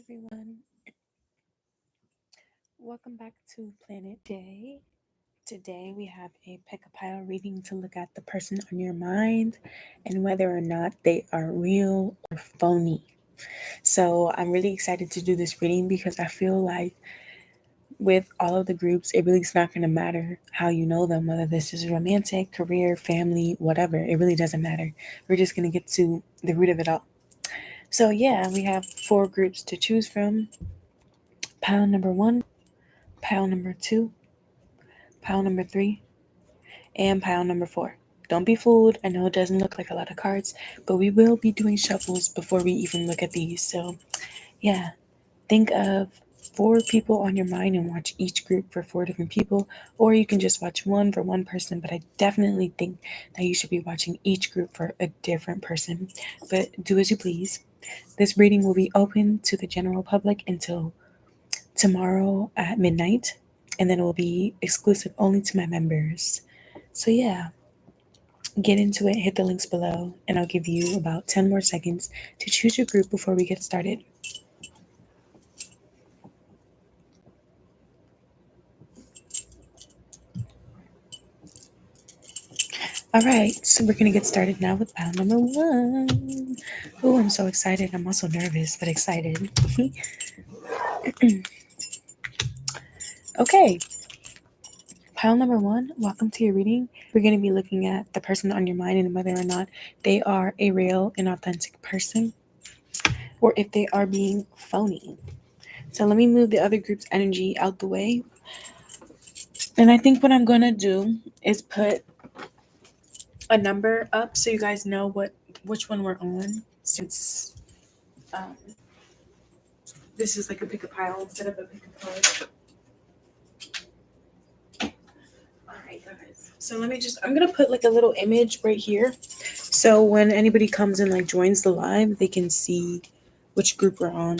everyone. Welcome back to Planet Day. Today we have a pick a pile reading to look at the person on your mind and whether or not they are real or phony. So I'm really excited to do this reading because I feel like with all of the groups, it really is not going to matter how you know them, whether this is romantic, career, family, whatever. It really doesn't matter. We're just going to get to the root of it all. So yeah, we have 4 groups to choose from. Pile number 1, pile number 2, pile number 3, and pile number 4. Don't be fooled. I know it doesn't look like a lot of cards, but we will be doing shuffles before we even look at these. So, yeah, think of 4 people on your mind and watch each group for 4 different people, or you can just watch one for one person. But I definitely think that you should be watching each group for a different person. But do as you please. This reading will be open to the general public until tomorrow at midnight, and then it will be exclusive only to my members. So yeah, get into it, hit the links below, and I'll give you about 10 more seconds to choose your group before we get started. All right, so we're gonna get started now with pile number 1. Oh, I'm so excited. I'm also nervous, but excited. Okay, pile number 1, welcome to your reading. We're going to be looking at the person on your mind and whether or not they are a real and authentic person, or if they are being phony. So let me move the other group's energy out the way. And I think what I'm going to do is put a number up so you guys know which one we're on, since this is like a pick a pile instead of a pick a card. Alright guys, so I'm going to put like a little image right here. So when anybody comes and like joins the live, they can see which group we're on.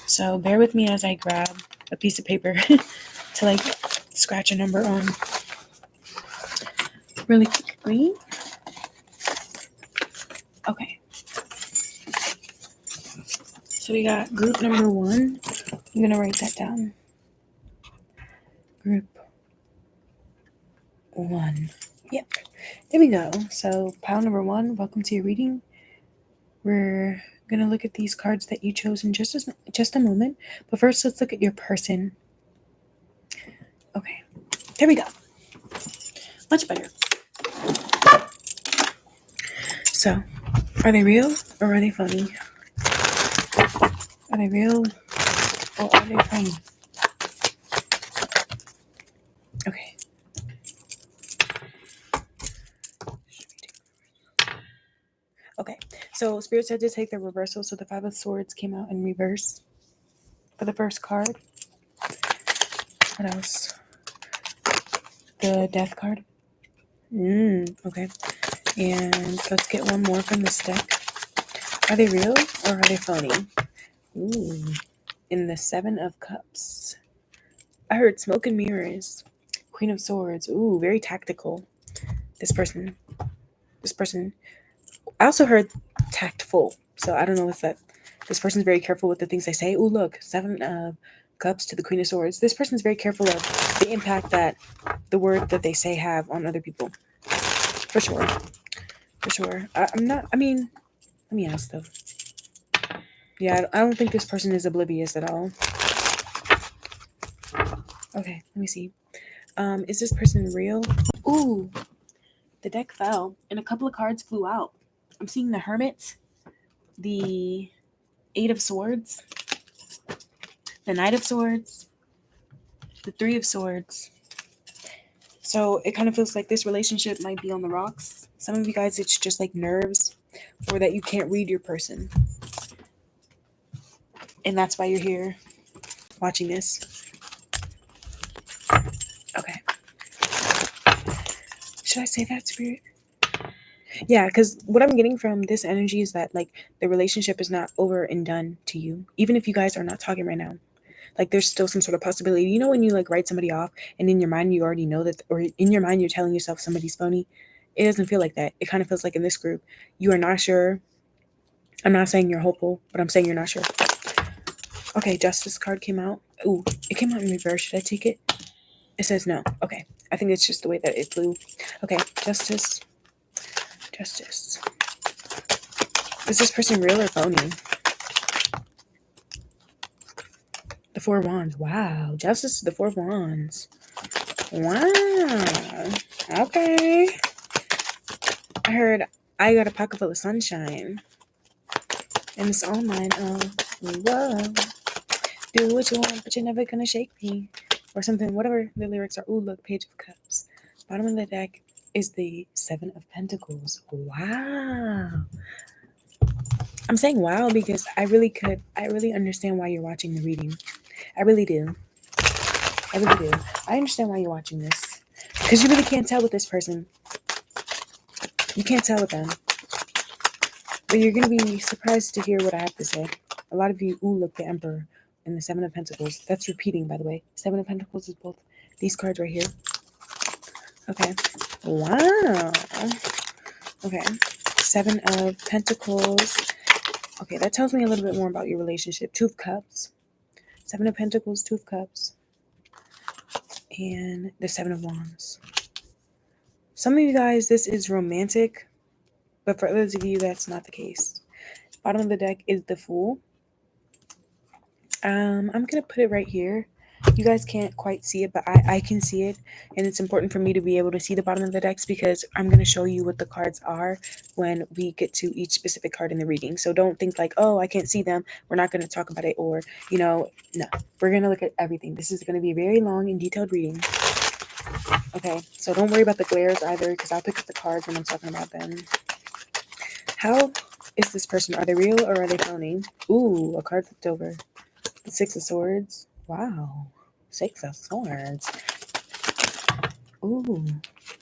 So bear with me as I grab a piece of paper to like scratch a number on really quickly. Okay. So we got group number 1. I'm going to write that down. Group 1. Yep. There we go. So pile number 1, welcome to your reading. We're going to look at these cards that you chose in just a moment. But first, let's look at your person. Okay. There we go. Much better. So, are they real or are they phony? Are they real or are they phony? Okay. Okay. So, Spirit said to take the reversal. So, the 5 of Swords came out in reverse for the first card. What else? The Death card. Okay. And let's get one more from this deck. Are they real or are they phony? Ooh. In the 7 of Cups. I heard Smoke and Mirrors. Queen of Swords. Ooh, very tactical. This person. I also heard tactful. So I don't know what's that. This person's very careful with the things they say. Ooh, look. 7 of Cups to the Queen of Swords. This person's very careful of the impact that the word that they say have on other people. For sure. Let me ask though. Yeah, I don't think this person is oblivious at all. Okay, let me see. Is this person real? Ooh, the deck fell and a couple of cards flew out. I'm seeing the Hermit, the 8 of Swords, the Knight of Swords, the 3 of Swords. So it kind of feels like this relationship might be on the rocks. Some of you guys, it's just like nerves, or that you can't read your person. And that's why you're here watching this. Okay. Should I say that, Spirit? Yeah, because what I'm getting from this energy is that like the relationship is not over and done to you. Even if you guys are not talking right now. Like there's still some sort of possibility. You know when you like write somebody off and in your mind you already know that, or in your mind you're telling yourself somebody's phony? It doesn't feel like that. It kind of feels like in this group, you are not sure. I'm not saying you're hopeful, but I'm saying you're not sure. Okay, Justice card came out. Ooh, it came out in reverse. Should I take it? It says no. Okay. I think it's just the way that it flew. Okay, Justice. Justice. Is this person real or phony? The Four of Wands. Wow. Justice, the Four of Wands. Wow. Okay. I heard I got a pocket full of sunshine. And it's all mine. Oh, whoa. Do what you want, but you're never gonna shake me. Or something, whatever the lyrics are. Ooh, look, Page of Cups. Bottom of the deck is the Seven of Pentacles. Wow. I'm saying wow because I really understand why you're watching the reading. I really do. I really do. I understand why you're watching this. Because you really can't tell with this person. You can't tell with them. But you're going to be surprised to hear what I have to say. A lot of you, ooh, look, the Emperor and the Seven of Pentacles. That's repeating, by the way. Seven of Pentacles is both these cards right here. Okay. Wow. Okay. Seven of Pentacles. Okay, that tells me a little bit more about your relationship. Two of Cups. Seven of Pentacles, Two of Cups. And the Seven of Wands. Some of you guys, this is romantic. But for others of you, that's not the case. Bottom of the deck is the Fool. I'm going to put it right here. You guys can't quite see it, but I can see it. And it's important for me to be able to see the bottom of the decks because I'm going to show you what the cards are when we get to each specific card in the reading. So don't think like, oh, I can't see them. We're not going to talk about it. Or, no. We're going to look at everything. This is going to be a very long and detailed reading. Okay, so don't worry about the glares either because I'll pick up the cards when I'm talking about them. How is this person? Are they real or are they phony? Ooh, a card flipped over. The Six of Swords. Wow. Six of Swords. Ooh.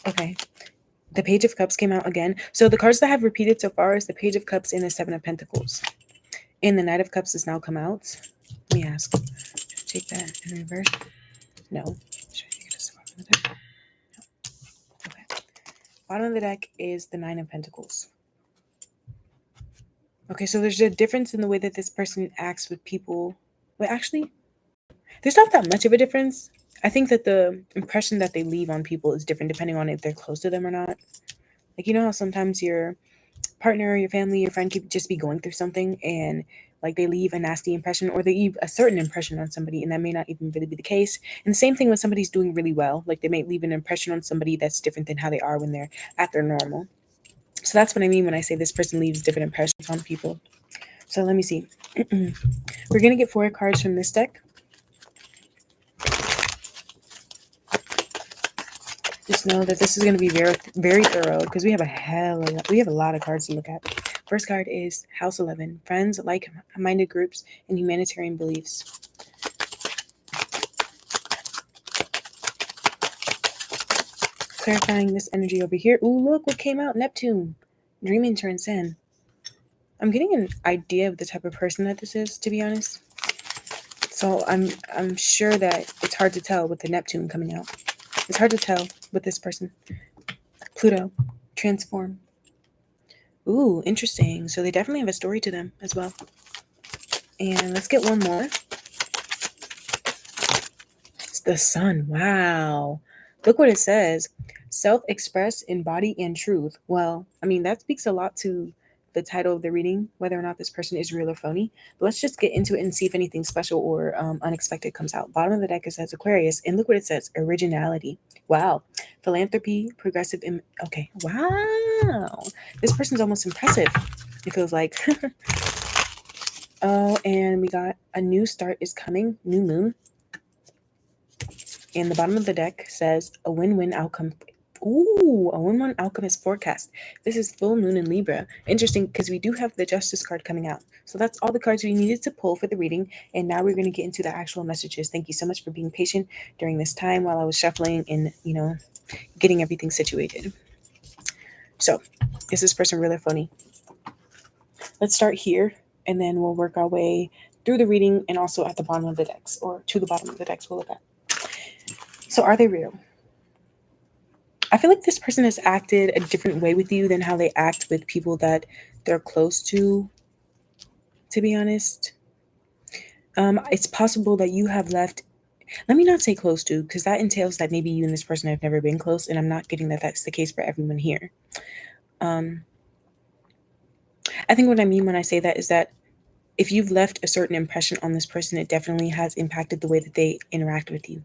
Okay. The Page of Cups came out again. So the cards that have repeated so far is the Page of Cups and the Seven of Pentacles. And the Knight of Cups has now come out. Let me ask. Should I take that in reverse? No. Should I take it as far from the deck? No. Okay. Bottom of the deck is the Nine of Pentacles. Okay, so there's a difference in the way that this person acts with people. Wait, actually, there's not that much of a difference. I think that the impression that they leave on people is different depending on if they're close to them or not. Like, you know how sometimes your partner, your family, your friend could just be going through something and like they leave a nasty impression or they leave a certain impression on somebody and that may not even really be the case. And the same thing when somebody's doing really well. Like they may leave an impression on somebody that's different than how they are when they're at their normal. So that's what I mean when I say this person leaves different impressions on people. So let me see. We're going to get 4 cards from this deck. Just know that this is going to be very, very thorough because we have a lot of cards to look at. First card is House 11, friends, like-minded groups, and humanitarian beliefs. Clarifying this energy over here. Ooh, look what came out. Neptune, dream and transcend. I'm getting an idea of the type of person that this is, to be honest. So I'm sure that it's hard to tell with the Neptune coming out. It's hard to tell with this person. Pluto, transform. Ooh, interesting. So they definitely have a story to them as well. And let's get one more. It's the Sun. Wow. Look what it says. Self-express in body and truth. Well, I mean, that speaks a lot to the title of the reading, whether or not this person is real or phony. But let's just get into it and see if anything special or unexpected comes out. Bottom of the deck, it says Aquarius. And look what it says. Originality. Wow. Philanthropy, progressive. Okay. Wow. This person's almost impressive. It feels like. Oh, and we got a new start is coming. New moon. And the bottom of the deck says a win-win outcome. Ooh, a win-win outcome is forecast. This is full moon in Libra. Interesting because we do have the Justice card coming out. So that's all the cards we needed to pull for the reading. And now we're going to get into the actual messages. Thank you so much for being patient during this time while I was shuffling and, getting everything situated. So, is this person real or phony? Let's start here and then we'll work our way through the reading and also at the bottom of the decks or to the bottom of the decks we'll look at. So are they real? I feel like this person has acted a different way with you than how they act with people that they're close to be honest. It's possible that you have left, let me not say close to, because that entails that maybe you and this person have never been close, and I'm not getting that that's the case for everyone here. I think what I mean when I say that is that if you've left a certain impression on this person, it definitely has impacted the way that they interact with you.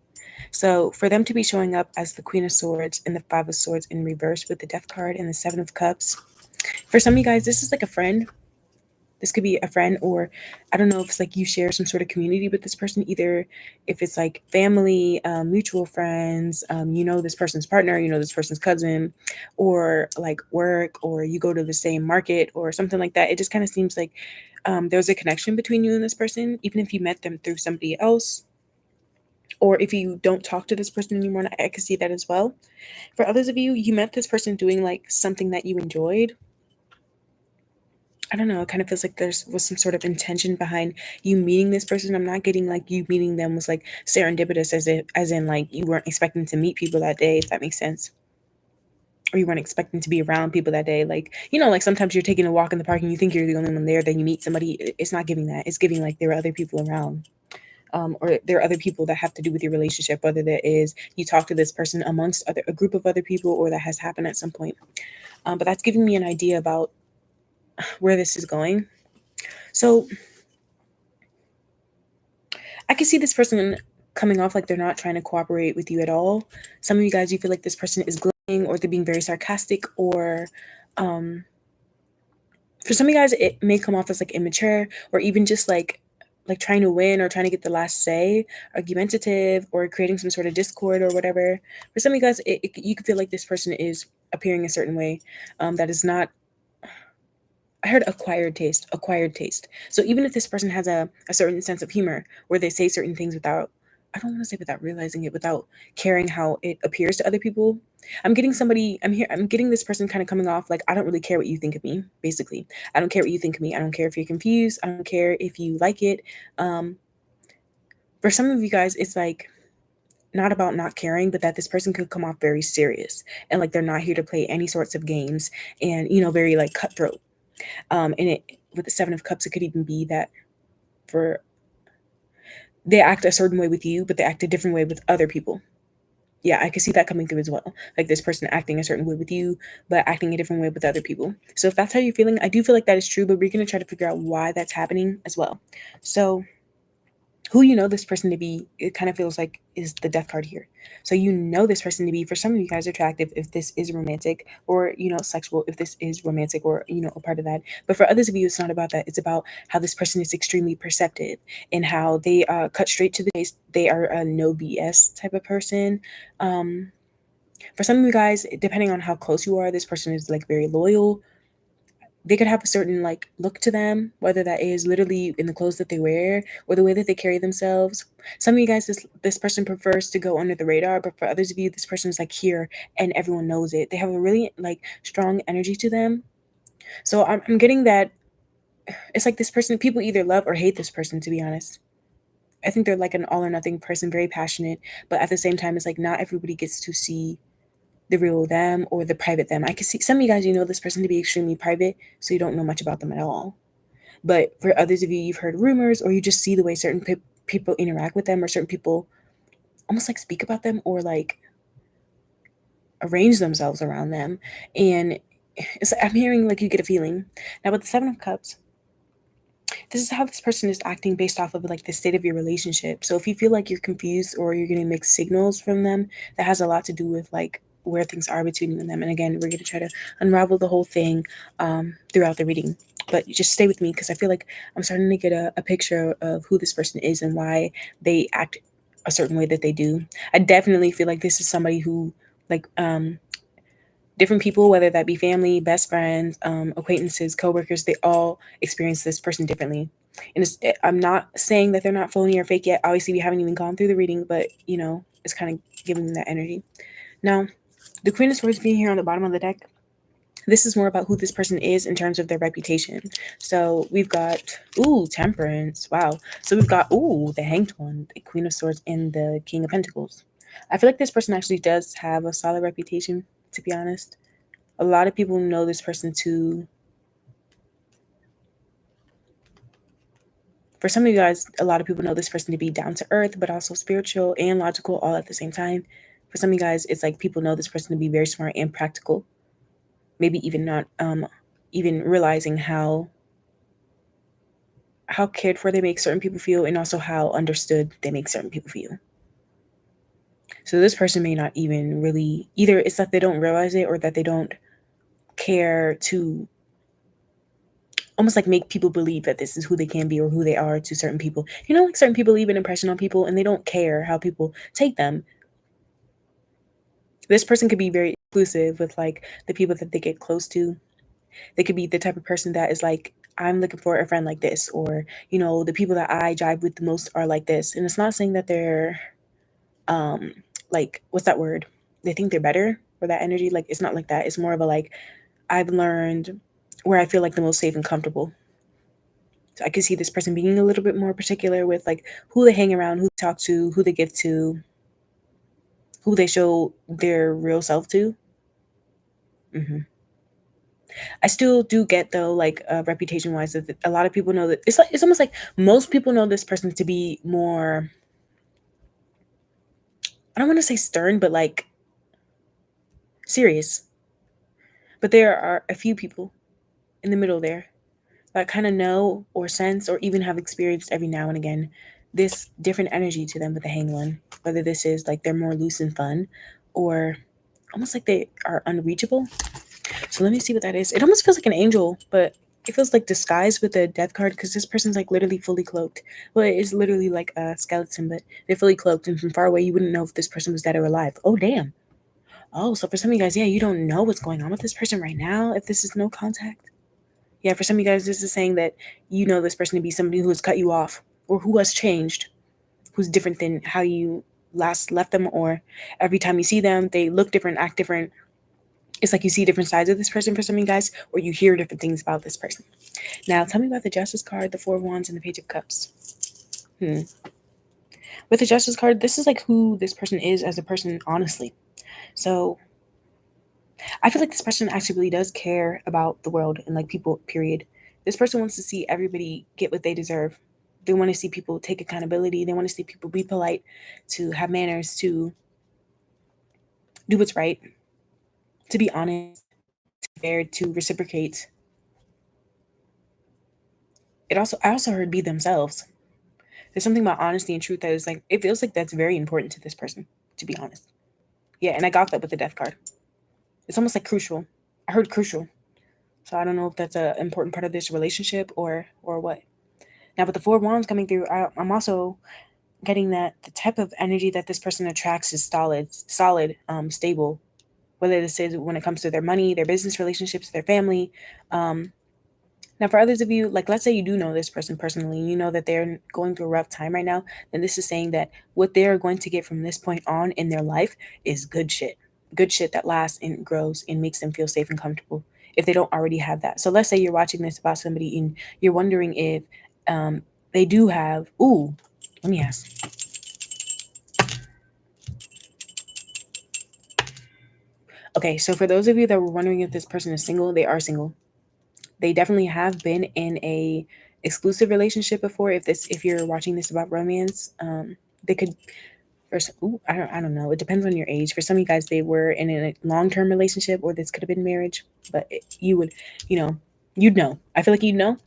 So for them to be showing up as the Queen of Swords and the Five of Swords in reverse with the Death card and the Seven of Cups, for some of you guys, this is like a friend. This could be a friend, or I don't know if it's like you share some sort of community with this person, either if it's like family, mutual friends, you know this person's partner, you know this person's cousin, or like work, or you go to the same market or something like that. It just kind of seems like there's a connection between you and this person, even if you met them through somebody else, or if you don't talk to this person anymore. I can see that as well. For others of you, you met this person doing like something that you enjoyed. I don't know, it kind of feels like was some sort of intention behind you meeting this person. I'm not getting like you meeting them was like serendipitous, as in like you weren't expecting to meet people that day, if that makes sense. Or you weren't expecting to be around people that day. Like, you know, like sometimes you're taking a walk in the park and you think you're the only one there, then you meet somebody. It's not giving that. It's giving like there are other people around. Or there are other people that have to do with your relationship, whether there is you talk to this person amongst a group of other people, or that has happened at some point. But that's giving me an idea about where this is going. So I can see this person coming off like they're not trying to cooperate with you at all. Some of you guys, you feel like this person is gloating, or they're being very sarcastic, or for some of you guys, it may come off as like immature, or even just like trying to win or trying to get the last say, argumentative, or creating some sort of discord or whatever. For some of you guys, you can feel like this person is appearing a certain way that is not. I heard acquired taste, acquired taste. So even if this person has a certain sense of humor where they say certain things without, I don't want to say without realizing it, without caring how it appears to other people. I'm getting somebody, I'm getting this person kind of coming off like, I don't really care what you think of me, basically. I don't care what you think of me. I don't care if you're confused. I don't care if you like it. Um, for some of you guys, it's like, not about not caring, but that this person could come off very serious and like they're not here to play any sorts of games, and you know, very like cutthroat. And it with the Seven of Cups, it could even be that for they act a certain way with you, but they act a different way with other people. Yeah, I can see that coming through as well. Like this person acting a certain way with you, but acting a different way with other people. So if that's how you're feeling, I do feel like that is true, but we're gonna try to figure out why that's happening as well. So who you know this person to be, it kind of feels like is the Death card here. So you know this person to be, for some of you guys, attractive if this is romantic, or you know, sexual if this is romantic, or you know, a part of that. But for others of you, it's not about that. It's about how this person is extremely perceptive, and how they cut straight to the chase. They are a no BS type of person. For some of you guys, depending on how close you are, this person is like very loyal. They could have a certain like look to them, whether that is literally in the clothes that they wear or the way that they carry themselves. Some of you guys, this person prefers to go under the radar, but for others of you, this person is like here and everyone knows it. They have a really like strong energy to them. So I'm getting that it's like this person, people either love or hate this person, to be honest. I think they're like an all or nothing person, very passionate, but at the same time, it's like not everybody gets to see the real them or the private them. I can see some of you guys, you know this person to be extremely private, so you don't know much about them at all. But for others of you, you've heard rumors, or you just see the way certain people interact with them, or certain people almost like speak about them, or like arrange themselves around them. And it's I'm hearing like you get a feeling. Now with the Seven of Cups, this is how this person is acting based off of like the state of your relationship. So if you feel like you're confused or you're getting mixed signals from them, that has a lot to do with like where things are between you and them. And again, we're going to try to unravel the whole thing throughout the reading. But just stay with me, because I feel like I'm starting to get a picture of who this person is and why they act a certain way that they do. I definitely feel like this is somebody who like different people, whether that be family, best friends, acquaintances, coworkers, they all experience this person differently. And I'm not saying that they're not phony or fake yet. Obviously, we haven't even gone through the reading, but you know, it's kind of giving them that energy. Now, the Queen of Swords being here on the bottom of the deck, this is more about who this person is in terms of their reputation. So we've got, ooh, Temperance. Wow. So we've got, ooh, the Hanged One, the Queen of Swords, and the King of Pentacles. I feel like this person actually does have a solid reputation, to be honest. A lot of people know this person to For some of you guys, a lot of people know this person to be down to earth, but also spiritual and logical all at the same time. For some of you guys, it's like people know this person to be very smart and practical. Maybe even not even realizing how cared for they make certain people feel, and also how understood they make certain people feel. So this person may not even really, either it's that they don't realize it or that they don't care to almost like make people believe that this is who they can be or who they are to certain people. You know, like certain people leave an impression on people and they don't care how people take them. This person could be very exclusive with like the people that they get close to. They could be the type of person that is like, I'm looking for a friend like this, or, you know, the people that I jive with the most are like this. And it's not saying that they're like, what's that word? They think they're better, or that energy. Like, it's not like that. It's more of a like, I've learned where I feel like the most safe and comfortable. So I could see this person being a little bit more particular with like who they hang around, who they talk to, who they give to, who they show their real self to. I still do get though, like reputation wise, that a lot of people know that it's like it's almost like most people know this person to be more. I don't want to say stern, but like serious. But there are a few people in the middle there that kind of know or sense or even have experienced every now and again this different energy to them with the hang one. Whether this is like they're more loose and fun, or almost like they are unreachable. So let me see what that is. It almost feels like an angel, but it feels like disguised with a death card because this person's like literally fully cloaked. Well, it is literally like a skeleton, but they're fully cloaked, and from far away you wouldn't know if this person was dead or alive. Oh damn. Oh, so for some of you guys, yeah, you don't know what's going on with this person right now if this is no contact. Yeah, for some of you guys, this is saying that you know this person to be somebody who has cut you off or who has changed, who's different than how you last left them, or every time you see them, they look different, act different. It's like you see different sides of this person for some of you guys, or you hear different things about this person. Now, tell me about the Justice card, the Four of Wands, and the Page of Cups. With the Justice card, this is like who this person is as a person, honestly. So I feel like this person actually really does care about the world and like people, period. This person wants to see everybody get what they deserve. They want to see people take accountability. They want to see people be polite, to have manners, to do what's right, to be honest, to be fair, to reciprocate. I also heard be themselves. There's something about honesty and truth that is like, it feels like that's very important to this person, to be honest. Yeah, and I got that with the death card. It's almost like crucial. I heard crucial. So I don't know if that's an important part of this relationship or what. Now with the Four of Wands coming through, I'm also getting that the type of energy that this person attracts is solid, stable. Whether this is when it comes to their money, their business relationships, their family. Now, for others of you, like let's say you do know this person personally, and you know that they're going through a rough time right now, then this is saying that what they're going to get from this point on in their life is good shit that lasts and grows and makes them feel safe and comfortable if they don't already have that. So let's say you're watching this about somebody and you're wondering if they do have. Ooh, let me ask. Okay, so for those of you that were wondering if this person is single, they are single. They definitely have been in a exclusive relationship before. If you're watching this about romance, they could. I don't know. It depends on your age. For some of you guys, they were in a long-term relationship, or this could have been marriage. But you would, you know, you'd know. I feel like you'd know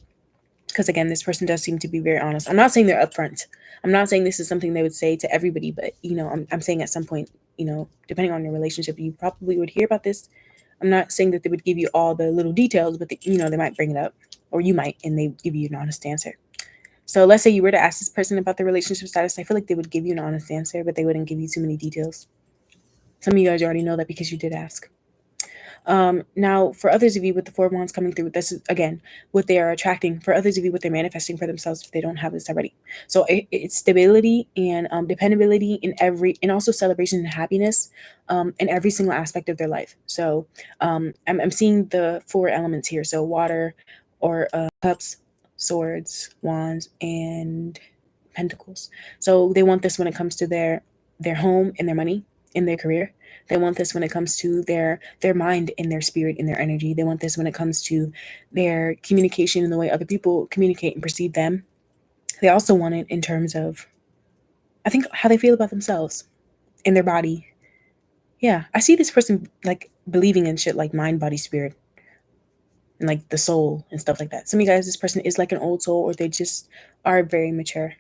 because again, this person does seem to be very honest. I'm not saying they're upfront. I'm not saying this is something they would say to everybody, but I'm saying at some point, depending on your relationship, you probably would hear about this. I'm not saying that they would give you all the little details, but they might bring it up, or you might, and they give you an honest answer. So let's say you were to ask this person about the relationship status. I feel like they would give you an honest answer, but they wouldn't give you too many details. Some of you guys already know that because you did ask. Now, for others of you with the Four of Wands coming through, this is again what they are attracting. For others of you, what they're manifesting for themselves if they don't have this already. So it's stability and dependability and also celebration and happiness in every single aspect of their life. So I'm seeing the four elements here. So water, or cups, swords, wands, and pentacles. So they want this when it comes to their home and their money, in their career. They want this when it comes to their mind and their spirit and their energy. They want this when it comes to their communication and the way other people communicate and perceive them. They also want it in terms of, I think, how they feel about themselves in their body. Yeah, I see this person like believing in shit like mind, body, spirit, and like the soul and stuff like that. Some of you guys, this person is like an old soul, or they just are very mature.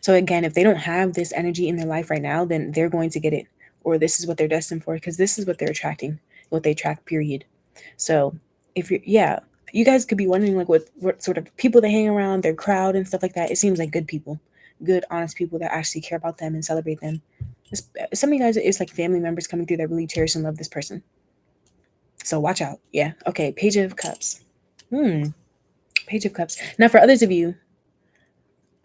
So again, if they don't have this energy in their life right now, then they're going to get it, or this is what they're destined for, because this is what they're attracting, what they attract. Period. So if you're, yeah, you guys could be wondering like what sort of people they hang around, their crowd and stuff like that. It seems like good people, good, honest people that actually care about them and celebrate them. Some of you guys, it's like family members coming through that really cherish and love this person. So watch out. Yeah. Okay. Page of Cups. Page of Cups. Now, for others of you,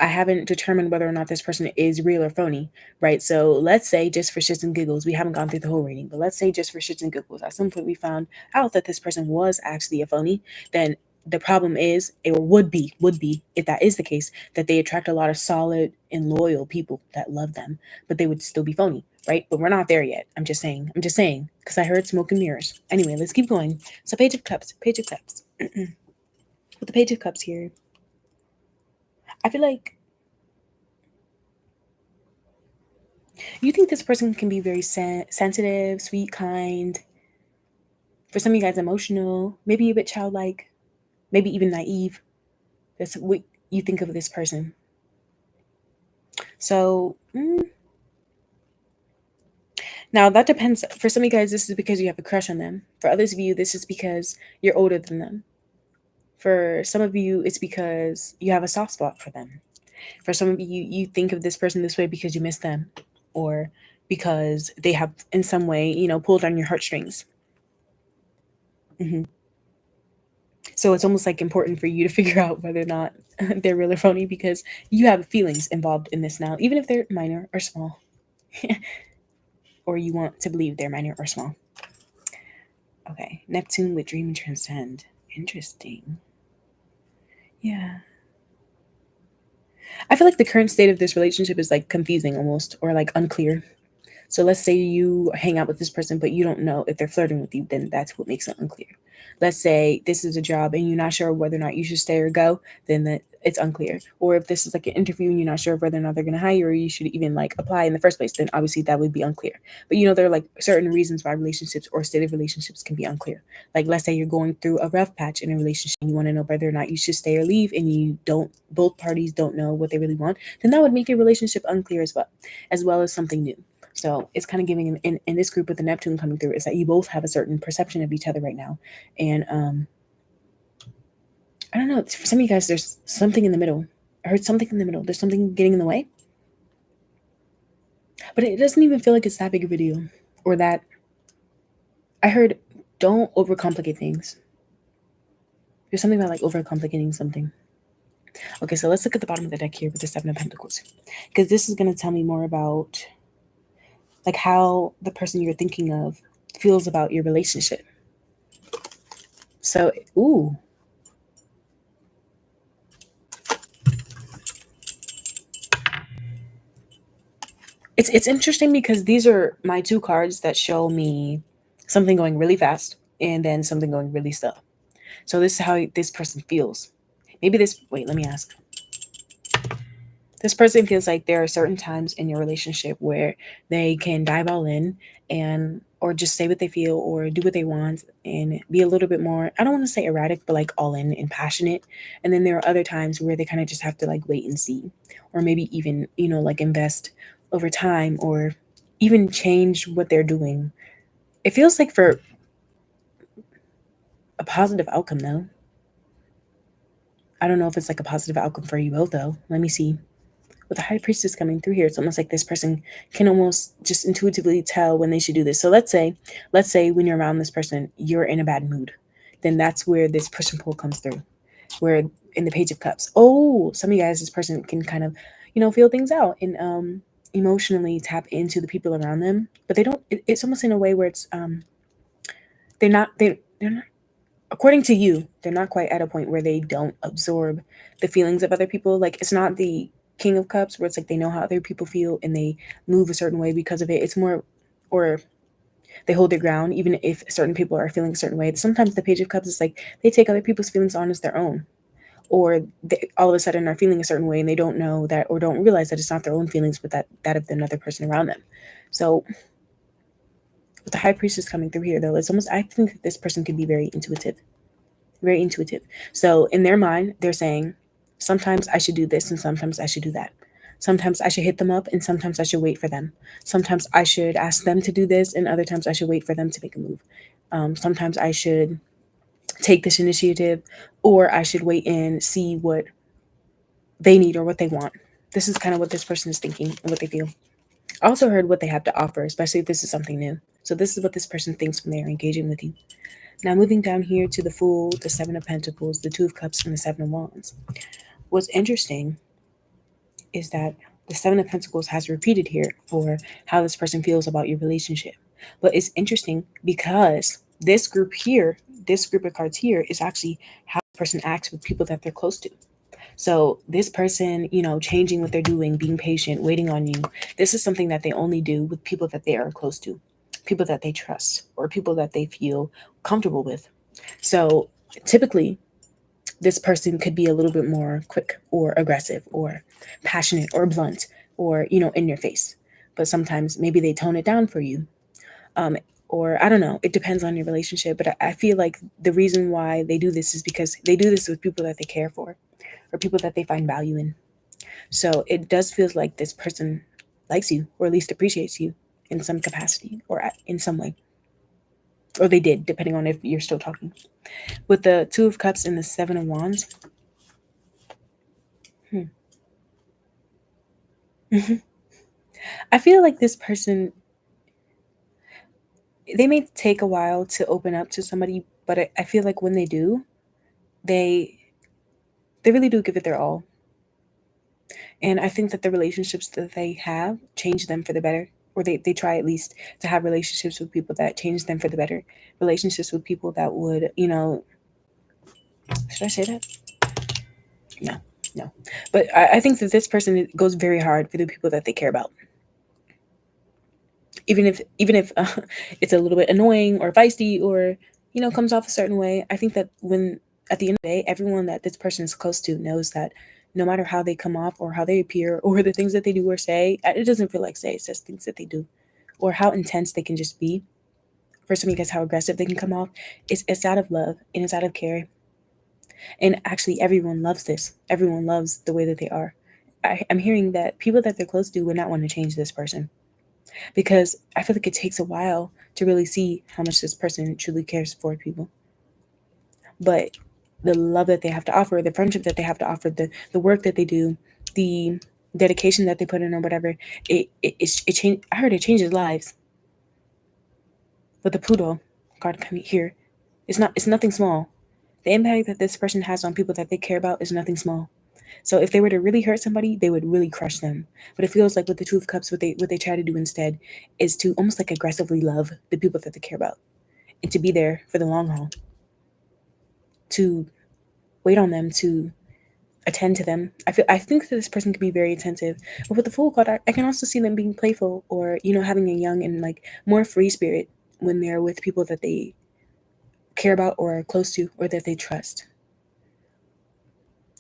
I haven't determined whether or not this person is real or phony, right? So let's say, just for shits and giggles, we haven't gone through the whole reading, but let's say just for shits and giggles, at some point we found out that this person was actually a phony. Then the problem is, it would be, if that is the case, that they attract a lot of solid and loyal people that love them, but they would still be phony, right? But we're not there yet. I'm just saying, because I heard smoke and mirrors. Anyway, let's keep going. So Page of Cups. With the Page of Cups here, I feel like you think this person can be very sensitive, sweet, kind. For some of you guys, emotional, maybe a bit childlike, maybe even naive. That's what you think of this person. So, now that depends. For some of you guys, this is because you have a crush on them. For others of you, this is because you're older than them. For some of you, it's because you have a soft spot for them. For some of you, you think of this person this way because you miss them, or because they have in some way, pulled on your heartstrings. So it's almost like important for you to figure out whether or not they're real or phony, because you have feelings involved in this now, even if they're minor or small, or you want to believe they're minor or small. Okay, Neptune with Dream and Transcend. Interesting. Yeah. I feel like the current state of this relationship is like confusing almost, or like unclear. So let's say you hang out with this person, but you don't know if they're flirting with you, then that's what makes it unclear. Let's say this is a job and you're not sure whether or not you should stay or go, then it's unclear. Or if this is like an interview and you're not sure whether or not they're going to hire you, or you should even like apply in the first place, then obviously that would be unclear. But there are like certain reasons why relationships or state of relationships can be unclear. Like let's say you're going through a rough patch in a relationship and you want to know whether or not you should stay or leave, and both parties don't know what they really want, then that would make your relationship unclear as well as something new. So it's kind of giving in this group with the Neptune coming through is that you both have a certain perception of each other right now. And I don't know, for some of you guys, there's something in the middle. I heard something in the middle. There's something getting in the way. But it doesn't even feel like it's that big of a deal. Or that I heard, don't overcomplicate things. There's something about like overcomplicating something. Okay, so let's look at the bottom of the deck here with the Seven of Pentacles, because this is going to tell me more about like how the person you're thinking of feels about your relationship. So, it's interesting because these are my two cards that show me something going really fast and then something going really slow. So this is how this person feels. Wait, let me ask. This person feels like there are certain times in your relationship where they can dive all in or just say what they feel or do what they want and be a little bit more, I don't want to say erratic, but like all in and passionate. And then there are other times where they kind of just have to like wait and see, or maybe even, like invest over time, or even change what they're doing. It feels like for a positive outcome though. I don't know if it's like a positive outcome for you both though. Let me see. With the High Priestess coming through here, it's almost like this person can almost just intuitively tell when they should do this. So let's say when you're around this person, you're in a bad mood. Then that's where this push and pull comes through. Where in the Page of Cups, some of you guys, this person can kind of, feel things out and emotionally tap into the people around them. But they don't, it's almost in a way where it's, they're not, according to you, they're not quite at a point where they don't absorb the feelings of other people. Like it's not the King of Cups where it's like they know how other people feel and they move a certain way because of it. It's more, or they hold their ground even if certain people are feeling a certain way. Sometimes the Page of Cups is like they take other people's feelings on as their own, or they all of a sudden are feeling a certain way and they don't know that, or don't realize that it's not their own feelings but that of another person around them. So with the high priestess coming through here, though, it's almost, I think that this person could be very intuitive, very intuitive. So in their mind, they're saying, sometimes I should do this and sometimes I should do that. Sometimes I should hit them up and sometimes I should wait for them. Sometimes I should ask them to do this and other times I should wait for them to make a move. Sometimes I should take this initiative, or I should wait and see what they need or what they want. This is kind of what this person is thinking and what they feel. I also heard what they have to offer, especially if this is something new. So this is what this person thinks when they are engaging with you. Now moving down here to the Fool, the Seven of Pentacles, the Two of Cups, and the Seven of Wands. What's interesting is that the Seven of Pentacles has repeated here for how this person feels about your relationship. But it's interesting because this group here, this group of cards here, is actually how the person acts with people that they're close to. So this person, changing what they're doing, being patient, waiting on you, this is something that they only do with people that they are close to, people that they trust, or people that they feel comfortable with. So typically, this person could be a little bit more quick or aggressive or passionate or blunt or, in your face. But sometimes maybe they tone it down for you. Or I don't know, it depends on your relationship. But I feel like the reason why they do this is because they do this with people that they care for or people that they find value in. So it does feel like this person likes you, or at least appreciates you in some capacity or in some way. Or they did, depending on if you're still talking. With the Two of Cups and the Seven of Wands. I feel like this person, they may take a while to open up to somebody, but I feel like when they do, they really do give it their all. And I think that the relationships that they have change them for the better, or they try at least to have relationships with people that change them for the better. Relationships with people that would, should I say that? No, no. But I think that this person goes very hard for the people that they care about. Even if it's a little bit annoying or feisty or comes off a certain way, I think that when at the end of the day, everyone that this person is close to knows that no matter how they come off or how they appear or the things that they do or say, it doesn't feel like say, it's just things that they do, or how intense they can just be. For some of you guys, how aggressive they can come off. It's out of love and it's out of care. And actually, everyone loves this. Everyone loves the way that they are. I'm hearing that people that they're close to would not want to change this person, because I feel like it takes a while to really see how much this person truly cares for people. But the love that they have to offer, the friendship that they have to offer, the work that they do, the dedication that they put in or whatever, it changed. I heard it changes lives. But the Pluto card coming here, it's nothing small. The impact that this person has on people that they care about is nothing small. So if they were to really hurt somebody, they would really crush them. But it feels like with the Two of Cups, what they try to do instead is to almost like aggressively love the people that they care about, and to be there for the long haul, to wait on them, to attend to them. I think that this person can be very attentive. But with the Fool card, I can also see them being playful, or having a young and like more free spirit when they're with people that they care about or are close to or that they trust.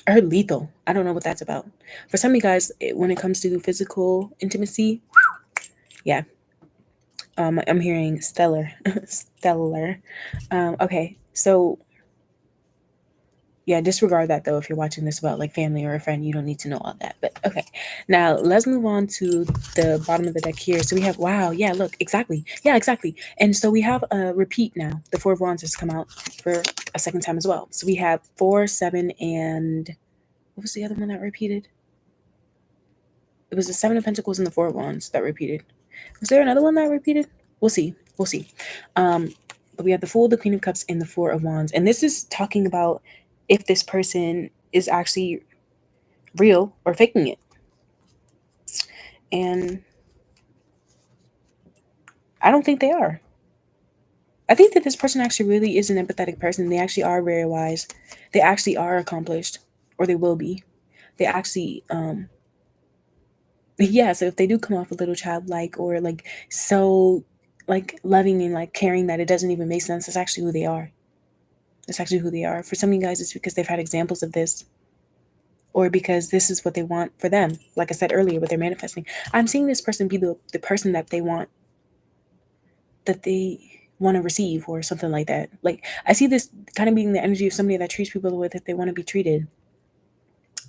I heard lethal. I don't know what that's about. For some of you guys, when it comes to physical intimacy, yeah. I'm hearing stellar, stellar. Okay, so yeah, disregard that though. If you're watching this about like family or a friend, you don't need to know all that. But okay, now let's move on to the bottom of the deck here. So we have, wow, yeah, look, exactly, yeah, exactly. And so we have a repeat now. The Four of Wands has come out for a second time as well. So we have 4, 7, and what was the other one that repeated? It was the Seven of Pentacles and the Four of Wands that repeated. Was there another one that repeated? We'll see. We'll see. But we have the Fool, the Queen of Cups, and the Four of Wands. And this is talking about if this person is actually real or faking it. And I don't think they are. I think that this person actually really is an empathetic person. They actually are very wise. They actually are accomplished, or they will be. They actually, yeah, so if they do come off a little childlike or like so like loving and like caring that it doesn't even make sense, that's actually who they are. That's actually who they are. For some of you guys, it's because they've had examples of this. or because this is what they want for them. Like I said earlier, what they're manifesting. I'm seeing this person be the person that they want, to receive, or something like that. Like, I see this kind of being the energy of somebody that treats people the way that they want to be treated.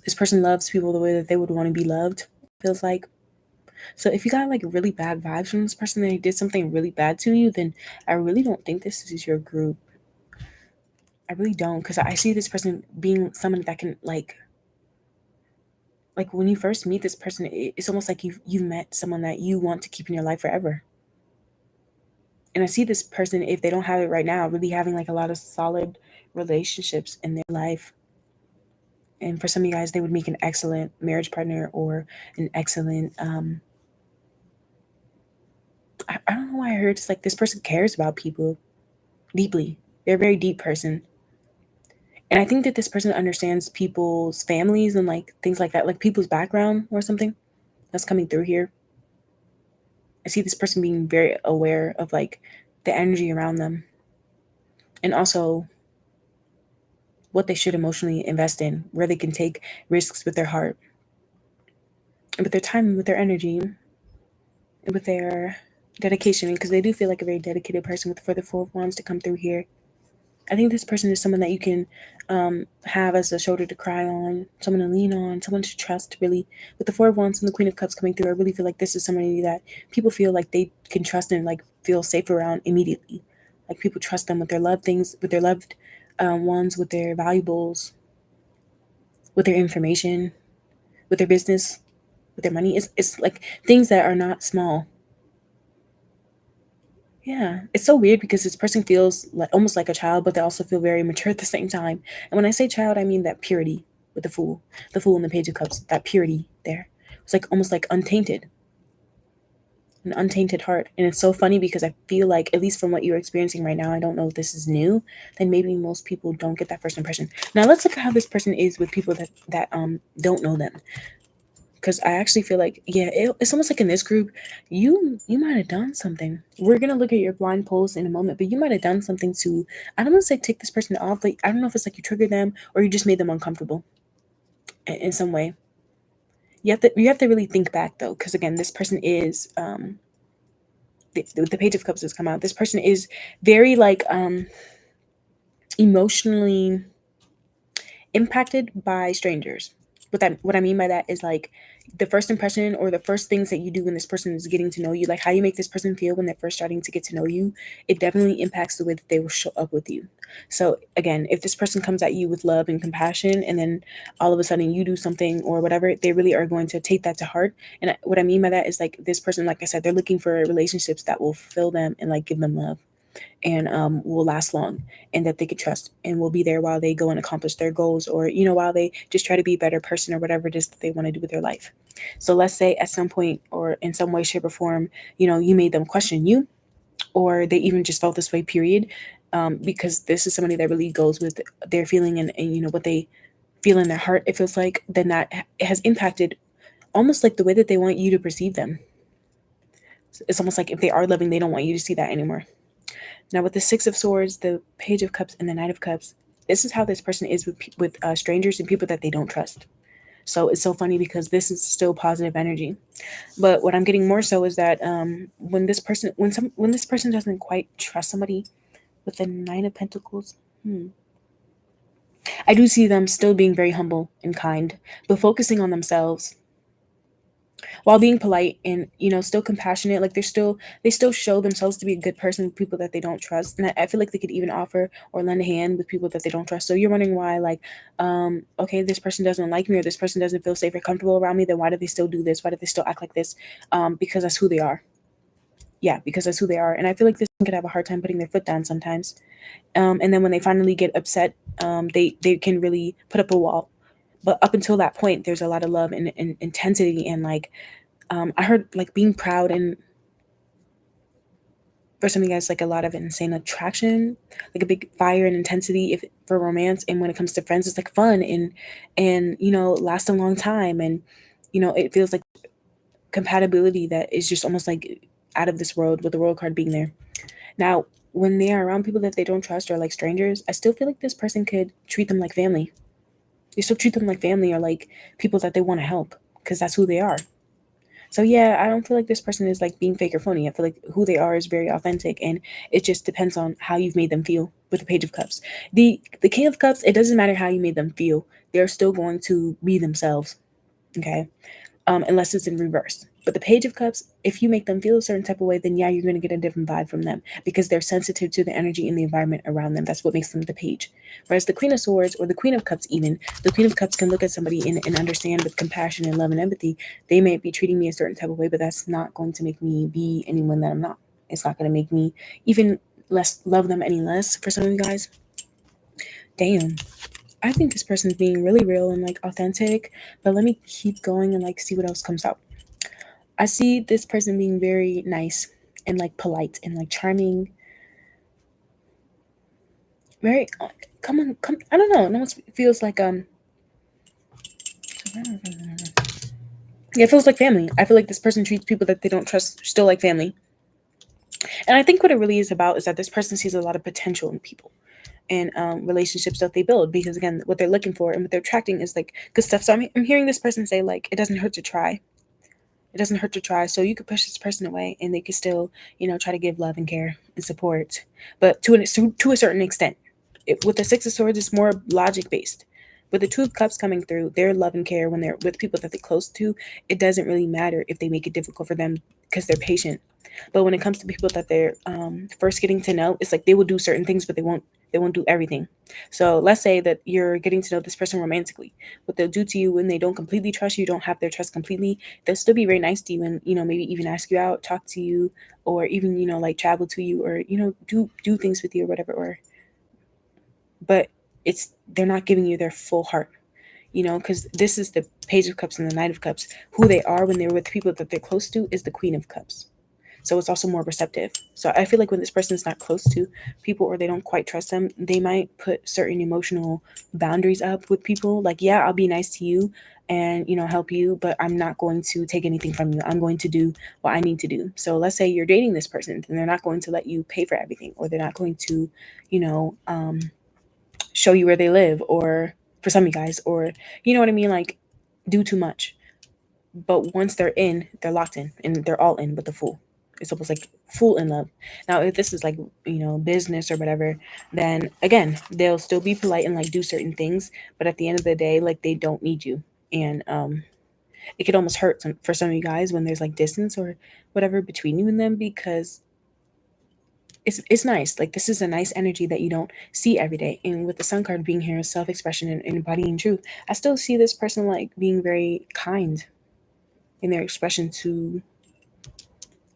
This person loves people the way that they would want to be loved, feels like. So if you got like really bad vibes from this person and they did something really bad to you, then I really don't think this is your group. I really don't, because I see this person being someone that can like when you first meet this person, it's almost like you've met someone that you want to keep in your life forever. And I see this person, if they don't have it right now, really having like a lot of solid relationships in their life. And for some of you guys, they would make an excellent marriage partner, or an excellent I don't know why I heard it's like this person cares about people deeply. They're a very deep person. And I think that this person understands people's families and like things like that, like people's background or something that's coming through here. I see this person being very aware of like the energy around them, and also what they should emotionally invest in, where they can take risks with their heart, with their time, with their energy, with their dedication, because they do feel like a very dedicated person for the Four of Wands to come through here. I think this person is someone that you can have as a shoulder to cry on, someone to lean on, someone to trust, really. With the Four of Wands and the Queen of Cups coming through, I really feel like this is somebody that people feel like they can trust and like feel safe around immediately. Like people trust them with their loved things, with their loved ones, with their valuables, with their information, with their business, with their money. It's like things that are not small. Yeah, it's so weird because this person feels like almost like a child, but they also feel very mature at the same time. And when I say child, I mean that purity with the Fool and the Page of Cups, that purity there. It's like almost like untainted, an untainted heart. And it's so funny because I feel like, at least from what you're experiencing right now, I don't know if this is new, then maybe most people don't get that first impression. Now let's look at how this person is with people that don't know them. Because I actually feel like, yeah, it's almost like in this group, you might have done something. We're gonna look at your blind polls in a moment, but you might have done something to, I don't want to say take this person off, like I don't know if it's like you triggered them or you just made them uncomfortable in some way. You have to really think back though, because again, this person is the Page of Cups has come out. This person is very like emotionally impacted by strangers. What I mean by that is like the first impression or the first things that you do when this person is getting to know you, like how you make this person feel when they're first starting to get to know you, it definitely impacts the way that they will show up with you. So again, if this person comes at you with love and compassion, and then all of a sudden you do something or whatever, they really are going to take that to heart. And what I mean by that is like this person, like I said, they're looking for relationships that will fill them and like give them love, and will last long, and that they could trust and will be there while they go and accomplish their goals, or while they just try to be a better person or whatever it is that they want to do with their life. So let's say at some point or in some way, shape, or form, you made them question you, or they even just felt this way, period. Because this is somebody that really goes with their feeling, and what they feel in their heart, it feels like, then that has impacted almost like the way that they want you to perceive them. It's almost like if they are loving, they don't want you to see that anymore. Now, with the Six of Swords, the Page of Cups, and the Knight of Cups, this is how this person is with strangers and people that they don't trust. So it's so funny because this is still positive energy. But what I'm getting more so is that when this person doesn't quite trust somebody with the Nine of Pentacles, I do see them still being very humble and kind, but focusing on themselves while being polite and still compassionate. Like they still show themselves to be a good person with people that they don't trust, and I feel like they could even offer or lend a hand with people that they don't trust. So you're wondering why, like, okay, this person doesn't like me, or this person doesn't feel safe or comfortable around me, then why do they still do this? Why do they still act like this? Because that's who they are. Yeah, because that's who they are. And I feel like this person could have a hard time putting their foot down sometimes, and then when they finally get upset, they can really put up a wall. But up until that point, there's a lot of love and intensity, and like, I heard like being proud, and for some of you guys, like a lot of insane attraction, like a big fire and intensity if for romance. And when it comes to friends, it's like fun and last a long time, and it feels like compatibility that is just almost like out of this world, with the world card being there. Now, when they are around people that they don't trust or like strangers, I still feel like this person could treat them like family. They still treat them like family or like people that they want to help because that's who they are. So yeah, I don't feel like this person is like being fake or phony. I feel like who they are is very authentic, and it just depends on how you've made them feel. With the Page of Cups, the King of Cups, it doesn't matter how you made them feel; they're still going to be themselves. Okay, unless it's in reverse. But the Page of Cups, if you make them feel a certain type of way, then yeah, you're going to get a different vibe from them because they're sensitive to the energy and the environment around them. That's what makes them the Page. Whereas the Queen of Swords or the Queen of Cups, even the Queen of Cups can look at somebody and understand with compassion and love and empathy. They may be treating me a certain type of way, but that's not going to make me be anyone that I'm not. It's not going to make me even less love them any less. For some of you guys, damn. I think this person's being really real and like authentic, but let me keep going and like see what else comes out. I see this person being very nice and like polite and like charming. Very come on, come. I don't know. It almost feels like yeah, it feels like family. I feel like this person treats people that they don't trust still like family. And I think what it really is about is that this person sees a lot of potential in people and relationships that they build because again, what they're looking for and what they're attracting is like good stuff. So I'm hearing this person say like it doesn't hurt to try. It doesn't hurt to try. So you could push this person away and they could still, try to give love and care and support, but to a certain extent. With the Six of Swords, it's more logic based. With the Two of Cups coming through, their love and care when they're with people that they're close to, it doesn't really matter if they make it difficult for them because they're patient. But when it comes to people that they're first getting to know, it's like they will do certain things, but they won't do everything. So let's say that you're getting to know this person romantically. What they'll do to you when they don't completely trust you, don't have their trust completely, they'll still be very nice to you and maybe even ask you out, talk to you, or even like travel to you or do things with you or whatever. Or but it's they're not giving you their full heart. Because this is the Page of Cups and the Knight of Cups. Who they are when they're with people that they're close to is the Queen of Cups. So it's also more receptive. So I feel like when this person is not close to people or they don't quite trust them, they might put certain emotional boundaries up with people. Like, yeah, I'll be nice to you and help you, but I'm not going to take anything from you. I'm going to do what I need to do. So let's say you're dating this person, and they're not going to let you pay for everything, or they're not going to, you know, um, show you where they live, or for some of you guys, or you know what I mean, like do too much. But once they're in, they're locked in and they're all in with the fool. It's almost like full in love. Now, if this is like, business or whatever, then again, they'll still be polite and like do certain things. But at the end of the day, like they don't need you. And it could almost hurt for some of you guys when there's like distance or whatever between you and them because it's nice. Like this is a nice energy that you don't see every day. And with the Sun card being here, self-expression and embodying truth, I still see this person like being very kind in their expression to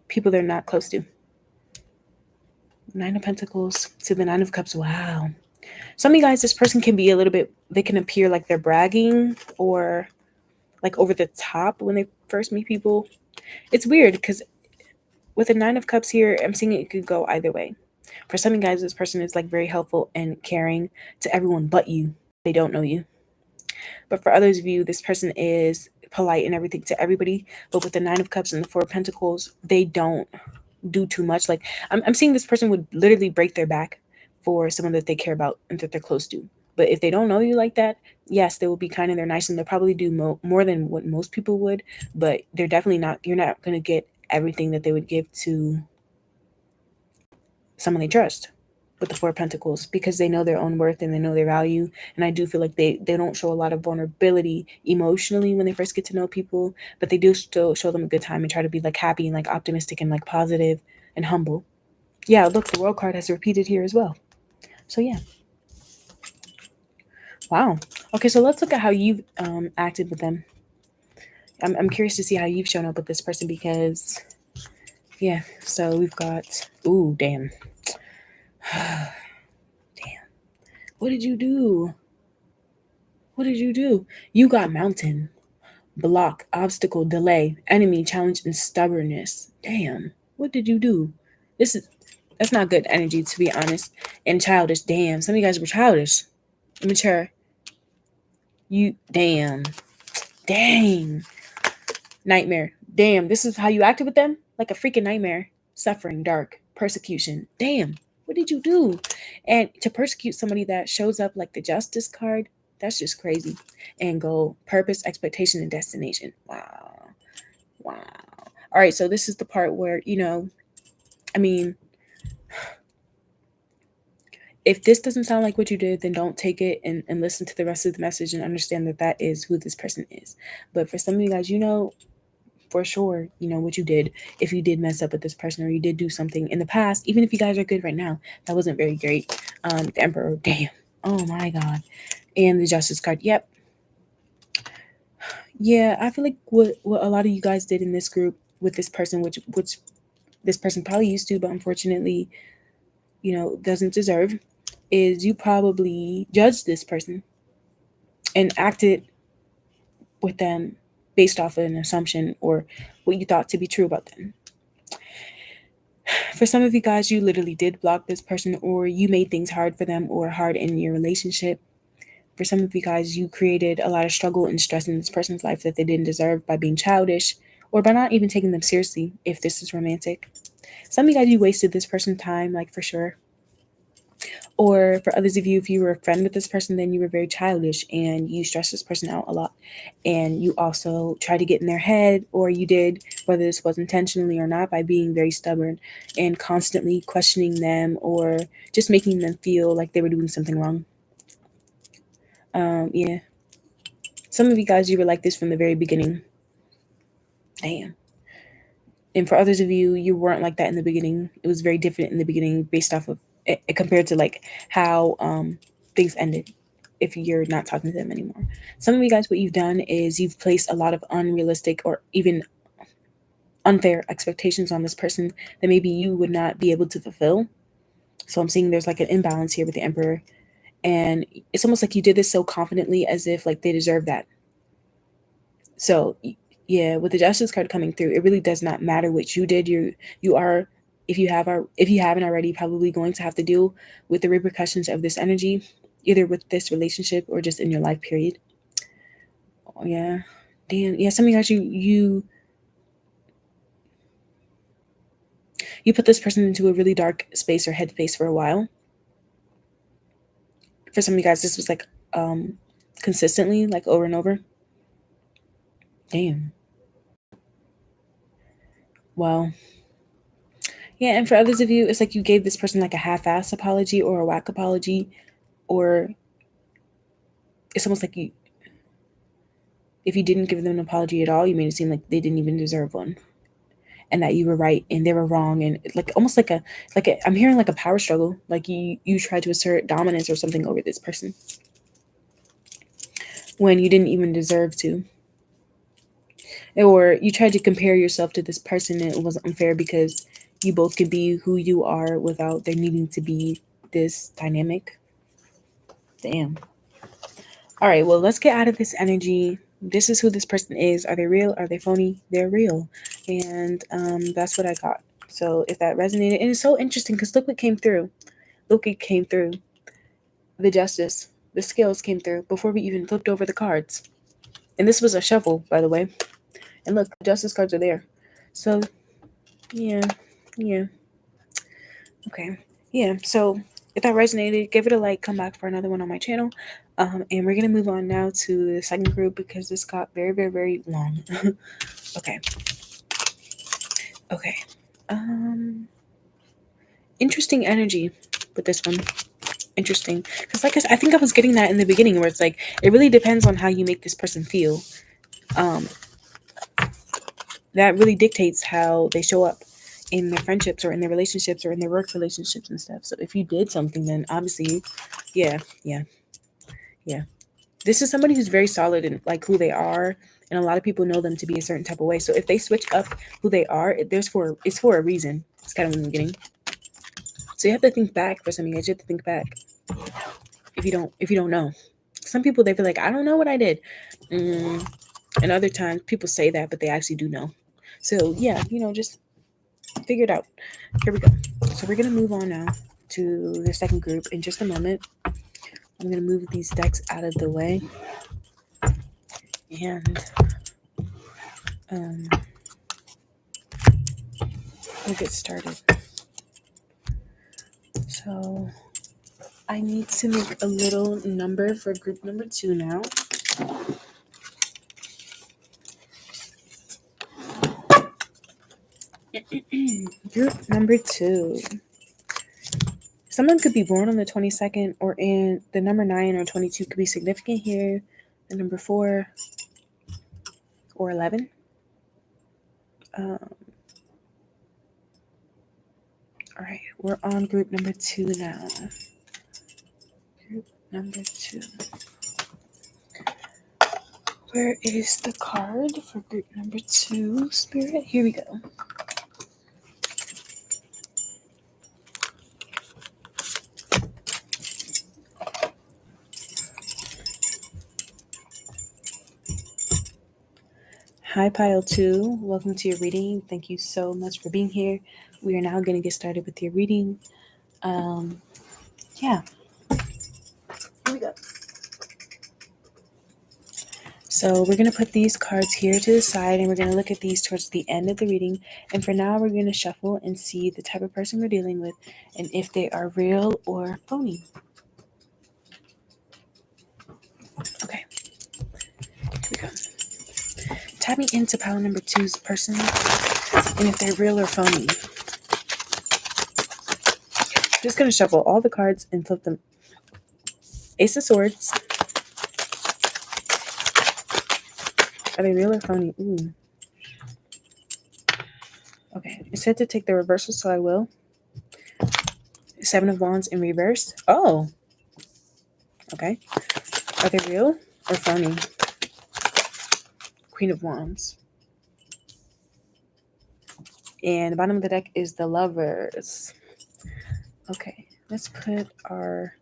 people they're not close to. Nine of Pentacles to the Nine of Cups. Wow. Some of you guys, this person can be a little bit, they can appear like they're bragging or like over the top when they first meet people. It's weird because with the Nine of Cups here, I'm seeing it could go either way. For some of you guys, this person is like very helpful and caring to everyone but you. They don't know you. But for others of you, this person is polite and everything to everybody. But with the Nine of Cups and the Four of Pentacles, they don't do too much. Like I'm seeing this person would literally break their back for someone that they care about and that they're close to. But if they don't know you like that, yes, they will be kind and they're nice and they'll probably do more than what most people would. But they're definitely not. You're not going to get everything that they would give to someone they trust with the Four of Pentacles because they know their own worth and they know their value. And I do feel like they don't show a lot of vulnerability emotionally when they first get to know people, but they do still show them a good time and try to be like happy and like optimistic and like positive and humble. Yeah, look, the World card has repeated here as well. So yeah. Wow. Okay, so let's look at how you've acted with them. I'm curious to see how you've shown up with this person because, yeah, so we've got, ooh, damn. Damn. What did you do? What did you do? You got mountain, block, obstacle, delay, enemy, challenge, and stubbornness. Damn. What did you do? That's not good energy, to be honest. And childish. Damn. Some of you guys were childish. Immature. Damn. Dang. Nightmare. Damn. This is how you acted with them? Like a freaking nightmare. Suffering, dark, persecution. Damn. What did you do? And to persecute somebody that shows up like the Justice card, That's just crazy. And goal, purpose, expectation, and destination. Wow. Wow. All right, so this is the part where, I mean, if this doesn't sound like what you did, then don't take it and listen to the rest of the message and understand that that is who this person is. But for some of you guys, for sure, what you did. If you did mess up with this person or you did do something in the past, even if you guys are good right now, that wasn't very great. The Emperor, damn. Oh my God. And the Justice card. Yep. Yeah, I feel like what a lot of you guys did in this group with this person, which this person probably used to, but unfortunately, doesn't deserve, is you probably judged this person and acted with them based off of an assumption or what you thought to be true about them. For some of you guys, you literally did block this person, or you made things hard for them or hard in your relationship. For some of you guys, you created a lot of struggle and stress in this person's life that they didn't deserve by being childish or by not even taking them seriously if this is romantic. Some of you guys, you wasted this person's time, like for sure. Or for others of you, if you were a friend with this person, then you were very childish and you stressed this person out a lot. And you also tried to get in their head, or you did, whether this was intentionally or not, by being very stubborn and constantly questioning them or just making them feel like they were doing something wrong. Yeah. Some of you guys, you were like this from the very beginning. Damn. And for others of you, you weren't like that in the beginning. It was very different in the beginning based off of it compared to like how things ended if you're not talking to them anymore. Some of you guys, what you've done is you've placed a lot of unrealistic or even unfair expectations on this person that maybe you would not be able to fulfill. So I'm seeing there's like an imbalance here with the Emperor. And it's almost like you did this so confidently as if like they deserve that. So yeah, with the Justice card coming through, it really does not matter what you did. You are, if you haven't already, probably going to have to deal with the repercussions of this energy, either with this relationship or just in your life period. Oh, yeah. Damn. Yeah, some of you guys, you put this person into a really dark space or headspace for a while. For some of you guys, this was like consistently, like over and over. Damn. Wow. Yeah, and for others of you, it's like you gave this person like a half-ass apology or a whack apology, or it's almost like if you didn't give them an apology at all, you made it seem like they didn't even deserve one, and that you were right and they were wrong, and like almost like I'm hearing like a power struggle, like you tried to assert dominance or something over this person when you didn't even deserve to, or you tried to compare yourself to this person and it was unfair because you both could be who you are without there needing to be this dynamic. Damn. All right, well, let's get out of this energy. This is who this person is. Are they real? Are they phony? They're real. And that's what I got. So if that resonated, and it's so interesting because look what came through. Look what came through. The Justice. The scales came through before we even flipped over the cards. And this was a shuffle, by the way. And look, the Justice cards are there. So, yeah. Okay. Yeah, so if that resonated, give it a like, come back for another one on my channel. And we're going to move on now to the second group because this got very, very, very long. Okay. Interesting energy with this one. Interesting. Because like I think I was getting that in the beginning where it's like, it really depends on how you make this person feel. That really dictates how they show up in their friendships or in their relationships or in their work relationships and stuff. So if you did something, then obviously, yeah. This is somebody who's very solid in like who they are, and a lot of people know them to be a certain type of way. So if they switch up who they are, it's for a reason. It's kind of what I'm getting. So you have to think back for some of you guys. You have to think back. If you don't know, some people they feel like I don't know what I did, and other times people say that, but they actually do know. So yeah, just figure it out. Here we go. So we're gonna move on now to the second group in just a moment. I'm gonna move these decks out of the way. And we'll get started. So I need to make a little number for group number 2 now. Group number 2. Someone could be born on the 22nd, or in the number 9 or 22 could be significant here. The number 4 or 11. All right, we're on group number 2 now. Group number 2. Where is the card for group number 2, Spirit? Here we go. Hi, Pile 2. Welcome to your reading. Thank you so much for being here. We are now going to get started with your reading. Yeah. Here we go. So we're going to put these cards here to the side, and we're going to look at these towards the end of the reading. And for now, we're going to shuffle and see the type of person we're dealing with and if they are real or phony. Okay. Here we go. Tap me into pile number 2's person and if they're real or phony. Just going to shuffle all the cards and flip them. Ace of Swords. Are they real or phony? Ooh. Okay. It said to take the reversal, so I will. 7 of Wands in reverse. Oh. Okay. Are they real or phony? Queen of Wands. And the bottom of the deck is the Lovers. Okay. Let's put our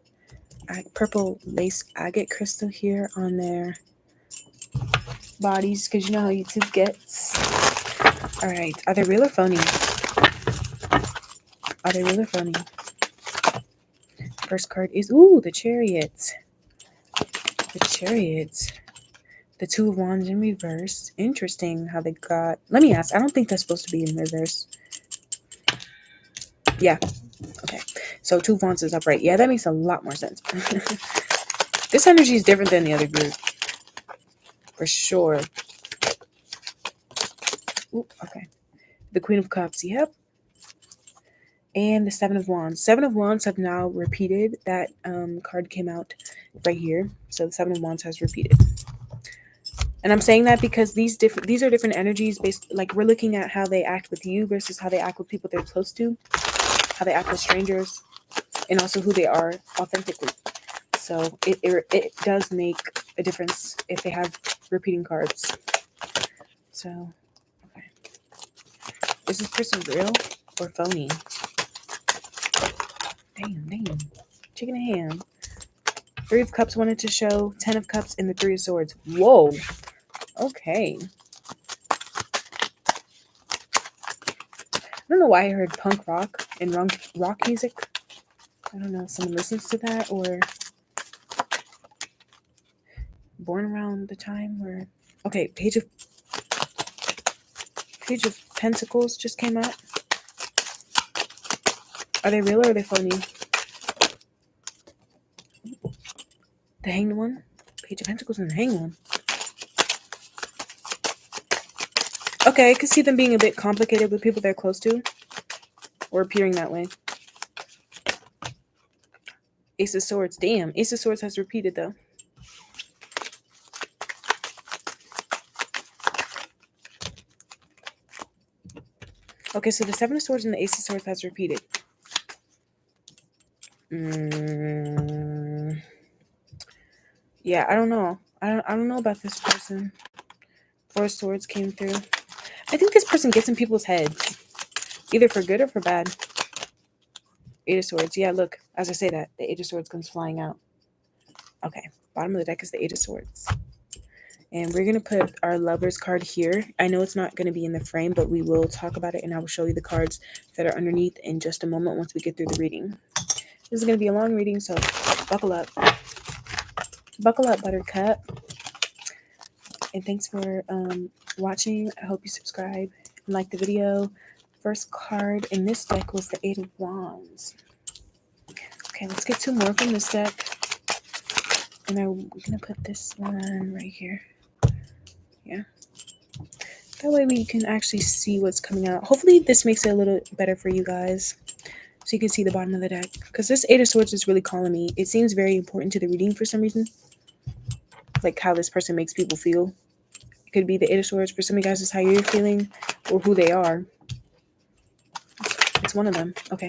purple lace agate crystal here on their bodies, because you know how YouTube gets. All right. Are they real or phony? Are they real or phony? First card is, the Chariot. The Chariot. The 2 of Wands in reverse. Interesting how they got... Let me ask. I don't think that's supposed to be in reverse. Yeah. Okay. So 2 of Wands is upright. Yeah, that makes a lot more sense. This energy is different than the other group. For sure. Ooh, okay. The Queen of Cups. Yep. And the 7 of Wands. 7 of Wands have now repeated. That card came out right here. So the 7 of Wands has repeated. And I'm saying that because these are different energies based, like we're looking at how they act with you versus how they act with people they're close to, how they act with strangers, and also who they are authentically. So it does make a difference if they have repeating cards. So, okay. Is this person real or phony? Damn. Chicken and ham. 3 of Cups wanted to show 10 of Cups and the 3 of Swords. Whoa. Okay. I don't know why I heard punk rock and rock music. I don't know if someone listens to that or born around the time where... Okay, Page of Pentacles just came out. Are they real or are they phony? The Hanged One. Page of Pentacles and the Hanged One. Okay, I could see them being a bit complicated with people they're close to. Or appearing that way. Ace of Swords. Damn, Ace of Swords has repeated though. Okay, so the 7 of Swords and the Ace of Swords has repeated. Yeah, I don't know. I don't know about this person. 4 of Swords came through. I think this person gets in people's heads. Either for good or for bad. 8 of Swords. Yeah, look. As I say that, the 8 of Swords comes flying out. Okay. Bottom of the deck is the 8 of Swords. And we're going to put our Lovers card here. I know it's not going to be in the frame, but we will talk about it. And I will show you the cards that are underneath in just a moment once we get through the reading. This is going to be a long reading, so buckle up. Buckle up, Buttercup. And thanks for watching. I hope you subscribe and like the video. First card in this deck was the 8 of Wands. Okay, let's get 2 more from this deck. And I'm going to put this one right here. Yeah. That way we can actually see what's coming out. Hopefully this makes it a little better for you guys. So you can see the bottom of the deck. Because this 8 of Swords is really calling me. It seems very important to the reading for some reason. Like how this person makes people feel. It could be the 8 of Swords. For some of you guys, it's how you're feeling. Or who they are. It's one of them. Okay.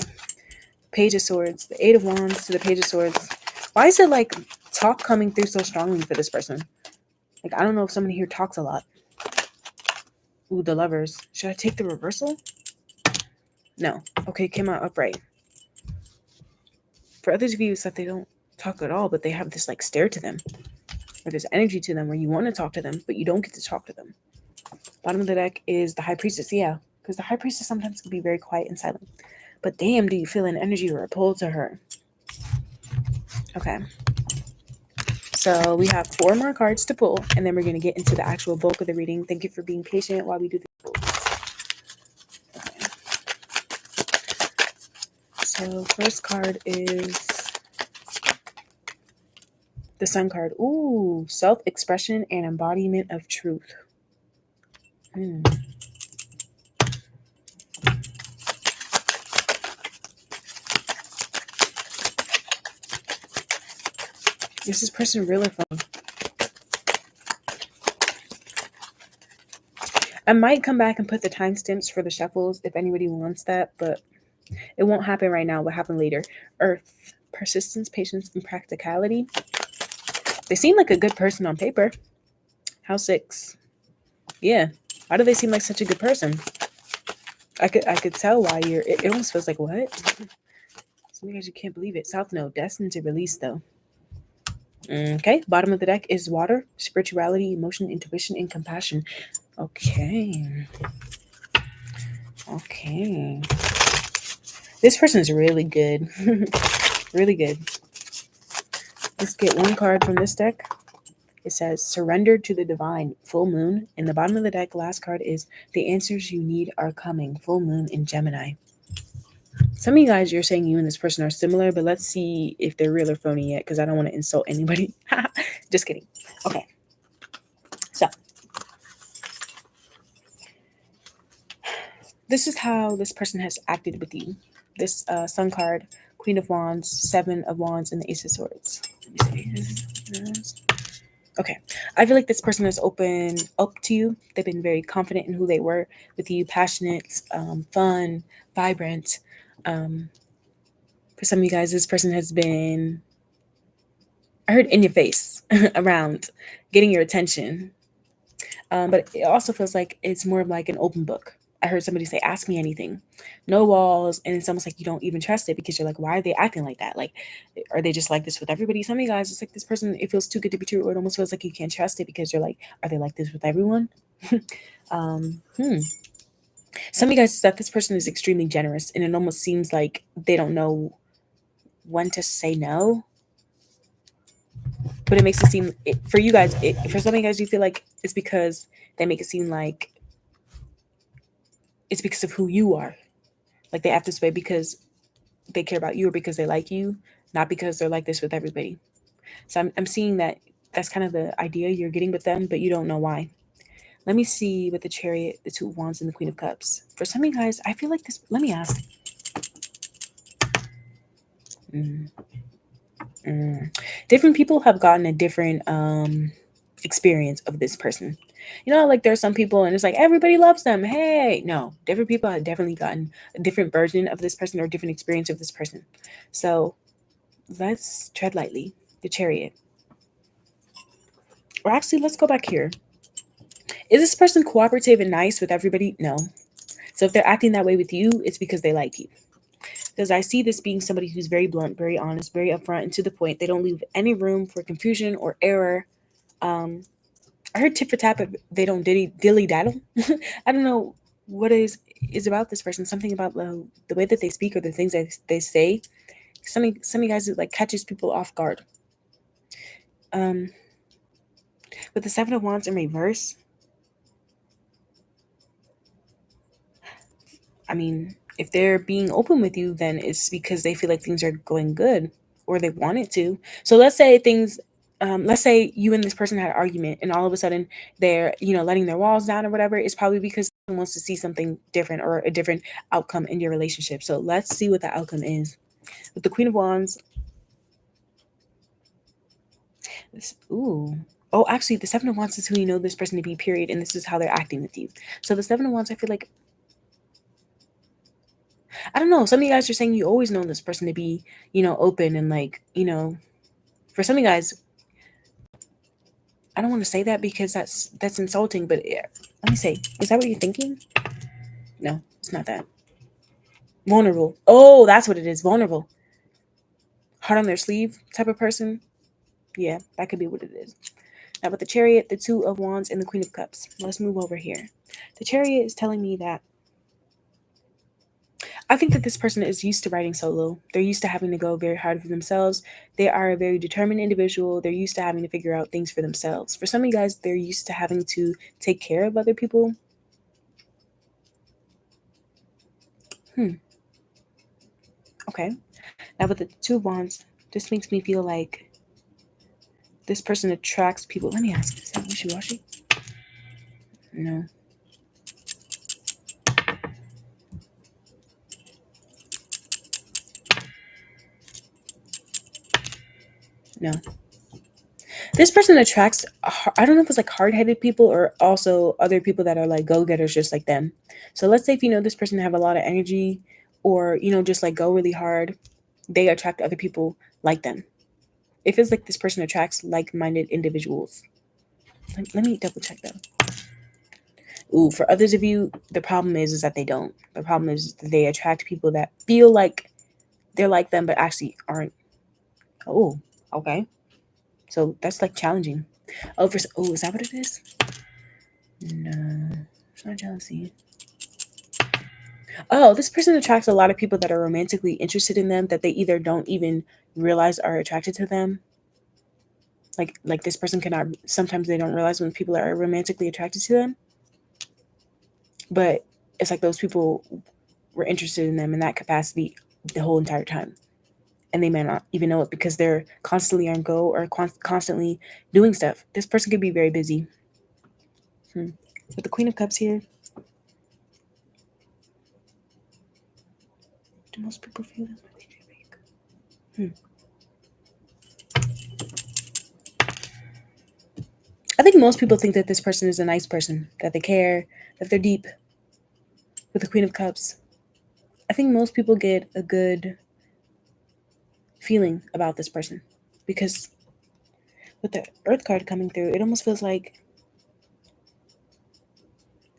Page of Swords. The 8 of Wands to the Page of Swords. Why is it like talk coming through so strongly for this person? Like, I don't know if somebody here talks a lot. Ooh, the Lovers. Should I take the reversal? No. Okay, came out upright. For others of you, it's that they don't talk at all, but they have this like stare to them. Or there's energy to them where you want to talk to them, but you don't get to talk to them. Bottom of the deck is the High Priestess. Yeah, because the High Priestess sometimes can be very quiet and silent. But damn, do you feel an energy or a pull to her? Okay. So we have 4 more cards to pull, and then we're going to get into the actual bulk of the reading. Thank you for being patient while we do the pulls. Okay. So first card is the Sun card. Ooh, self-expression and embodiment of truth. Is this person real or phony? I might come back and put the timestamps for the shuffles if anybody wants that, but it won't happen right now. It will happen later. Earth, persistence, patience, and practicality. They seem like a good person on paper. House 6. Yeah. Why do they seem like such a good person? I could tell why you're. It almost feels like what? Sometimes you can't believe it. South Node, destined to release though. Okay. Bottom of the deck is water, spirituality, emotion, intuition, and compassion. Okay. Okay. This person is really good. Really good. Let's get 1 card from this deck. It says surrender to the divine, full moon. In the bottom of the deck, last card is the answers you need are coming, full moon in Gemini. Some of you guys, you're saying you and this person are similar, but let's see if they're real or phony yet, because I don't want to insult anybody. Just kidding. Okay. So this is how this person has acted with you. This Sun card, Queen of Wands, 7 of Wands, and the Ace of Swords. Let me see. Okay. I feel like this person has opened up to you. They've been very confident in who they were with you, passionate, fun, vibrant. For some of you guys, this person has been, I heard in your face, around getting your attention. But it also feels like it's more of like an open book. I heard somebody say, ask me anything. No walls. And it's almost like you don't even trust it because you're like, why are they acting like that? Like, are they just like this with everybody? Some of you guys, it's like this person, it feels too good to be true. Or it almost feels like you can't trust it because you're like, are they like this with everyone? Some of you guys, that this person is extremely generous. And it almost seems like they don't know when to say no. But it makes it seem, for you guys, for some of you guys, you feel like it's because they make it seem like it's because of who you are. Like they act this way because they care about you or because they like you, not because they're like this with everybody. So I'm seeing that that's kind of the idea you're getting with them, but you don't know why. Let me see with the Chariot, the 2 of Wands, and the Queen of Cups. For some of you guys, I feel like this, let me ask. Different people have gotten a different experience of this person. You know, like there are some people and it's like everybody loves them. Hey, no, different people have definitely gotten a different version of this person or a different experience of this person. So let's tread lightly. The Chariot. Or actually, let's go back here. Is this person cooperative and nice with everybody? No. So if they're acting that way with you, it's because they like you. Because I see this being somebody who's very blunt, very honest, very upfront and to the point. They don't leave any room for confusion or error. I heard tit for tat, but they don't dilly daddle. I don't know what is about this person. Something about the way that they speak or the things that they say. Some of you guys, it like catches people off guard. With the 7 of Wands in reverse, I mean, if they're being open with you, then it's because they feel like things are going good. or they wanted to. So let's say things, let's say you and this person had an argument, and all of a sudden they're, letting their walls down or whatever. It's probably because someone wants to see something different or a different outcome in your relationship. So let's see what the outcome is. With the Queen of Wands, ooh. Oh, actually, the Seven of Wands is who you know this person to be, period, and this is how they're acting with you. So the Seven of Wands, I feel like, I don't know. Some of you guys are saying you always know this person to be, open and like, for some of you guys, I don't want to say that because that's insulting, but yeah, let me say, is that what you're thinking? No, it's not that. Vulnerable. Oh, that's what it is. Vulnerable. Heart on their sleeve type of person. Yeah, that could be what it is. Now, with the Chariot, the Two of Wands, and the Queen of Cups, let's move over here. The Chariot is telling me that I think that this person is used to writing solo. They're used to having to go very hard for themselves. They are a very determined individual. They're used to having to figure out things for themselves. For some of you guys, they're used to having to take care of other people. Okay. Now, with the Two of Wands, this makes me feel like this person attracts people. Let me ask, is that wishy-washy? No. No. This person attracts, I don't know if it's like hard-headed people or also other people that are like go-getters just like them. So let's say if you know this person have a lot of energy or, just like go really hard, they attract other people like them. It feels like this person attracts like-minded individuals. Let me double check though. Ooh, for others of you, the problem is that they don't. The problem is that they attract people that feel like they're like them, but actually aren't. Oh, okay. So that's like challenging. Oh, is that what it is? No, it's not jealousy. Oh, this person attracts a lot of people that are romantically interested in them that they either don't even realize are attracted to them. Like this person cannot. Sometimes they don't realize when people are romantically attracted to them, but it's like those people were interested in them in that capacity the whole entire time, and they may not even know it because they're constantly on go or constantly doing stuff. This person could be very busy. With the Queen of Cups here, do most people feel that? I think most people think that this person is a nice person, that they care, that they're deep. With the Queen of Cups, I think most people get a good feeling about this person because with the Earth card coming through, it almost feels like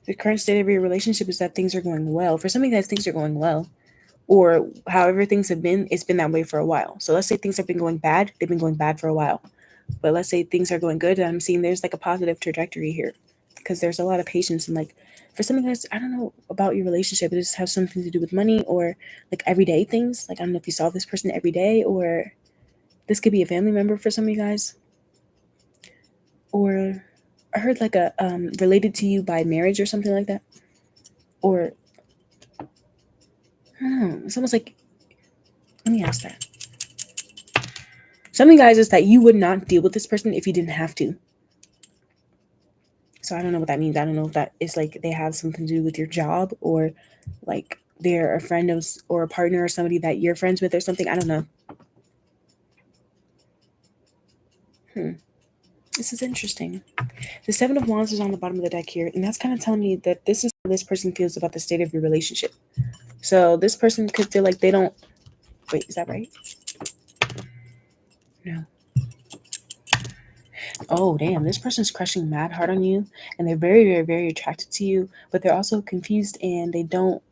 the current state of your relationship is that things are going well. For some of you guys, things are going well. Or however things have been, it's been that way for a while. So let's say things have been going bad, they've been going bad for a while. But let's say things are going good, and I'm seeing there's like a positive trajectory here. Because there's a lot of patience and like for some of you guys, I don't know about your relationship, it just has something to do with money or like everyday things. Like I don't know if you saw this person every day, or this could be a family member for some of you guys. Or I heard like a related to you by marriage or something like that. Or I don't know, it's almost like, let me ask that. Some of you guys is that you would not deal with this person if you didn't have to. So I don't know what that means. I don't know if that is like they have something to do with your job or like they're a friend of or a partner or somebody that you're friends with or something. I don't know. This is interesting. The Seven of Wands is on the bottom of the deck here, and that's kind of telling me that this is how this person feels about the state of your relationship. So this person could feel like they don't. Wait, is that right? No. Oh, damn. This person's crushing mad hard on you, and they're very, very, very attracted to you, but they're also confused and they don't.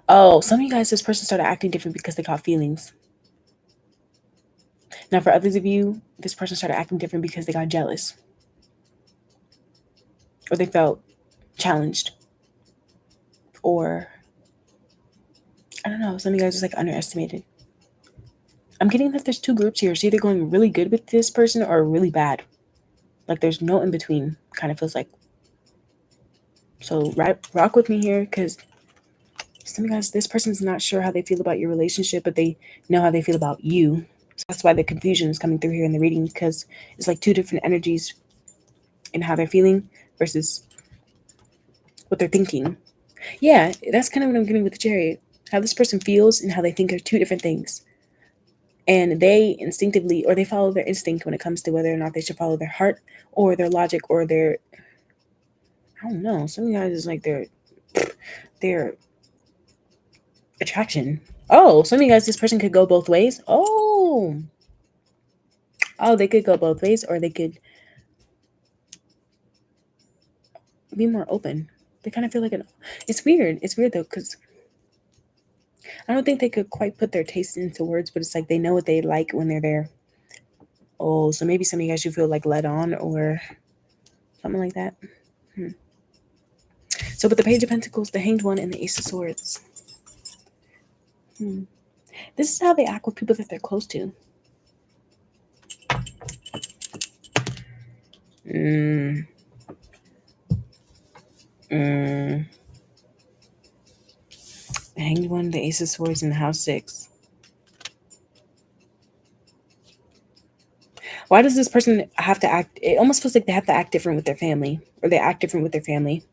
Oh, some of you guys, this person started acting different because they caught feelings. Now, for others of you, this person started acting different because they got jealous or they felt challenged or I don't know. Some of you guys just like underestimated. I'm getting that there's two groups here. It's either going really good with this person or really bad. Like there's no in between, kind of feels like. So rock with me here because Some guys, this person's not sure how they feel about your relationship, but they know how they feel about you. So that's why the confusion is coming through here in the reading, because it's like two different energies in how they're feeling versus what they're thinking. Yeah, that's kind of what I'm getting with the Chariot. How this person feels and how they think are two different things. And they instinctively, or they follow their instinct when it comes to whether or not they should follow their heart or their logic or their, I don't know. Some guys is like their attraction. Oh, some of you guys, this person could go both ways. Oh, they could go both ways, or they could be more open. They kind of feel like it's weird. It's weird though, because I don't think they could quite put their taste into words, but it's like they know what they like when they're there. Oh, so maybe some of you guys, you feel like led on or something like that. So with the Page of Pentacles, the Hanged One, and the Ace of Swords. This is how they act with people that they're close to. The Hanged One, the Ace of Swords, and the House 6. Why does this person have to act? It almost feels like they have to act different with their family, or they act different with their family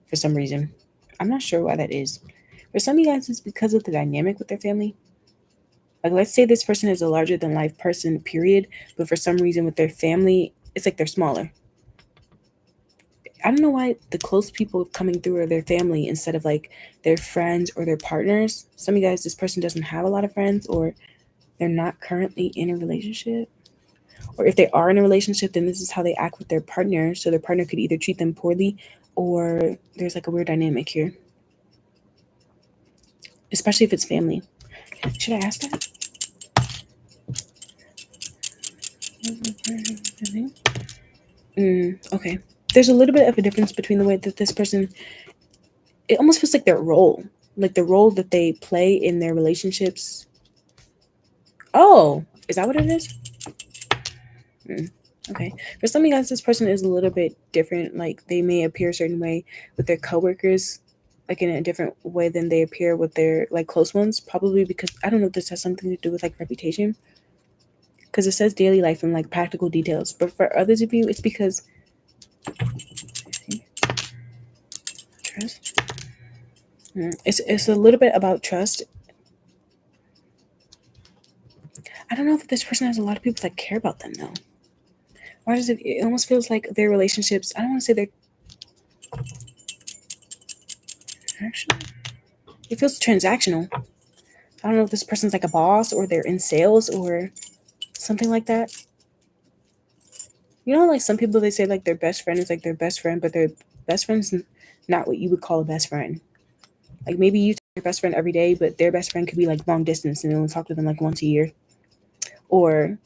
for some reason. I'm not sure why that is. For some of you guys, it's because of the dynamic with their family. Like, let's say this person is a larger than life person, period, but for some reason with their family, it's like they're smaller. I don't know why the close people coming through are their family instead of like their friends or their partners. Some of you guys, this person doesn't have a lot of friends, or they're not currently in a relationship. Or if they are in a relationship, then this is how they act with their partner. So their partner could either treat them poorly, or there's like a weird dynamic here. Especially if it's family. Should I ask that? Okay. There's a little bit of a difference between the way that this person, it almost feels like their role. Like the role that they play in their relationships. Oh, is that what it is? Okay. For some of you guys, this person is a little bit different. Like they may appear a certain way with their coworkers, like in a different way than they appear with their like close ones. Probably because I don't know if this has something to do with like reputation. Because it says daily life and like practical details. But for others of you, it's because trust. It's a little bit about trust. I don't know if this person has a lot of people that care about them though. Why does it almost feels like their relationships, I don't want to say they're actually, it feels transactional. I don't know if this person's like a boss or they're in sales or something like that. You know, like some people, they say like their best friend is like their best friend, but their best friend's not what you would call a best friend. Like maybe you talk to your best friend every day, but their best friend could be like long distance and only talk to them like once a year. Or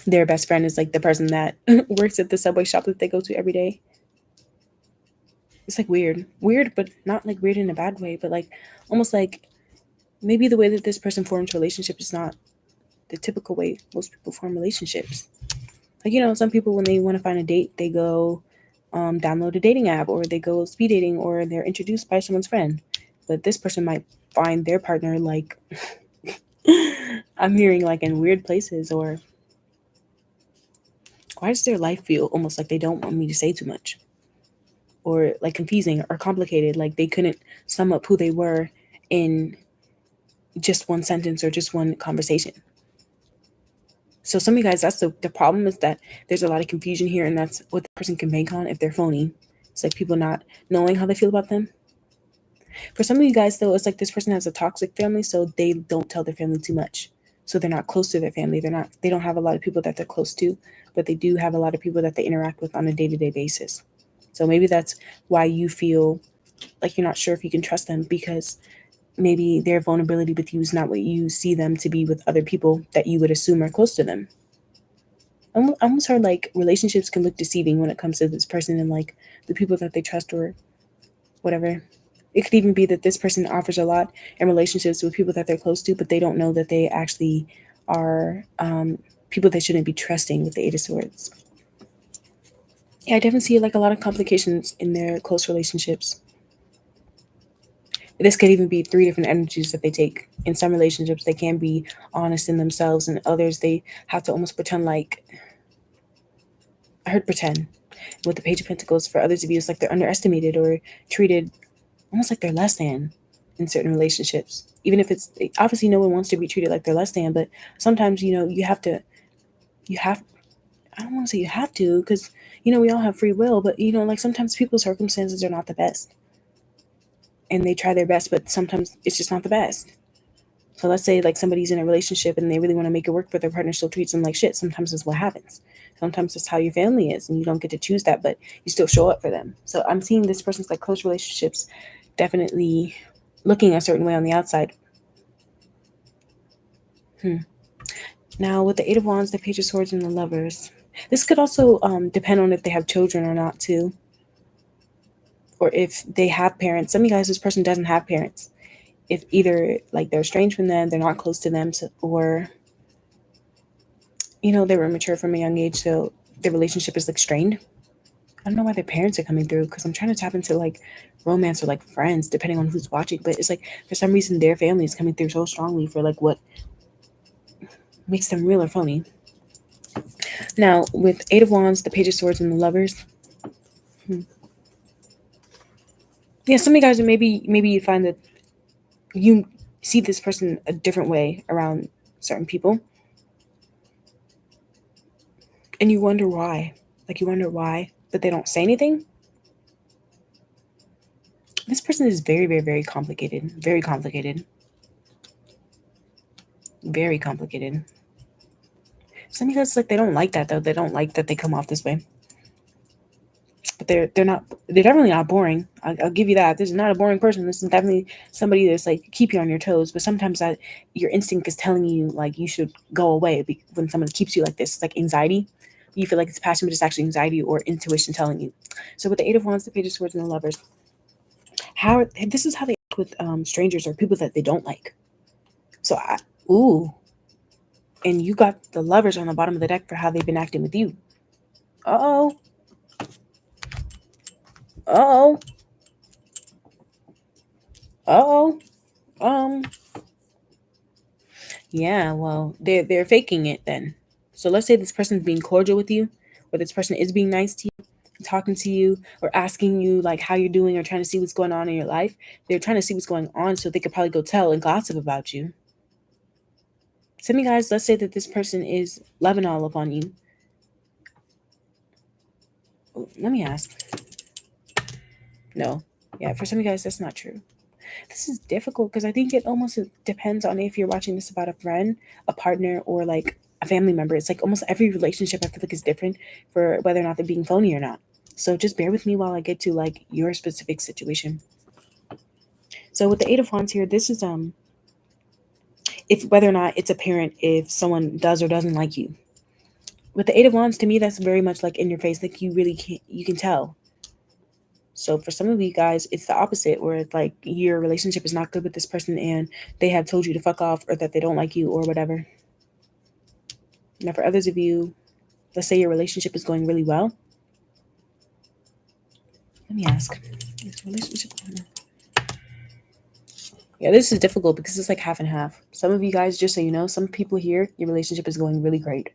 their best friend is like the person that works at the Subway shop that they go to every day. It's like weird, but not like weird in a bad way, but like almost like maybe the way that this person forms relationships is not the typical way most people form relationships. Like, you know, some people, when they want to find a date, they go download a dating app, or they go speed dating, or they're introduced by someone's friend. But this person might find their partner like I'm hearing like in weird places, or why does their life feel almost like they don't want me to say too much, or like confusing or complicated, like they couldn't sum up who they were in just one sentence or just one conversation. So some of you guys, that's the problem, is that there's a lot of confusion here, and that's what the person can bank on if they're phony. It's like people not knowing how they feel about them. For some of you guys, though, it's like this person has a toxic family, so they don't tell their family too much. So they're not close to their family. They don't have a lot of people that they're close to, but they do have a lot of people that they interact with on a day-to-day basis. So maybe that's why you feel like you're not sure if you can trust them, because maybe their vulnerability with you is not what you see them to be with other people that you would assume are close to them. I almost heard like relationships can look deceiving when it comes to this person and like the people that they trust or whatever. It could even be that this person offers a lot in relationships with people that they're close to, but they don't know that they actually are people they shouldn't be trusting with the Eight of Swords. Yeah, I definitely see like a lot of complications in their close relationships. This could even be three different energies that they take. In some relationships, they can be honest in themselves, and others they have to almost pretend like, I heard pretend with the Page of Pentacles. For others of you, it's like they're underestimated or treated almost like they're less than in certain relationships. Even if it's obviously no one wants to be treated like they're less than, but sometimes you have to. You have. I don't want to say you have to, because we all have free will, but like sometimes people's circumstances are not the best, and they try their best, but sometimes it's just not the best. So let's say like somebody's in a relationship and they really want to make it work, but their partner still treats them like shit. Sometimes that's what happens. Sometimes that's how your family is, and you don't get to choose that, but you still show up for them. So I'm seeing this person's like close relationships definitely looking a certain way on the outside. Now with the Eight of Wands, the Page of Swords, and the Lovers, this could also depend on if they have children or not too, or if they have parents. Some of you guys, this person doesn't have parents. If either like they're estranged from them, they're not close to them, or they were immature from a young age, so their relationship is like strained. I don't know why their parents are coming through, because I'm trying to tap into like romance or like friends, depending on who's watching. But it's like for some reason their family is coming through so strongly for like what makes them real or phony. Now with Eight of Wands, the Page of Swords, and the Lovers. Yeah, some of you guys, maybe you find that you see this person a different way around certain people, and you wonder why. Like you wonder why, but they don't say anything. This person is very, very, very complicated. Very complicated. Very complicated. Some of you guys, like, they don't like that though. They don't like that they come off this way. But they're definitely not boring. I'll give you that. This is not a boring person. This is definitely somebody that's like keep you on your toes. But sometimes that your instinct is telling you like you should go away when someone keeps you like this. It's like anxiety. You feel like it's passion, but it's actually anxiety or intuition telling you. So with the Eight of Wands, the Page of Swords, and the Lovers, this is how they act with strangers or people that they don't like. So and you got the Lovers on the bottom of the deck for how they've been acting with you. Uh-oh. Uh-oh. Uh-oh. Yeah, well, they're faking it then. So let's say this person's being cordial with you, or this person is being nice to you, talking to you, or asking you like how you're doing, or trying to see what's going on in your life. They're trying to see what's going on so they could probably go tell and gossip about you. Some of you guys, let's say that this person is loving all up on you. Let me ask. No. Yeah, for some of you guys, that's not true. This is difficult because I think it almost depends on if you're watching this about a friend, a partner, or like a family member. It's like almost every relationship I feel like is different for whether or not they're being phony or not. So just bear with me while I get to like your specific situation. So with the Eight of Wands here, this is if whether or not it's apparent if someone does or doesn't like you. With the Eight of Wands, to me, that's very much like in your face. Like you can tell. So for some of you guys, it's the opposite, where it's like your relationship is not good with this person and they have told you to fuck off or that they don't like you or whatever. Now for others of you, let's say your relationship is going really well. Let me ask. Is relationship going well? Yeah, this is difficult because it's like half and half. Some of you guys, just so you know, some people here, your relationship is going really great.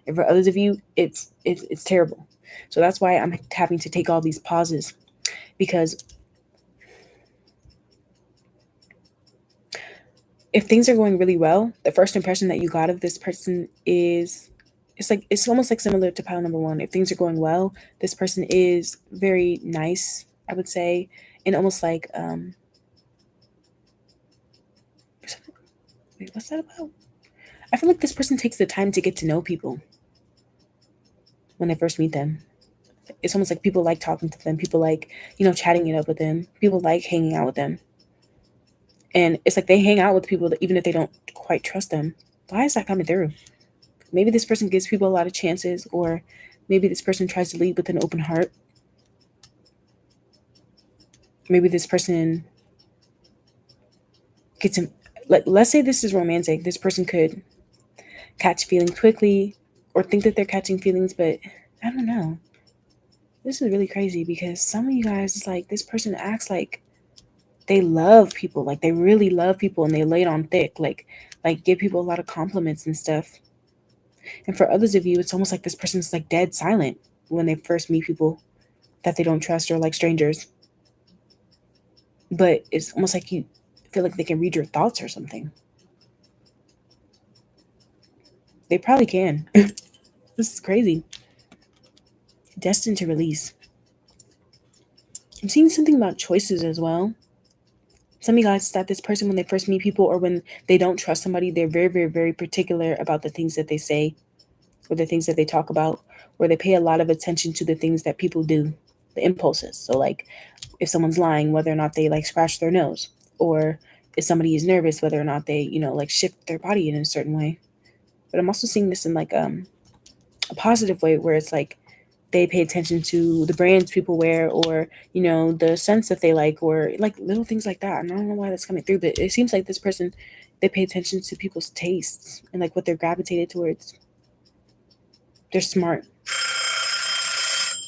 And for others of you, it's terrible. So that's why I'm having to take all these pauses, because if things are going really well, the first impression that you got of this person is it's almost like similar to pile number one. If things are going well, this person is very nice, I would say, and almost like wait, what's that about? I feel like this person takes the time to get to know people when they first meet them. It's almost like people like talking to them. People like, chatting it up with them. People like hanging out with them. And it's like they hang out with people that even if they don't quite trust them. Why is that coming through? Maybe this person gives people a lot of chances, or maybe this person tries to lead with an open heart. Maybe this person gets him, like, let's say this is romantic. This person could catch feelings quickly or think that they're catching feelings, but I don't know. This is really crazy because some of you guys, it's like this person acts like they love people, like they really love people, and they lay it on thick, like give people a lot of compliments and stuff. And for others of you, it's almost like this person's like dead silent when they first meet people that they don't trust or like strangers. But it's almost like you feel like they can read your thoughts or something. They probably can. This is crazy. Destined to release. I'm seeing something about choices as well. Some of you guys, that this person, when they first meet people or when they don't trust somebody, they're very, very, very particular about the things that they say or the things that they talk about, or they pay a lot of attention to the things that people do, the impulses. So like if someone's lying, whether or not they like scratch their nose, or if somebody is nervous, whether or not they, like shift their body in a certain way. But I'm also seeing this in like a positive way, where it's like they pay attention to the brands people wear, or the scents that they like, or like little things like that. And I don't know why that's coming through, but it seems like this person, they pay attention to people's tastes and like what they're gravitated towards. They're smart.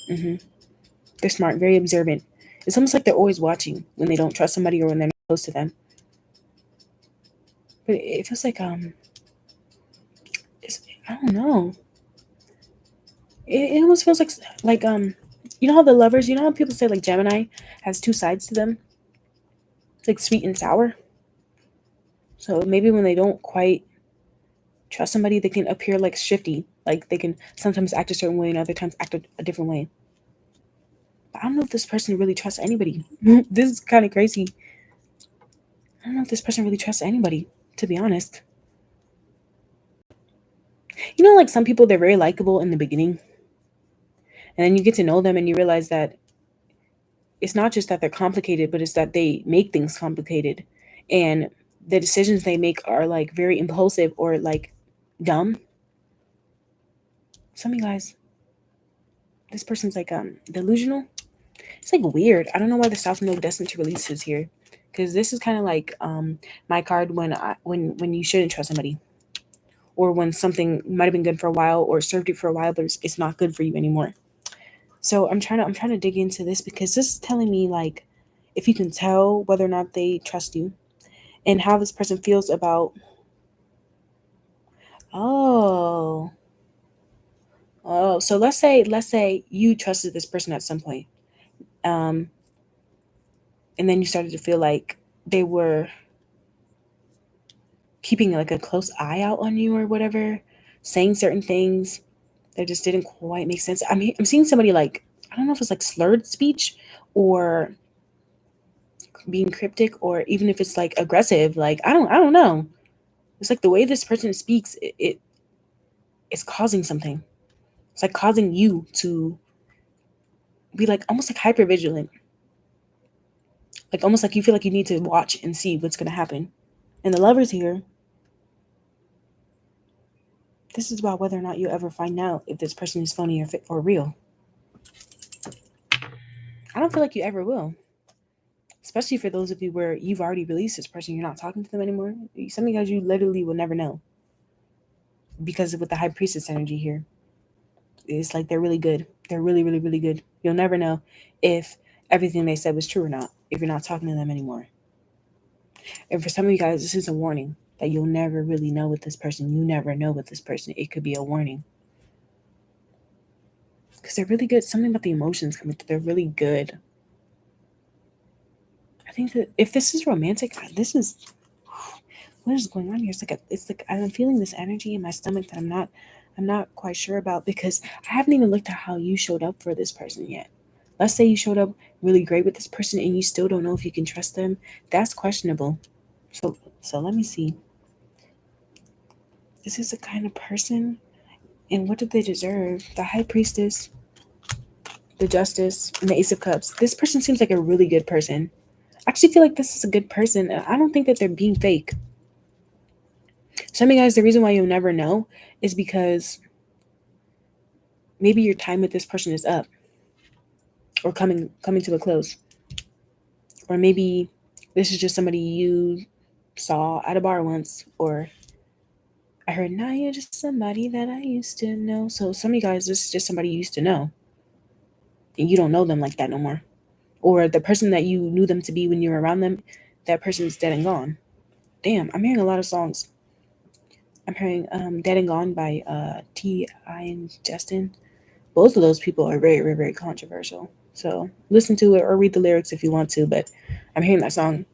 They're smart, very observant. It's almost like they're always watching when they don't trust somebody or when they're not close to them. But it feels like I don't know. It almost feels like how the lovers, how people say like Gemini has two sides to them. It's like sweet and sour. So maybe when they don't quite trust somebody, they can appear like shifty. Like they can sometimes act a certain way and other times act a different way. But I don't know if this person really trusts anybody. This is kind of crazy. I don't know if this person really trusts anybody, to be honest. Like some people, they're very likable in the beginning. And then you get to know them and you realize that it's not just that they're complicated, but it's that they make things complicated. And the decisions they make are like very impulsive or like dumb. Some of you guys, this person's like delusional. It's like weird. I don't know why the South Node destined to release is here. Because this is kind of like my card when you shouldn't trust somebody. Or when something might have been good for a while or served you for a while, but it's not good for you anymore. So I'm trying to dig into this, because this is telling me like if you can tell whether or not they trust you and how this person feels about oh so let's say you trusted this person at some point, um and then you started to feel like they were keeping like a close eye out on you or whatever, saying certain things that just didn't quite make sense. I mean, I'm seeing somebody like, I don't know if it's like slurred speech or being cryptic, or even if it's like aggressive. Like I don't know. It's like the way this person speaks, it's causing something. It's like causing you to be like almost like hyper vigilant. Like almost like you feel like you need to watch and see what's gonna happen. And the lovers here, this is about whether or not you ever find out if this person is phony or real. I don't feel like you ever will. Especially for those of you where you've already released this person, you're not talking to them anymore. Some of you guys, you literally will never know. Because with the high priestess energy here, it's like they're really good. They're really, really, really good. You'll never know if everything they said was true or not, if you're not talking to them anymore. And for some of you guys, this is a warning that you'll never really know with this person. You never know with this person. It could be a warning. Because they're really good. Something about the emotions coming through. They're really good. I think that if this is romantic, this is what is going on here. It's like I'm feeling this energy in my stomach that I'm not quite sure about, because I haven't even looked at how you showed up for this person yet. Let's say you showed up really great with this person and you still don't know if you can trust them. That's questionable. So let me see. This is the kind of person, and what did they deserve? The High Priestess, the Justice, and the Ace of Cups. This person seems like a really good person. I actually feel like this is a good person, and I don't think that they're being fake. Some of you guys, the reason why you'll never know is because maybe your time with this person is up or coming to a close. Or maybe this is just somebody you saw at a bar once, or I heard, now you're just somebody that I used to know. So some of you guys, this is just somebody you used to know. And you don't know them like that no more. or the person that you knew them to be when you were around them, that person is dead and gone. Damn, I'm hearing a lot of songs. I'm hearing Dead and Gone by T.I. and Justin. Both of those people are very, very, very controversial. So listen to it or read the lyrics if you want to, but I'm hearing that song,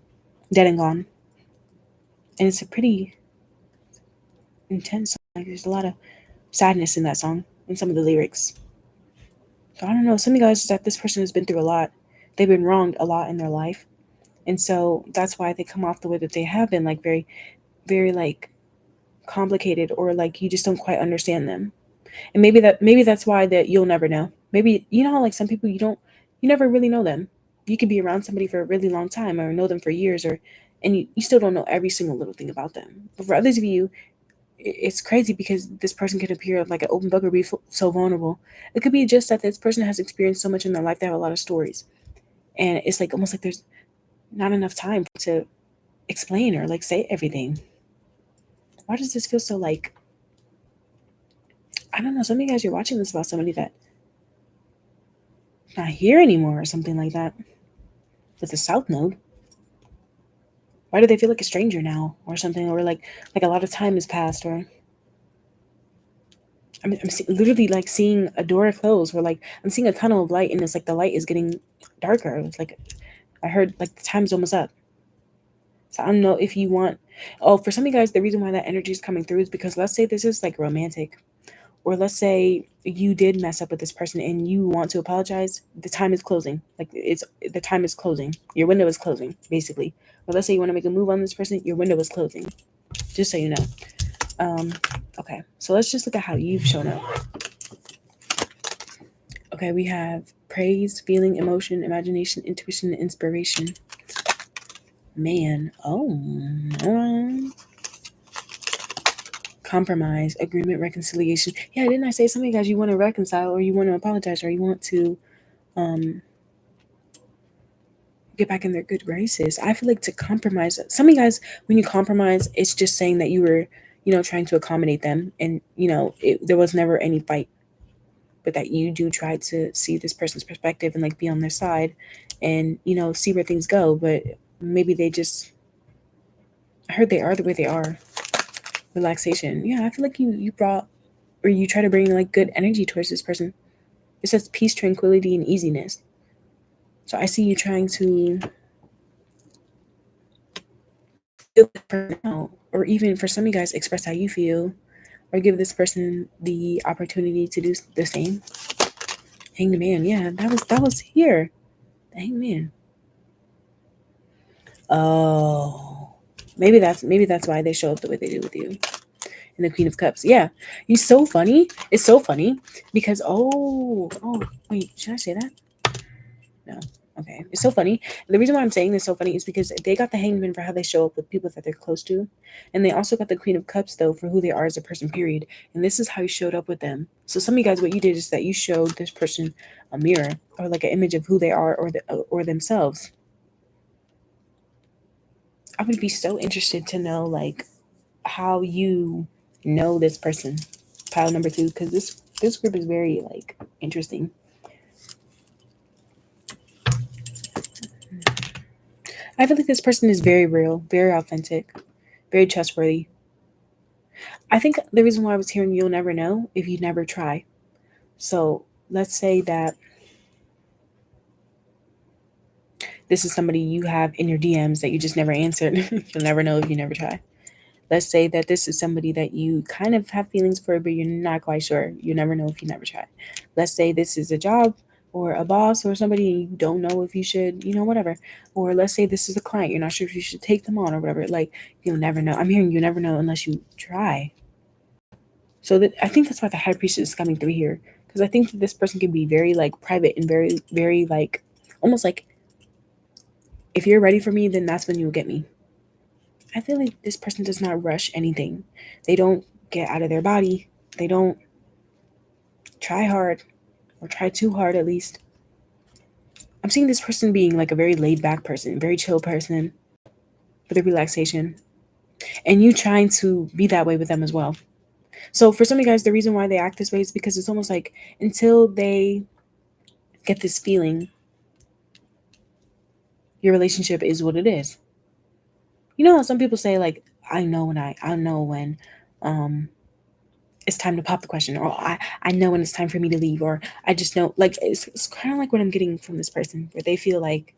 Dead and Gone. And it's a pretty intense song. Like, there's a lot of sadness in that song, in some of the lyrics. So I don't know. Some of you guys, that this person has been through a lot. They've been wronged a lot in their life. And so that's why they come off the way that they have been, like very, very like complicated, or like you just don't quite understand them. And maybe that's why that you'll never know. Maybe you know how like some people you never really know them. You can be around somebody for a really long time or know them for years, or and you still don't know every single little thing about them. But for others of you, it's crazy because this person could appear like an open book or be so vulnerable. It could be just that this person has experienced so much in their life. They have a lot of stories, and it's like almost like there's not enough time to explain or like say everything. Why does this feel so like, I don't know, some of you guys, you're watching this about somebody that not here anymore or something like that with the South Node? Why do they feel like a stranger now or something, or like a lot of time has passed? Or literally like seeing a door close, or like I'm seeing a tunnel of light, and it's like the light is getting darker. It's like I heard like the time's almost up. So I don't know if you want. Oh, for some of you guys, the reason why that energy is coming through is because let's say this is like romantic, or let's say you did mess up with this person and you want to apologize. The time is closing. Like the time is closing. Your window is closing, basically. Or let's say you want to make a move on this person, your window is closing. Just so you know. Okay, so let's just look at how you've shown up. Okay, we have praise, feeling, emotion, imagination, intuition, and inspiration. Man, compromise, agreement, reconciliation. Yeah, didn't I say something, guys? You want to reconcile, or you want to apologize, or you want to get back in their good graces. I feel like to compromise, some of you guys, when you compromise, it's just saying that you were, trying to accommodate them, and there was never any fight, but that you do try to see this person's perspective and like be on their side, and see where things go. But maybe they just, I heard they are the way they are. Relaxation. Yeah, I feel like you brought, or you try to bring like good energy towards this person. It says peace, tranquility, and easiness. So I see you trying to feel for now, or even for some of you guys, express how you feel, or give this person the opportunity to do the same. Hang the Man. Yeah, that was here. The Hangman. Oh, maybe that's why they show up the way they do with you. And the Queen of Cups. Yeah, he's so funny. It's so funny because wait, should I say that? No. Okay. It's so funny. The reason why I'm saying this so funny is because they got the Hangman for how they show up with people that they're close to. And they also got the Queen of Cups, though, for who they are as a person, period. And this is how you showed up with them. So some of you guys, what you did is that you showed this person a mirror, or like an image of who they are, or themselves. I would be so interested to know like how you know this person, pile number 2, because this group is very like interesting. I feel like this person is very real, very authentic, very trustworthy. I think the reason why I was hearing you'll never know if you never try. So let's say that this is somebody you have in your DMs that you just never answered. You'll never know if you never try. Let's say that this is somebody that you kind of have feelings for, but you're not quite sure. You never know if you never try. Let's say this is a job or a boss or somebody, and you don't know if you should, whatever. Or let's say this is a client. You're not sure if you should take them on or whatever. Like, you'll never know. I'm hearing you never know unless you try. So I think that's why the High Priestess is coming through here. Because I think that this person can be very, like, private and very, very, like, almost like, if you're ready for me, then that's when you'll get me. I feel like this person does not rush anything. They don't get out of their body. They don't try hard, or try too hard at least. I'm seeing this person being like a very laid back person, very chill person with a relaxation. And you trying to be that way with them as well. So for some of you guys, the reason why they act this way is because it's almost like until they get this feeling your relationship is what it is. You know, some people say like, I know when it's time to pop the question, or I know when it's time for me to leave, or I just know, like, it's kind of like what I'm getting from this person, where they feel like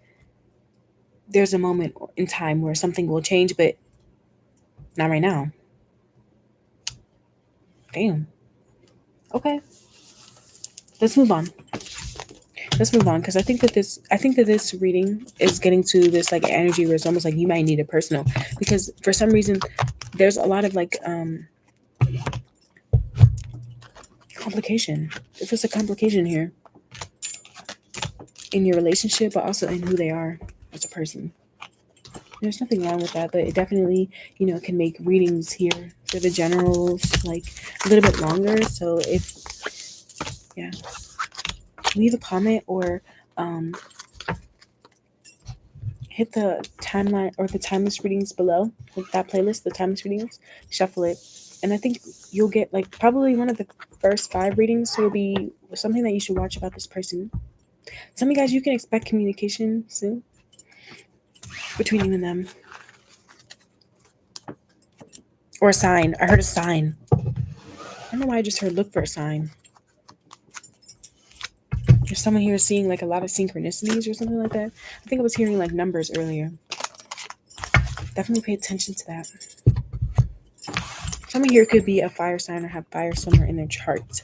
there's a moment in time where something will change, but not right now. Damn. Okay. Let's move on. Because I think that this reading is getting to this like energy where it's almost like you might need a personal, because for some reason there's a lot of like complication. If it's a complication here in your relationship, but also in who they are as a person. There's nothing wrong with that, but it definitely, can make readings here for the generals like a little bit longer. So leave a comment or hit the timeline or the timeless readings below, like that playlist, the timeless readings, shuffle it. And I think you'll get like probably one of the first 5 readings will be something that you should watch about this person. Some of you guys, you can expect communication soon between you and them. Or a sign. I heard a sign. I don't know why I just heard look for a sign. There's someone here seeing like a lot of synchronicities or something like that. I think I was hearing like numbers earlier. Definitely pay attention to that. Someone here could be a fire sign or have fire somewhere in their chart.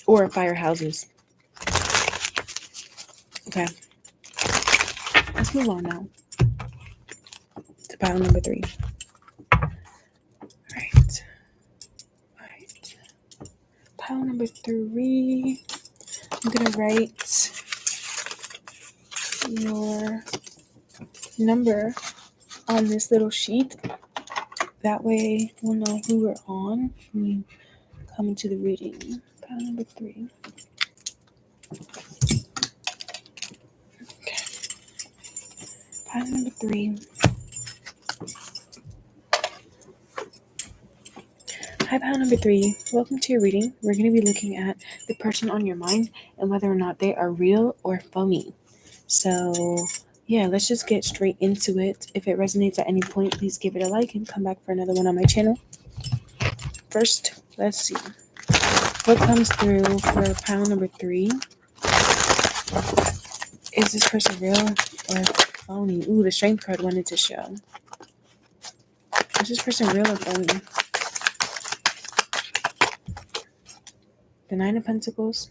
Or fire houses. Okay. Let's move on now to pile number 3. Alright. Pile number 3. I'm going to write your number on this little sheet. That way we'll know who we're on when you come into the reading. Pile number 3. Okay. Pile number 3. Hi, pile number 3. Welcome to your reading. We're going to be looking at the person on your mind and whether or not they are real or phony. So, yeah, let's just get straight into it. If it resonates at any point, please give it a like and come back for another one on my channel. First, let's see. What comes through for pile number 3? Is this person real or phony? Ooh, the Strength card wanted to show. Is this person real or phony? The 9 of Pentacles.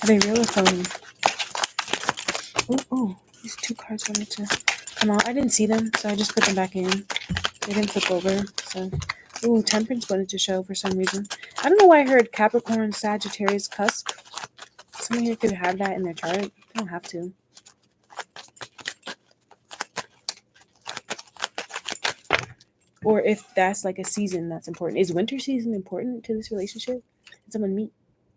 Are they real or phony? Ooh, these 2 cards wanted to come out. I didn't see them, so I just put them back in. They didn't flip over, so... Ooh, Temperance wanted to show for some reason. I don't know why I heard Capricorn, Sagittarius, cusp. Someone here could have that in their chart. They don't have to. Or if that's like a season that's important. Is winter season important to this relationship? Did someone meet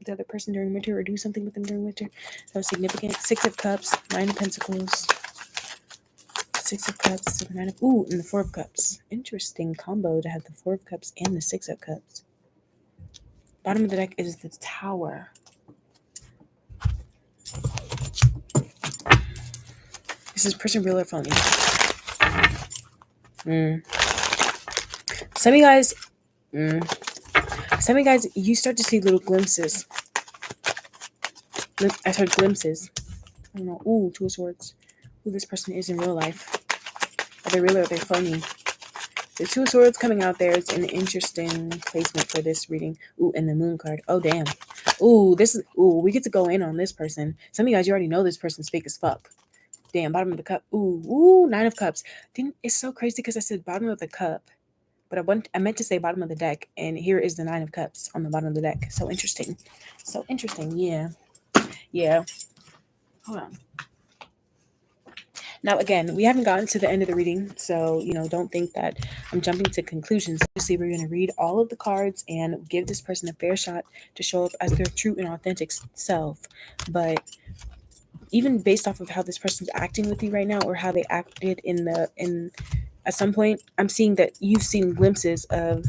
the other person during winter or do something with them during winter that was significant? 6 of Cups, 9 of Pentacles, 6 of Cups, 9 of... Ooh, and the 4 of Cups. Interesting combo to have the 4 of Cups and the 6 of Cups. Bottom of the deck is the Tower. Is this person real or phony? Some of you guys, you start to see little glimpses. I heard glimpses. I don't know. Ooh, 2 of Swords. Who this person is in real life. Are they real or are they phony? The 2 of Swords coming out there is an interesting placement for this reading. Ooh, and the Moon card. Oh, damn. Ooh, we get to go in on this person. Some of you guys, you already know this person's fake as fuck. Damn, bottom of the cup. Ooh, 9 of Cups. It's so crazy because I said bottom of the cup. But I meant to say bottom of the deck, and here is the 9 of Cups on the bottom of the deck. So interesting. Yeah. Hold on. Now, again, we haven't gotten to the end of the reading, so, don't think that I'm jumping to conclusions. Obviously, we're going to read all of the cards and give this person a fair shot to show up as their true and authentic self. But even based off of how this person's acting with you right now, or how they acted at some point, I'm seeing that you've seen glimpses of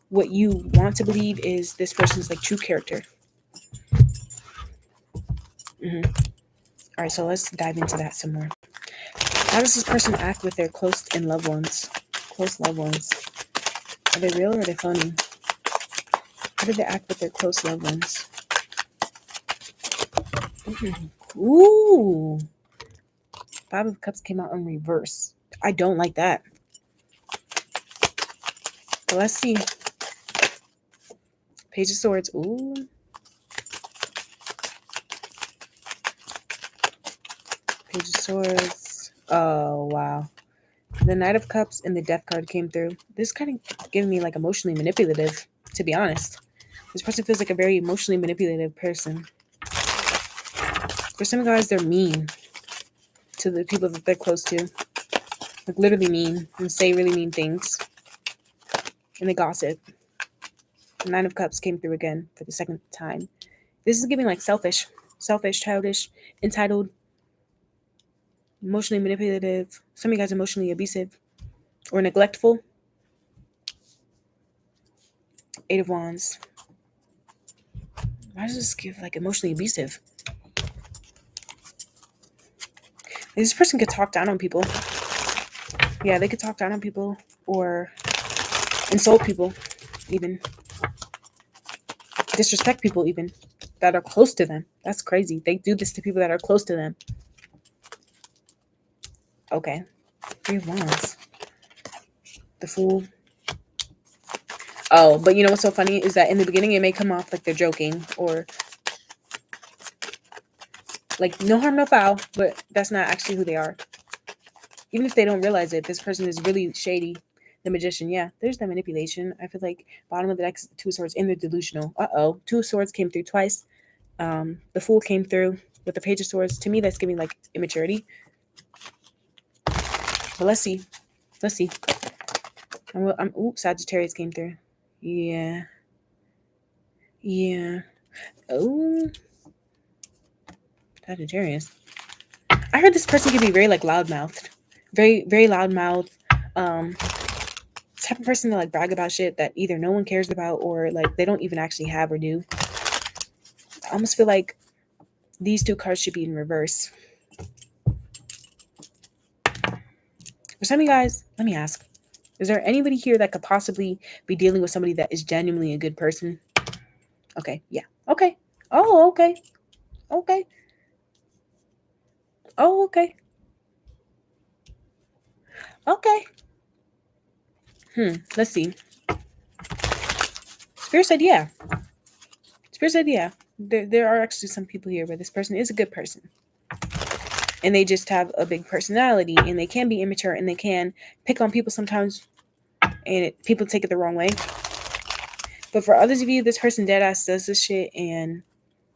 what you want to believe is this person's like true character. All right, so let's dive into that some more. How does this person act with their close and loved ones? Close loved ones. Are they real or are they phony? How do they act with their close loved ones? Ooh. Five of Cups came out in reverse. I don't like that. But let's see. Page of Swords. Ooh. Page of Swords. Oh, wow. The Knight of Cups and the Death card came through. This kind of giving me like emotionally manipulative, to be honest. This person feels like a very emotionally manipulative person. For some guys, they're mean to the people that they're close to. Like literally mean and say really mean things. And they gossip. The Nine of Cups came through again for the second time. This is giving like selfish, childish, entitled, emotionally manipulative. Some of you guys are emotionally abusive or neglectful. Eight of Wands. Why does this give like emotionally abusive? This person could talk down on people. Yeah, they could talk down on people or insult people even. Disrespect people even that are close to them. That's crazy. They do this to people that are close to them. Okay. Three of Wands. The Fool. Oh, but you know what's so funny is that in the beginning it may come off like they're joking or like no harm, no foul, but that's not actually who they are. Even if they don't realize it, this person is really shady. The Magician, yeah, there's the manipulation. I feel like bottom of the deck, Two of Swords, and they're delusional. Two of Swords came through twice. The Fool came through with the Page of Swords. To me, that's giving like immaturity. But let's see. Sagittarius came through. Yeah. Oh, Sagittarius. I heard this person can be very like loudmouthed, very loudmouthed. Type of person to like brag about shit that either no one cares about or like they don't even actually have or do. I almost feel like these two cards should be in reverse. For some of you guys, let me ask. Is there anybody here that could possibly be dealing with somebody that is genuinely a good person? Okay, yeah. Okay. Oh, okay. Okay. Oh, okay. Okay. Let's see. Spirit said yeah. There are actually some people here where this person is a good person. And they just have a big personality and they can be immature and they can pick on people sometimes and people take it the wrong way. But for others of you, this person deadass does this shit and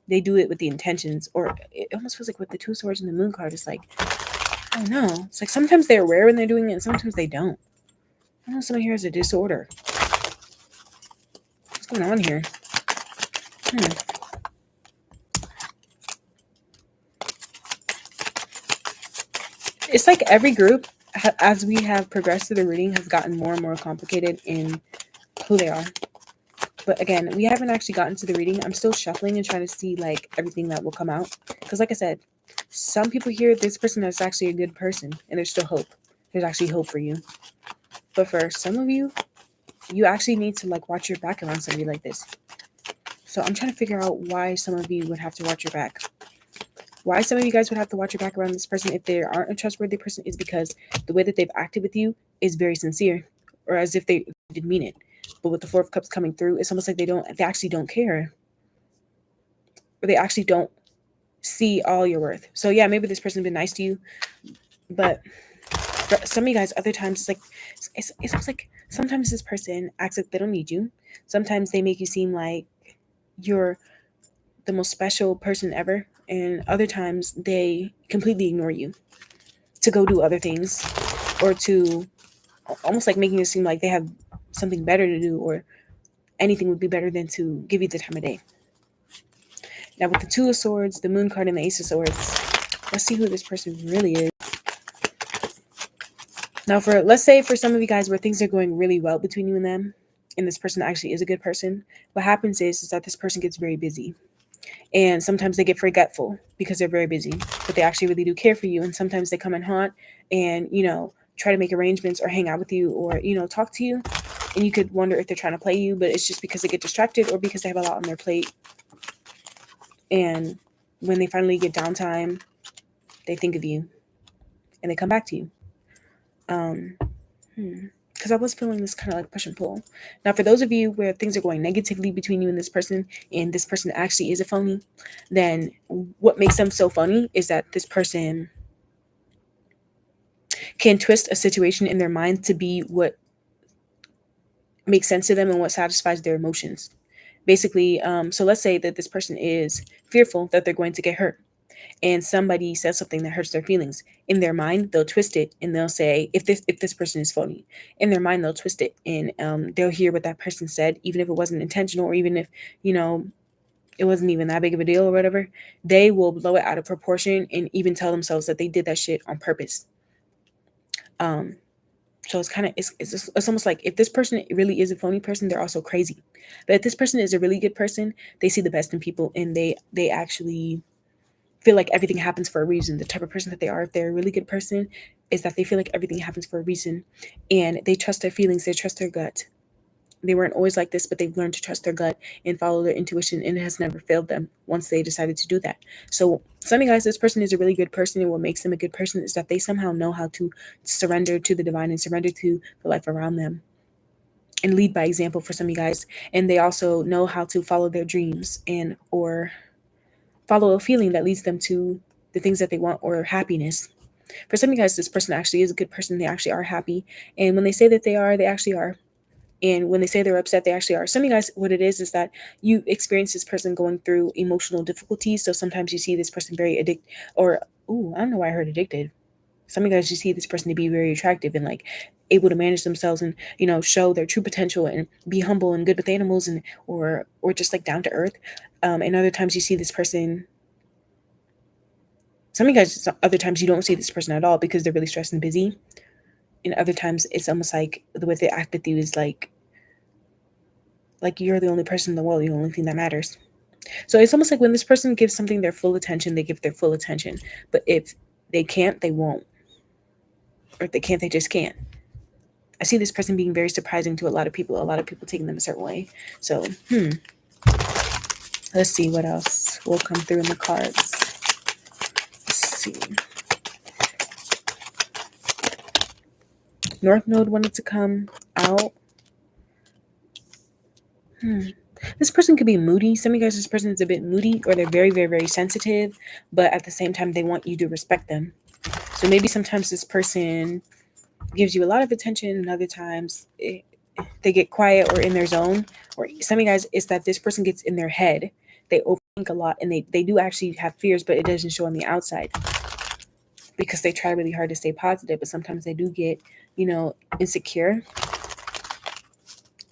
they do it with the intentions, or it almost feels like with the Two of Swords and the Moon card, it's like, I don't know. It's like sometimes they're aware when they're doing it and sometimes they don't. I know someone here has a disorder. What's going on here? It's like every group, as we have progressed through the reading, has gotten more and more complicated in who they are. But again, we haven't actually gotten to the reading. I'm still shuffling and trying to see like everything that will come out. Because like I said, some people here, this person is actually a good person and there's still hope. There's actually hope for you. But for some of you, you actually need to like watch your back around somebody like this. So I'm trying to figure out why some of you would have to watch your back. Why some of you guys would have to watch your back around this person if they aren't a trustworthy person is because the way that they've acted with you is very sincere, or as if they did mean it. But with the Four of Cups coming through, it's almost like they actually don't care, or they actually don't see all your worth. So yeah, maybe this person's been nice to you, but for some of you guys, other times it's like it's almost like sometimes this person acts like they don't need you. Sometimes they make you seem like you're the most special person ever, and other times they completely ignore you to go do other things, or to almost like making it seem like they have something better to do, or anything would be better than to give you the time of day. Now with the Two of Swords, the Moon card, and the Ace of Swords, let's see who this person really is. Now let's say for some of you guys where things are going really well between you and them, and this person actually is a good person, what happens is that this person gets very busy. And sometimes they get forgetful because they're very busy, but they actually really do care for you. And sometimes they come and haunt and, try to make arrangements or hang out with you or, talk to you. And you could wonder if they're trying to play you, but it's just because they get distracted or because they have a lot on their plate. And when they finally get downtime, they think of you and they come back to you. Because I was feeling this kind of like push and pull. Now, for those of you where things are going negatively between you and this person actually is a phony, then what makes them so phony is that this person can twist a situation in their mind to be what makes sense to them and what satisfies their emotions. Basically, so let's say that this person is fearful that they're going to get hurt, and somebody says something that hurts their feelings. In their mind, they'll twist it and they'll say, if this person is phony, in their mind they'll twist it and they'll hear what that person said, even if it wasn't intentional or even if it wasn't even that big of a deal or whatever. They will blow it out of proportion and even tell themselves that they did that shit on purpose. So it's kind of it's almost like if this person really is a phony person, they're also crazy. But if this person is a really good person, they see the best in people and they actually feel like everything happens for a reason. The type of person that they are, if they're a really good person, is that they feel like everything happens for a reason, and they trust their feelings, they trust their gut. They weren't always like this, but they've learned to trust their gut and follow their intuition, and it has never failed them once they decided to do that. So some of you guys, this person is a really good person, and what makes them a good person is that they somehow know how to surrender to the divine and surrender to the life around them and lead by example for some of you guys. And they also know how to follow their dreams and or follow a feeling that leads them to the things that they want or happiness. For some of you guys, this person actually is a good person. They actually are happy. And when they say that they are, they actually are. And when they say they're upset, they actually are. Some of you guys, what it is that you experience this person going through emotional difficulties. So sometimes you see this person very addicted, or, I don't know why I heard addicted. Some of you guys, you see this person to be very attractive and like able to manage themselves and, show their true potential and be humble and good with animals and, or just like down to earth. And other times you see this person, some of you guys, other times you don't see this person at all because they're really stressed and busy. And other times it's almost like the way they act with you is like you're the only person in the world, the only thing that matters. So it's almost like when this person gives something their full attention, they give their full attention. But if they can't, they won't. Or if they can't, they just can't. I see this person being very surprising to a lot of people taking them a certain way. So, let's see what else will come through in the cards. Let's see. North Node wanted to come out. This person could be moody. Some of you guys, this person is a bit moody, or they're very, very, very sensitive, but at the same time, they want you to respect them. So maybe sometimes this person gives you a lot of attention, and other times they get quiet or in their zone. Or some of you guys, it's that this person gets in their head. They overthink a lot, and they do actually have fears, but it doesn't show on the outside because they try really hard to stay positive, but sometimes they do get, insecure.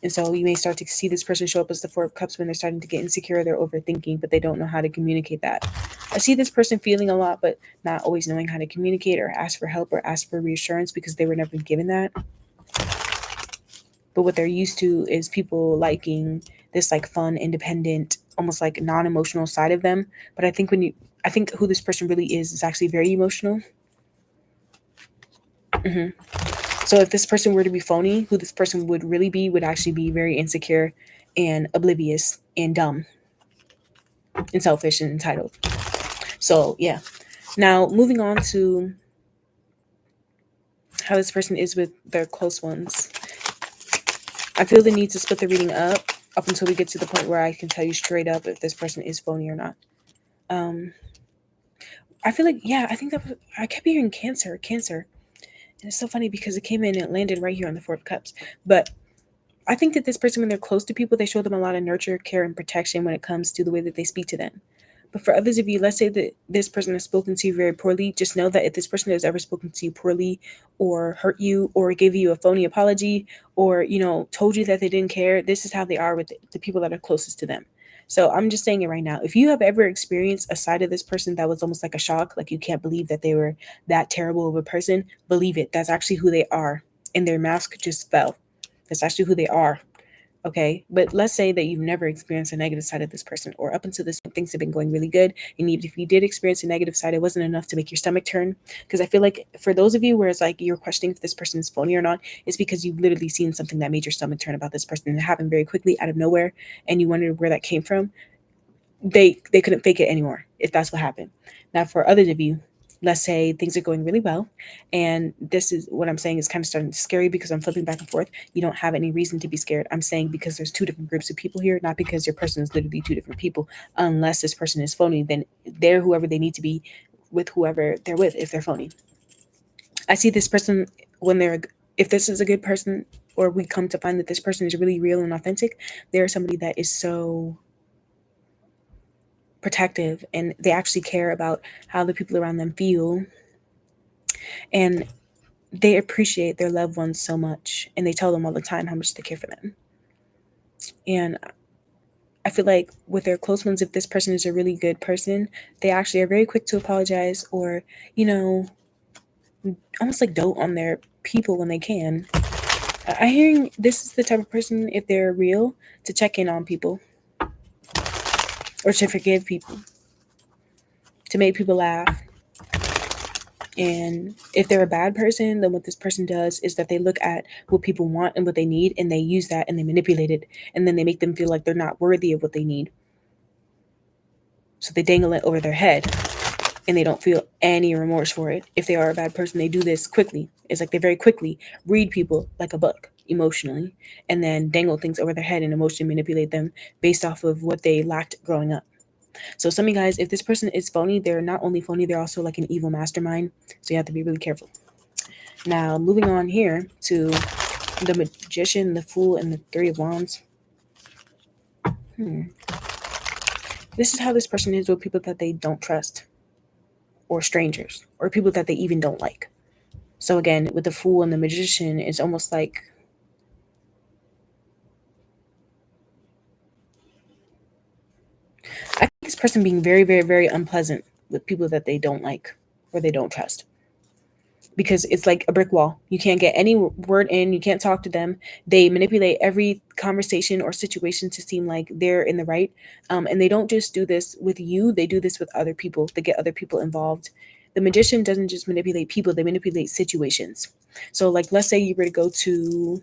And so you may start to see this person show up as the Four of Cups when they're starting to get insecure, they're overthinking, but they don't know how to communicate that. I see this person feeling a lot, but not always knowing how to communicate or ask for help or ask for reassurance because they were never given that. But what they're used to is people liking this like fun, independent, almost like non-emotional side of them. But I think who this person really is actually very emotional. So if this person were to be phony, who this person would really be would actually be very insecure and oblivious and dumb and selfish and entitled. So yeah. Now moving on to how this person is with their close ones. I feel the need to split the reading up until we get to the point where I can tell you straight up if this person is phony or not. I feel like, I think that I kept hearing Cancer. And it's so funny because it came in and it landed right here on the Four of Cups. But I think that this person, when they're close to people, they show them a lot of nurture, care, and protection when it comes to the way that they speak to them. But for others of you, let's say that this person has spoken to you very poorly. Just know that if this person has ever spoken to you poorly or hurt you or gave you a phony apology or, told you that they didn't care, this is how they are with the people that are closest to them. So I'm just saying it right now. If you have ever experienced a side of this person that was almost like a shock, like you can't believe that they were that terrible of a person, believe it. That's actually who they are. And their mask just fell. That's actually who they are. Okay, but let's say that you've never experienced a negative side of this person, or up until this point, things have been going really good. And even if you did experience a negative side, it wasn't enough to make your stomach turn. Because I feel like for those of you where it's like you're questioning if this person is phony or not, it's because you've literally seen something that made your stomach turn about this person, and it happened very quickly out of nowhere, and you wondered where that came from. They couldn't fake it anymore if that's what happened. Now, for others of you, let's say things are going really well, and this is what I'm saying is kind of starting to scare you because I'm flipping back and forth. You don't have any reason to be scared. I'm saying because there's two different groups of people here, not because your person is literally two different people. Unless this person is phony, then they're whoever they need to be with whoever they're with if they're phony. I see this person when they're, if this is a good person, or we come to find that this person is really real and authentic, they're somebody that is so protective, and they actually care about how the people around them feel, and they appreciate their loved ones so much, and they tell them all the time how much they care for them. And I feel like with their close ones, if this person is a really good person, they actually are very quick to apologize, or almost like dote on their people when they can. I hearing this is the type of person, if they're real, to check in on people, or to forgive people, to make people laugh. And if they're a bad person, then what this person does is that they look at what people want and what they need, and they use that and they manipulate it, and then they make them feel like they're not worthy of what they need. So they dangle it over their head, and they don't feel any remorse for it. If they are a bad person, they do this quickly. It's like they very quickly read people like a book emotionally, and then dangle things over their head and emotionally manipulate them based off of what they lacked growing up. So some of you guys, if this person is phony, they're not only phony, they're also like an evil mastermind. So you have to be really careful. Now, moving on here to the Magician, the Fool, and the Three of Wands. This is how this person is with people that they don't trust, or strangers, or people that they even don't like. So again, with the Fool and the Magician, it's almost like I think this person being very, very, very unpleasant with people that they don't like or they don't trust. Because it's like a brick wall. You can't get any word in, you can't talk to them. They manipulate every conversation or situation to seem like they're in the right. And they don't just do this with you, they do this with other people. They get other people involved. The Magician doesn't just manipulate people, they manipulate situations. So, like, let's say you were to go to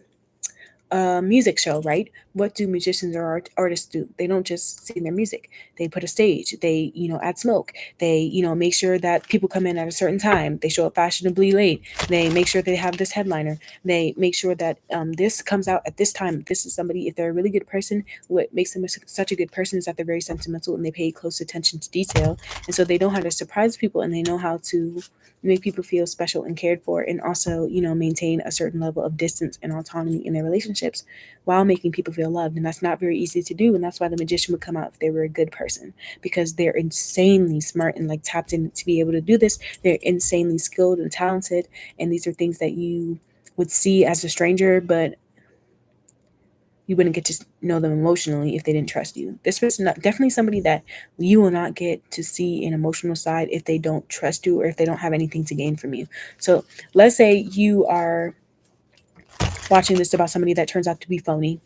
a music show, right? What do magicians or artists do? They don't just sing their music. They put a stage. They, add smoke. They, make sure that people come in at a certain time. They show up fashionably late. They make sure they have this headliner. They make sure that this comes out at this time. This is somebody, if they're a really good person, what makes them such a good person is that they're very sentimental and they pay close attention to detail. And so they know how to surprise people, and they know how to make people feel special and cared for, and also, maintain a certain level of distance and autonomy in their relationships while making people feel loved. And that's not very easy to do. And that's why the Magician would come out if they were a good person, because they're insanely smart and like tapped in to be able to do this. They're insanely skilled and talented. And these are things that you would see as a stranger, but you wouldn't get to know them emotionally if they didn't trust you. This person, definitely somebody that you will not get to see an emotional side if they don't trust you or if they don't have anything to gain from you. So let's say you are watching this about somebody that turns out to be phony.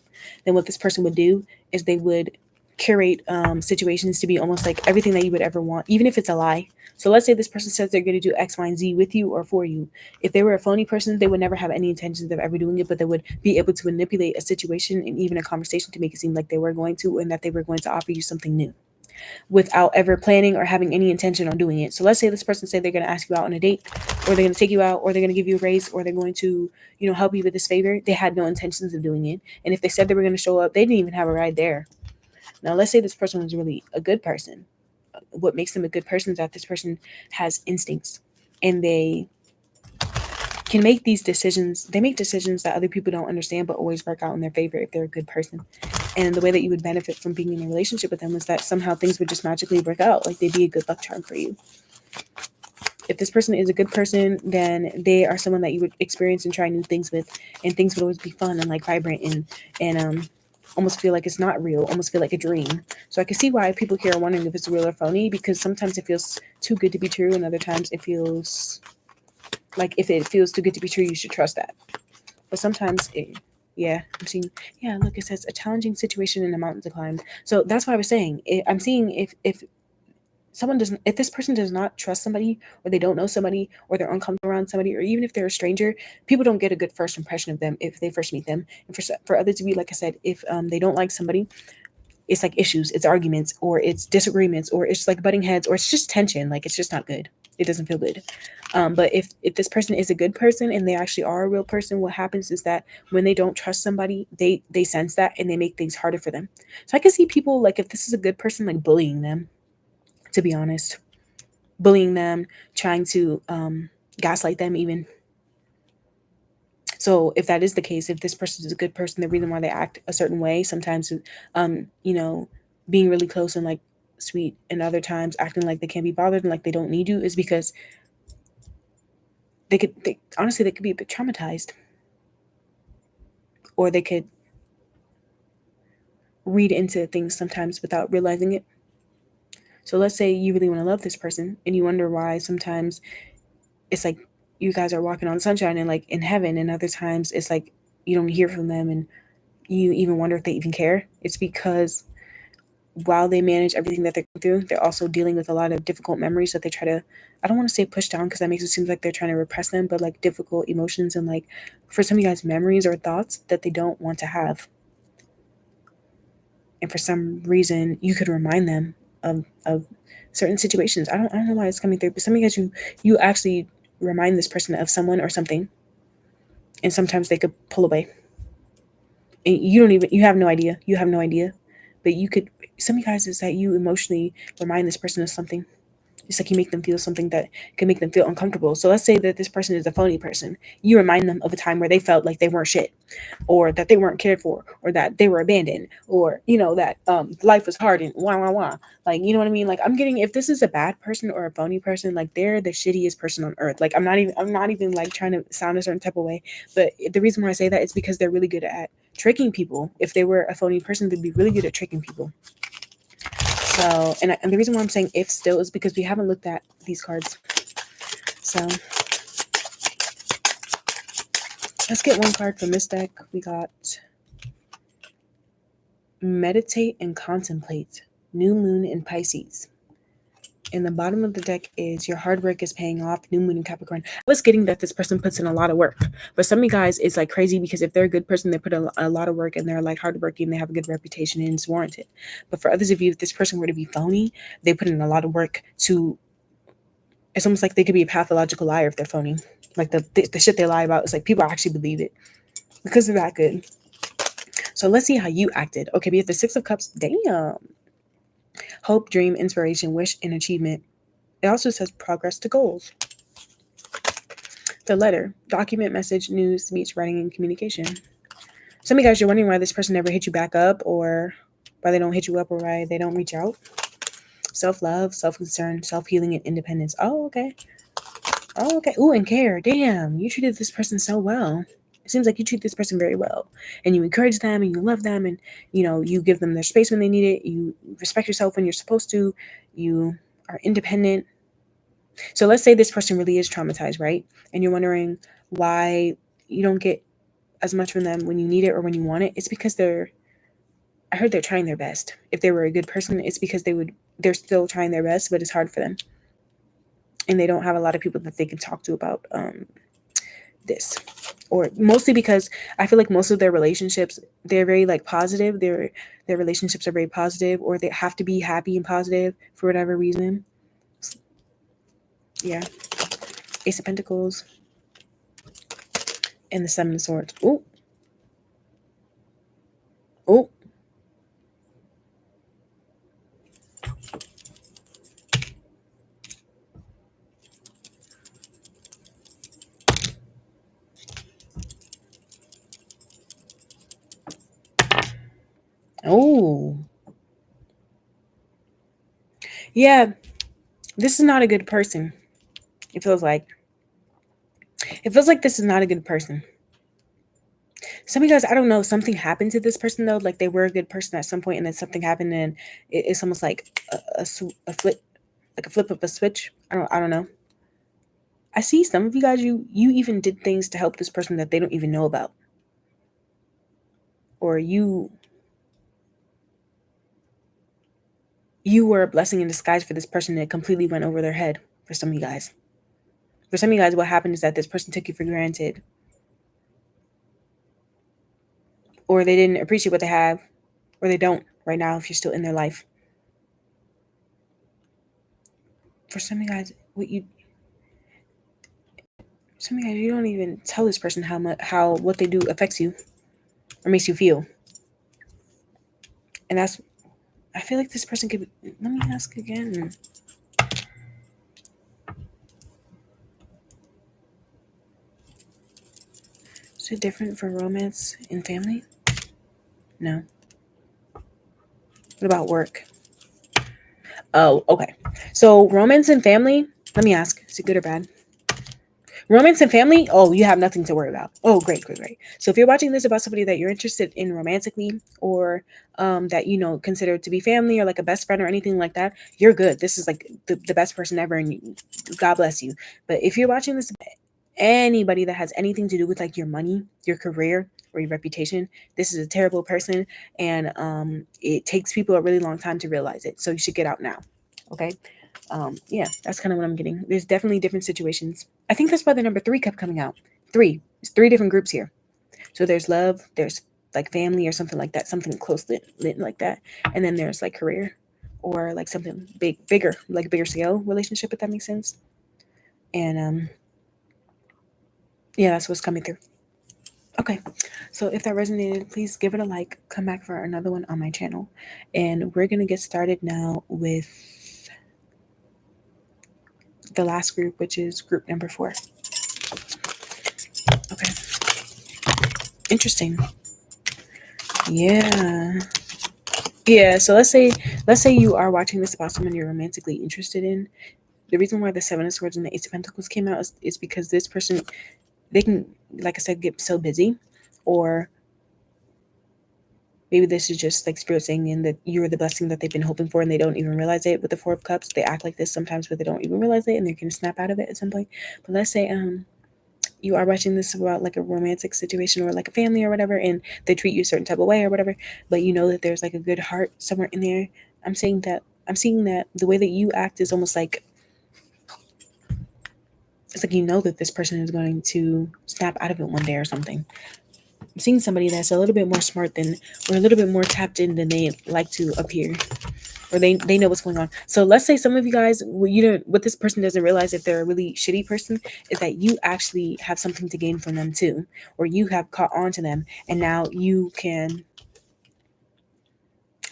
Then what this person would do is they would curate situations to be almost like everything that you would ever want, even if it's a lie. So let's say this person says they're going to do X, Y, and Z with you or for you. If they were a phony person, they would never have any intentions of ever doing it, but they would be able to manipulate a situation and even a conversation to make it seem like they were going to, and that they were going to offer you something new without ever planning or having any intention on doing it. So let's say this person said they're going to ask you out on a date, or they're going to take you out, or they're going to give you a raise, or they're going to, help you with this favor. They had no intentions of doing it. And if they said they were going to show up, they didn't even have a ride there. Now, let's say this person was really a good person. What makes them a good person is that this person has instincts, and they can make these decisions. They make decisions that other people don't understand, but always work out in their favor if they're a good person. And the way that you would benefit from being in a relationship with them is that somehow things would just magically work out. Like they'd be a good luck charm for you. If this person is a good person, then they are someone that you would experience and try new things with, and things would always be fun and like vibrant and almost feel like it's not real, almost feel like a dream. So I can see why people here are wondering if it's real or phony, because sometimes it feels too good to be true, and other times it feels like if it feels too good to be true, you should trust that. But sometimes Yeah, I'm seeing. Yeah, look, it says a challenging situation in a mountain to climb. So that's what I was saying. I'm seeing if someone doesn't, if this person does not trust somebody, or they don't know somebody, or they're uncomfortable around somebody, or even if they're a stranger, people don't get a good first impression of them if they first meet them. And for others to be, like I said, if they don't like somebody, it's like issues, it's arguments, or it's disagreements, or it's like butting heads, or it's just tension. Like it's just not good. It doesn't feel good. But if this person is a good person and they actually are a real person, what happens is that when they don't trust somebody, they sense that and they make things harder for them. So I can see people, like, if this is a good person, like bullying them. To be honest, bullying them, trying to gaslight them, even. So if that is the case, if this person is a good person, the reason why they act a certain way sometimes, you know, being really close and like sweet, and other times acting like they can't be bothered and like they don't need you, is because honestly, they could be a bit traumatized, or they could read into things sometimes without realizing it. So let's say you really want to love this person and you wonder why sometimes it's like you guys are walking on sunshine and like in heaven, and other times it's like you don't hear from them and you even wonder if they even care. It's because while they manage everything that they're going through, they're also dealing with a lot of difficult memories that they try to, I don't want to say push down because that makes it seem like they're trying to repress them, but like difficult emotions, and like for some of you guys, memories or thoughts that they don't want to have. And for some reason, you could remind them of certain situations. I don't know why it's coming through, but some of you guys, you actually remind this person of someone or something, and sometimes they could pull away, and you have no idea. You have no idea, but you could. Some of you guys is that you emotionally remind this person of something. It's like you make them feel something that can make them feel uncomfortable. So let's say that this person is a phony person. You remind them of a time where they felt like they weren't shit, or that they weren't cared for, or that they were abandoned, or that life was hard and wah wah wah. Like, you know what I mean? Like, I'm getting, if this is a bad person or a phony person, like they're the shittiest person on earth. Like, I'm not even like trying to sound a certain type of way, but the reason why I say that is because they're really good at tricking people. If they were a phony person, they'd be really good at tricking people. So, and the reason why I'm saying if still is because we haven't looked at these cards. So let's get one card from this deck. We got Meditate and Contemplate, New Moon in Pisces. And the bottom of the deck is your hard work is paying off, New Moon in Capricorn. I was getting that this person puts in a lot of work. But some of you guys, it's like crazy because if they're a good person, they put a lot of work and they're like hardworking, they have a good reputation and it's warranted. But for others of you, if this person were to be phony, they put in a lot of work to, it's almost like they could be a pathological liar if they're phony. Like the shit they lie about, it's like people actually believe it because they're that good. So let's see how you acted. Okay, we have the Six of Cups. Damn. Hope, dream, inspiration, wish, and achievement. It also says progress to goals. The letter, document, message, news, speech, writing, and communication. Some of you guys, you're wondering why this person never hit you back up, or why they don't hit you up, or why they don't reach out. Self-love, self-concern, self-healing, and independence. Oh, okay. Oh, okay. Ooh, and care. Damn, you treated this person so well. It seems like you treat this person very well, and you encourage them, and you love them, and you give them their space when they need it. You respect yourself when you're supposed to. You are independent. So let's say this person really is traumatized, right? And you're wondering why you don't get as much from them when you need it or when you want it. It's because I heard they're trying their best. If they were a good person, it's because they're still trying their best, but it's hard for them. And they don't have a lot of people that they can talk to about this. Or mostly because I feel like most of their relationships, they're very like positive. Their relationships are very positive, or they have to be happy and positive for whatever reason. Yeah. Ace of Pentacles and the Seven of Swords. Oh. Oh. Oh. Yeah. This is not a good person. It feels like this is not a good person. Some of you guys, I don't know, something happened to this person though. Like they were a good person at some point, and then something happened, and it's almost like a flip, like a flip of a switch. I don't know. I see some of you guys, you even did things to help this person that they don't even know about. or you were a blessing in disguise for this person that completely went over their head for some of you guys. For some of you guys, what happened is that this person took you for granted, or they didn't appreciate what they have, or they don't right now if you're still in their life. For some of you guys, you don't even tell this person how what they do affects you or makes you feel. And that's, I feel like this person could be, let me ask again. Is it different for romance and family? No. What about work? Oh, okay. So romance and family, let me ask, is it good or bad? Romance and family, oh, you have nothing to worry about. Oh, great. So if you're watching this about somebody that you're interested in romantically, or that consider to be family, or like a best friend or anything like that, you're good. This is like the best person ever, and God bless you. But if you're watching this, anybody that has anything to do with like your money, your career, or your reputation, this is a terrible person, and it takes people a really long time to realize it. So you should get out now. Okay. Yeah, that's kind of what I'm getting. There's definitely different situations. I think that's why the number 3 kept coming out. 3. There's 3 different groups here. So there's love, there's like family or something like that, something close lit like that, and then there's like career, or like something bigger scale relationship, if that makes sense. And yeah, that's what's coming through. Okay, so if that resonated, please give it a like, come back for another one on my channel, and we're gonna get started now with the last group, which is group number 4. Okay. Interesting. Yeah. So let's say you are watching this about someone you're romantically interested in. The reason why the 7 of Swords and the Ace of Pentacles came out is because this person, they can, like I said, get so busy, or maybe this is just like spirit saying in that you're the blessing that they've been hoping for, and they don't even realize it. With the 4 of Cups, they act like this sometimes, but they don't even realize it, and they can snap out of it at some point. But let's say you are watching this about like a romantic situation or like a family or whatever, and they treat you a certain type of way or whatever, but you know that there's like a good heart somewhere in there. I'm seeing that the way that you act is almost like, it's like you know that this person is going to snap out of it one day or something. I'm seeing somebody that's a little bit more smart than, or a little bit more tapped in than they like to appear, or they know what's going on. So let's say some of you guys, what this person doesn't realize, if they're a really shitty person, is that you actually have something to gain from them too, or you have caught on to them, and now you can.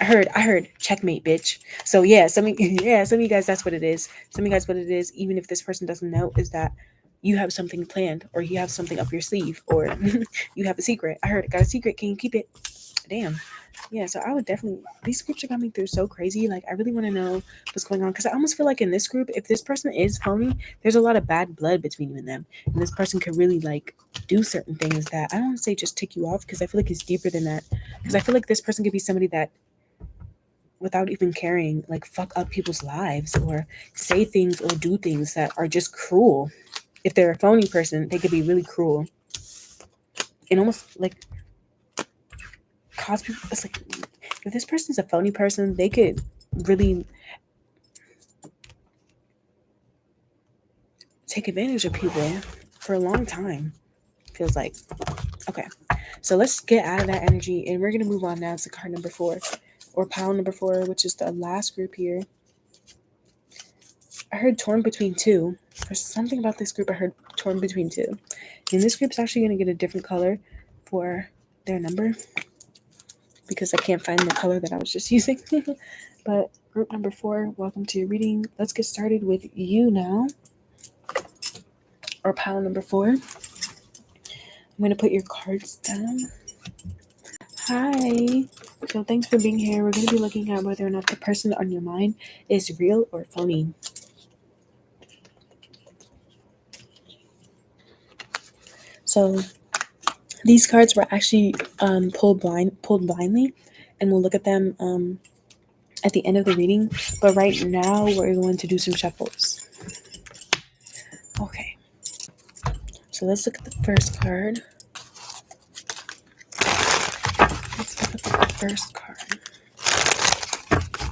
I heard checkmate, bitch. So yeah, some of you guys, that's what it is. Some of you guys, what it is, even if this person doesn't know, is that you have something planned, or you have something up your sleeve, or you have a secret. I heard, got a secret. Can you keep it? Damn. Yeah, so I would definitely, these groups are coming through so crazy. Like, I really want to know what's going on, because I almost feel like in this group, if this person is phony, there's a lot of bad blood between you and them, and this person could really like do certain things that, I don't want to say just tick you off, because I feel like it's deeper than that. Because I feel like this person could be somebody that, without even caring, like fuck up people's lives, or say things or do things that are just cruel. If they're a phony person, they could be really cruel and almost like cause people. It's like, if this person's a phony person, they could really take advantage of people for a long time, feels like. Okay, so let's get out of that energy, and we're gonna move on now to card number 4, or pile number 4, which is the last group here. I heard torn between 2. There's something about this group I heard torn between 2. And this group's actually going to get a different color for their number, because I can't find the color that I was just using. But group number 4, welcome to your reading. Let's get started with you now. Or pile number 4. I'm going to put your cards down. Hi. So thanks for being here. We're going to be looking at whether or not the person on your mind is real or phony. So these cards were actually pulled blindly, and we'll look at them at the end of the reading. But right now, we're going to do some shuffles. Okay. So let's look at the first card. The first card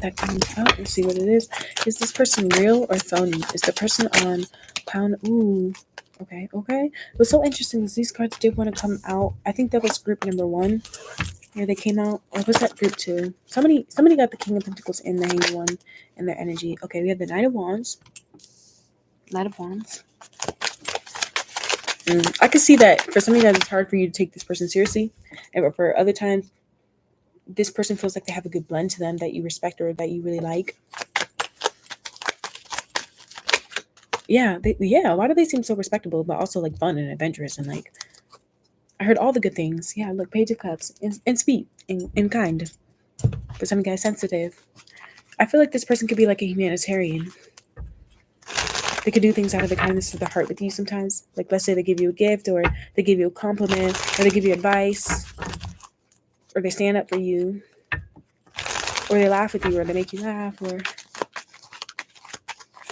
that comes out, let's see what it is. Is this person real or phony? Is the person on pound? Ooh, okay. It was so interesting because these cards did want to come out. I think that was group number 1 where they came out. Or was that group 2? Somebody got the King of Pentacles and the Hanged One in their energy. Okay, we have the Knight of Wands. I could see that for some of you guys, it's hard for you to take this person seriously, and for other times, this person feels like they have a good blend to them that you respect or that you really like. Yeah, why do they seem so respectable, but also like fun and adventurous and like, I heard all the good things. Yeah, look, Page of Cups and sweet and kind. For some guys, sensitive. I feel like this person could be like a humanitarian. They could do things out of the kindness of the heart with you sometimes. Like, let's say they give you a gift, or they give you a compliment, or they give you advice, or they stand up for you, or they laugh with you, or they make you laugh, or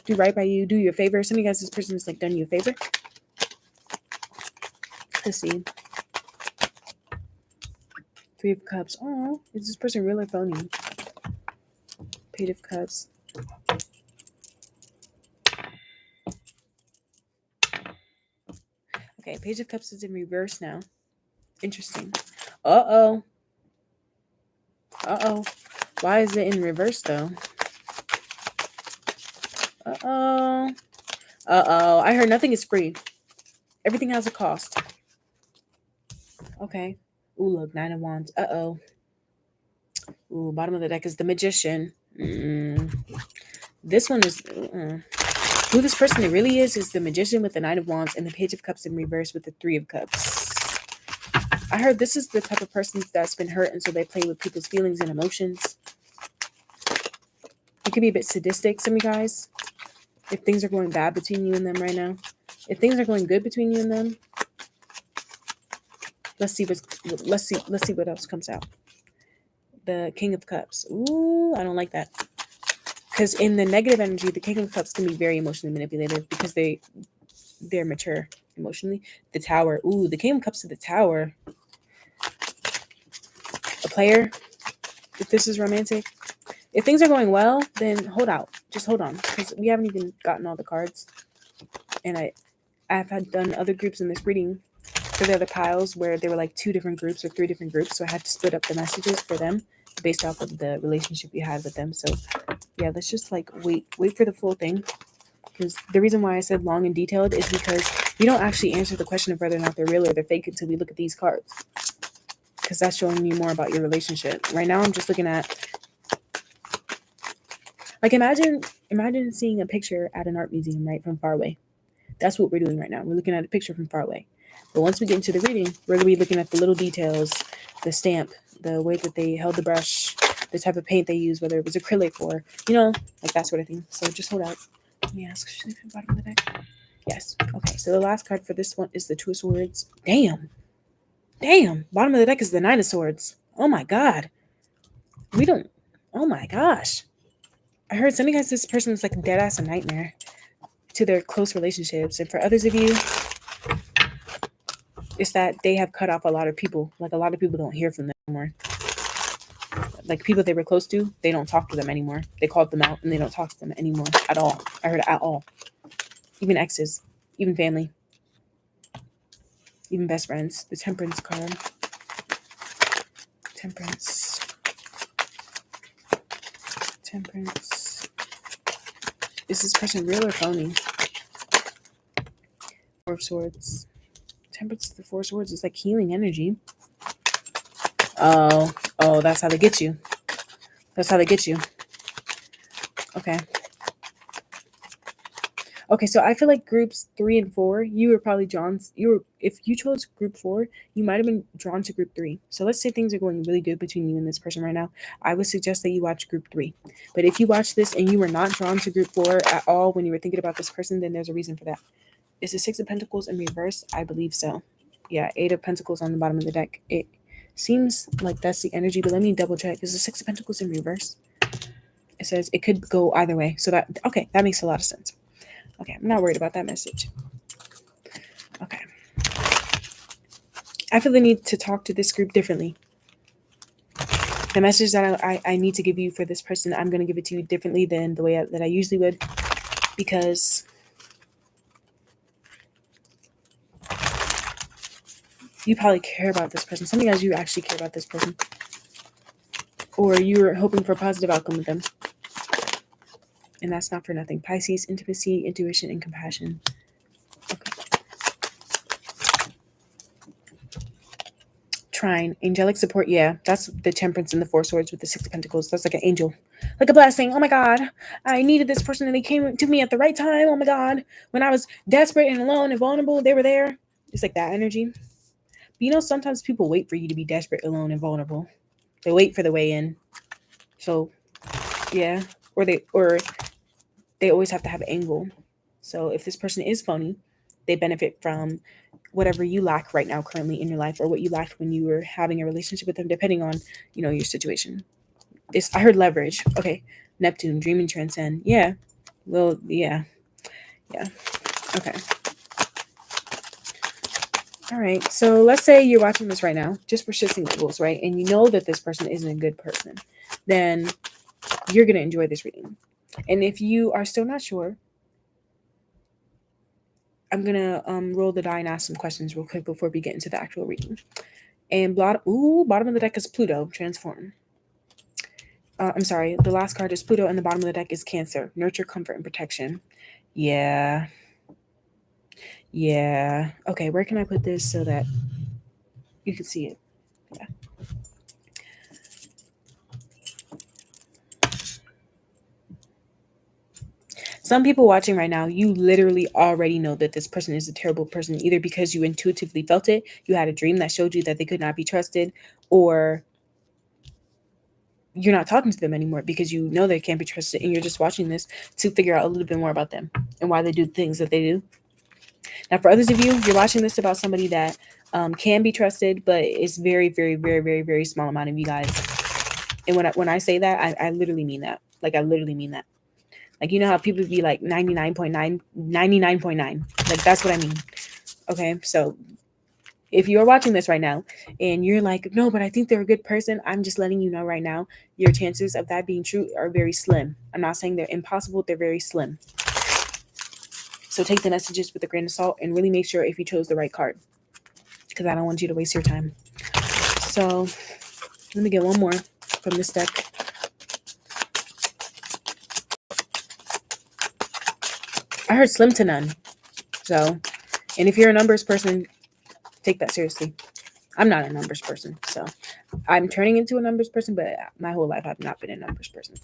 do right by you, do you a favor. Some of you guys, this person has like done you a favor. Let's see. 3 of Cups. Oh, is this person real or phony? Page of Cups. Okay, Page of Cups is in reverse now. Interesting. Uh-oh. Why is it in reverse though? Uh-oh. I heard nothing is free. Everything has a cost. Okay. Ooh, look, 9 of Wands. Uh-oh. Ooh, bottom of the deck is the Magician. This one is... Who this person really is the Magician with the 9 of Wands and the Page of Cups in reverse with the 3 of Cups. I heard this is the type of person that's been hurt, and so they play with people's feelings and emotions. It could be a bit sadistic, some of you guys. If things are going bad between you and them right now. If things are going good between you and them, let's see what else comes out. The King of Cups. Ooh, I don't like that. Because in the negative energy, the King of Cups can be very emotionally manipulative because they're mature emotionally. The Tower. Ooh, the King of Cups to the Tower. A player. If this is romantic. If things are going well, then hold out. Just hold on. Because we haven't even gotten all the cards. And I've had done other groups in this reading for the other piles where there were like 2 different groups or 3 different groups. So I had to split up the messages for them based off of the relationship you had with them. So yeah, let's just like wait for the full thing. Because the reason why I said long and detailed is because we don't actually answer the question of whether or not they're real or they're fake until we look at these cards. Because that's showing you more about your relationship. Right now I'm just looking at, like, imagine seeing a picture at an art museum, right, from far away. That's what we're doing right now. We're looking at a picture from far away. But once we get into the reading, we're going to be looking at the little details, the stamp, the way that they held the brush, the type of paint they used, whether it was acrylic or, like that sort of thing. So just hold out. Let me ask, should I put the bottom of the deck? Yes. Okay, so the last card for this one is the 2 of Swords. Damn. Bottom of the deck is the 9 of Swords. Oh my God. Oh my gosh. I heard some of you guys, this person is like dead ass a nightmare to their close relationships. And for others of you, it's that they have cut off a lot of people. Like, a lot of people don't hear from them anymore. Like, people they were close to, they don't talk to them anymore. They called them out and they don't talk to them anymore at all. I heard at all. Even exes, even family, even best friends. The Temperance card. Temperance. Is this person real or phony? 4 of Swords. Temperance to the 4 of Swords is like healing energy. Oh, that's how they get you. Okay, so I feel like groups 3 and 4, you were probably drawn. If you chose group 4, you might have been drawn to group 3. So let's say things are going really good between you and this person right now. I would suggest that you watch group 3. But if you watch this and you were not drawn to group 4 at all when you were thinking about this person, then there's a reason for that. Is the 6 of Pentacles in reverse? I believe so. Yeah, 8 of Pentacles on the bottom of the deck. It seems like that's the energy, but let me double check. Is the 6 of Pentacles in reverse? It says it could go either way. So that makes a lot of sense. Okay, I'm not worried about that message. Okay. I feel the need to talk to this group differently. The message that I need to give you for this person, I'm going to give it to you differently than the way that I usually would, because you probably care about this person. Some of you guys, you actually care about this person, or you're hoping for a positive outcome with them. And that's not for nothing. Pisces, intimacy, intuition, and compassion. Okay. Trine, angelic support. Yeah, that's the Temperance and the Four Swords with the Six of Pentacles. That's like an angel, like a blessing. Oh my God, I needed this person and they came to me at the right time. Oh my God, when I was desperate and alone and vulnerable, they were there. It's like that energy. But you know, sometimes people wait for you to be desperate, alone, and vulnerable. They wait for the way in. So, yeah, or they always have to have angle. So if this person is phony, they benefit from whatever you lack right now currently in your life, or what you lacked when you were having a relationship with them, depending on, you know, your situation. I heard leverage. Okay. Neptune, dream and transcend. Yeah. Well, yeah. Okay. All right. So let's say you're watching this right now, just for shits and giggles, right? And you know that this person isn't a good person. Then you're going to enjoy this reading. And if you are still not sure, I'm going to roll the die and ask some questions real quick before we get into the actual reading. And bottom of the deck is Pluto, transform. I'm sorry, the last card is Pluto, and the bottom of the deck is Cancer, nurture, comfort, and protection. Yeah. Okay, where can I put this so that you can see it? Yeah. Some people watching right now, you literally already know that this person is a terrible person, either because you intuitively felt it, you had a dream that showed you that they could not be trusted, or you're not talking to them anymore because you know they can't be trusted, and you're just watching this to figure out a little bit more about them and why they do things that they do. Now, for others of you, you're watching this about somebody that can be trusted, but it's very, very, very, very, very small amount of you guys. And when I say that, I literally mean that. Like, I literally mean that. Like, you know how people be like 99.9, 99.9. Like, that's what I mean. Okay, so if you're watching this right now and you're like, no, but I think they're a good person, I'm just letting you know right now, your chances of that being true are very slim. I'm not saying they're impossible, they're very slim. So take the messages with a grain of salt and really make sure if you chose the right card, because I don't want you to waste your time. So let me get one more from this deck. I heard slim to none. So, and if you're a numbers person, take that seriously. I'm not a numbers person, so I'm turning into a numbers person, but my whole life I've not been a numbers person.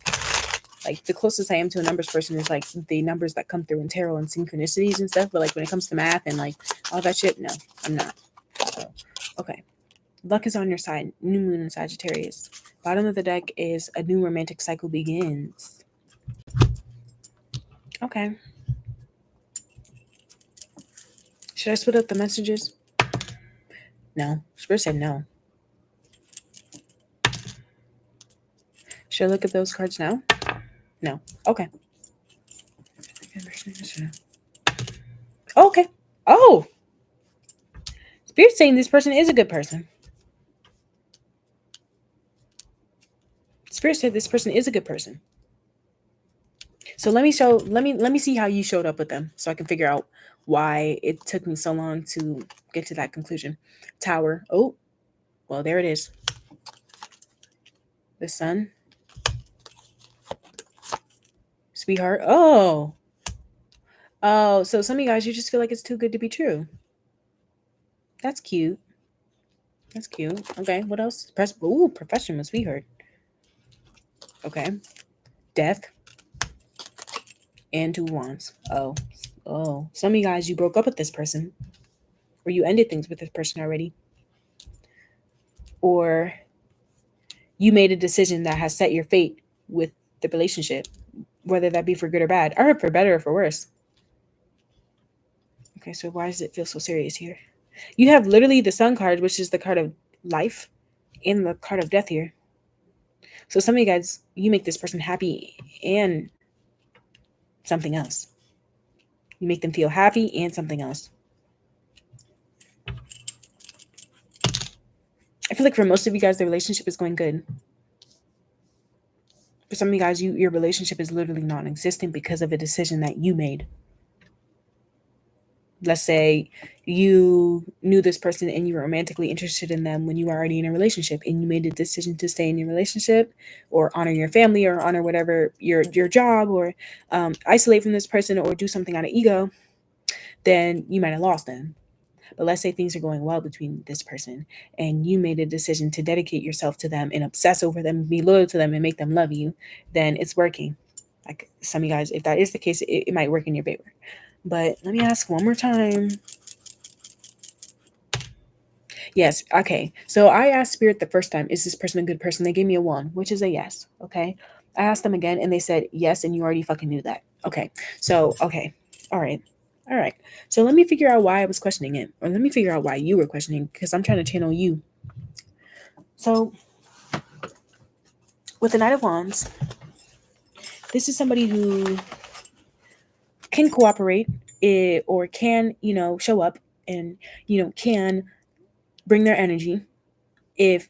Like, the closest I am to a numbers person is like the numbers that come through in tarot and synchronicities and stuff. But like when it comes to math and like all that shit, no, I'm not. So, okay. Luck is on your side. New moon in Sagittarius. Bottom of the deck is a new romantic cycle begins. Okay. Should I split up the messages? No. Spirit said no. Should I look at those cards now? No. Okay. Okay. Oh. Spirit's saying this person is a good person. Spirit said this person is a good person. So let me see how you showed up with them so I can figure out why it took me so long to get to that conclusion. Tower. Oh, well, there it is. The Sun. Sweetheart. Oh, so some of you guys, you just feel like it's too good to be true. That's cute. That's cute. Okay, what else? Professional sweetheart. Okay. Death. And 2 wands. Oh. Some of you guys, you broke up with this person, or you ended things with this person already, or you made a decision that has set your fate with the relationship, whether that be for good or bad, or for better or for worse. Okay, so why does it feel so serious here? You have literally the Sun card, which is the card of life, and the card of death here. So some of you guys, you make this person happy and something else. You make them feel happy and something else. I feel like for most of you guys, the relationship is going good. For some of you guys, your relationship is literally non-existent because of a decision that you made. Let's say you knew this person and you were romantically interested in them when you were already in a relationship, and you made a decision to stay in your relationship or honor your family or honor whatever your job, or isolate from this person or do something out of ego. Then you might have lost them. But let's say things are going well between this person and you made a decision to dedicate yourself to them and obsess over them, be loyal to them and make them love you, then it's working. Like some of you guys, if that is the case, it might work in your favor. But let me ask one more time. Yes. Okay. So I asked Spirit the first time, is this person a good person? They gave me a 1, which is a yes. Okay. I asked them again and they said yes, and you already fucking knew that. Okay. So, okay. All right. All right. So let me figure out why I was questioning it, or let me figure out why you were questioning, because I'm trying to channel you. So with the Knight of Wands, this is somebody who can cooperate, or can, show up and, can bring their energy if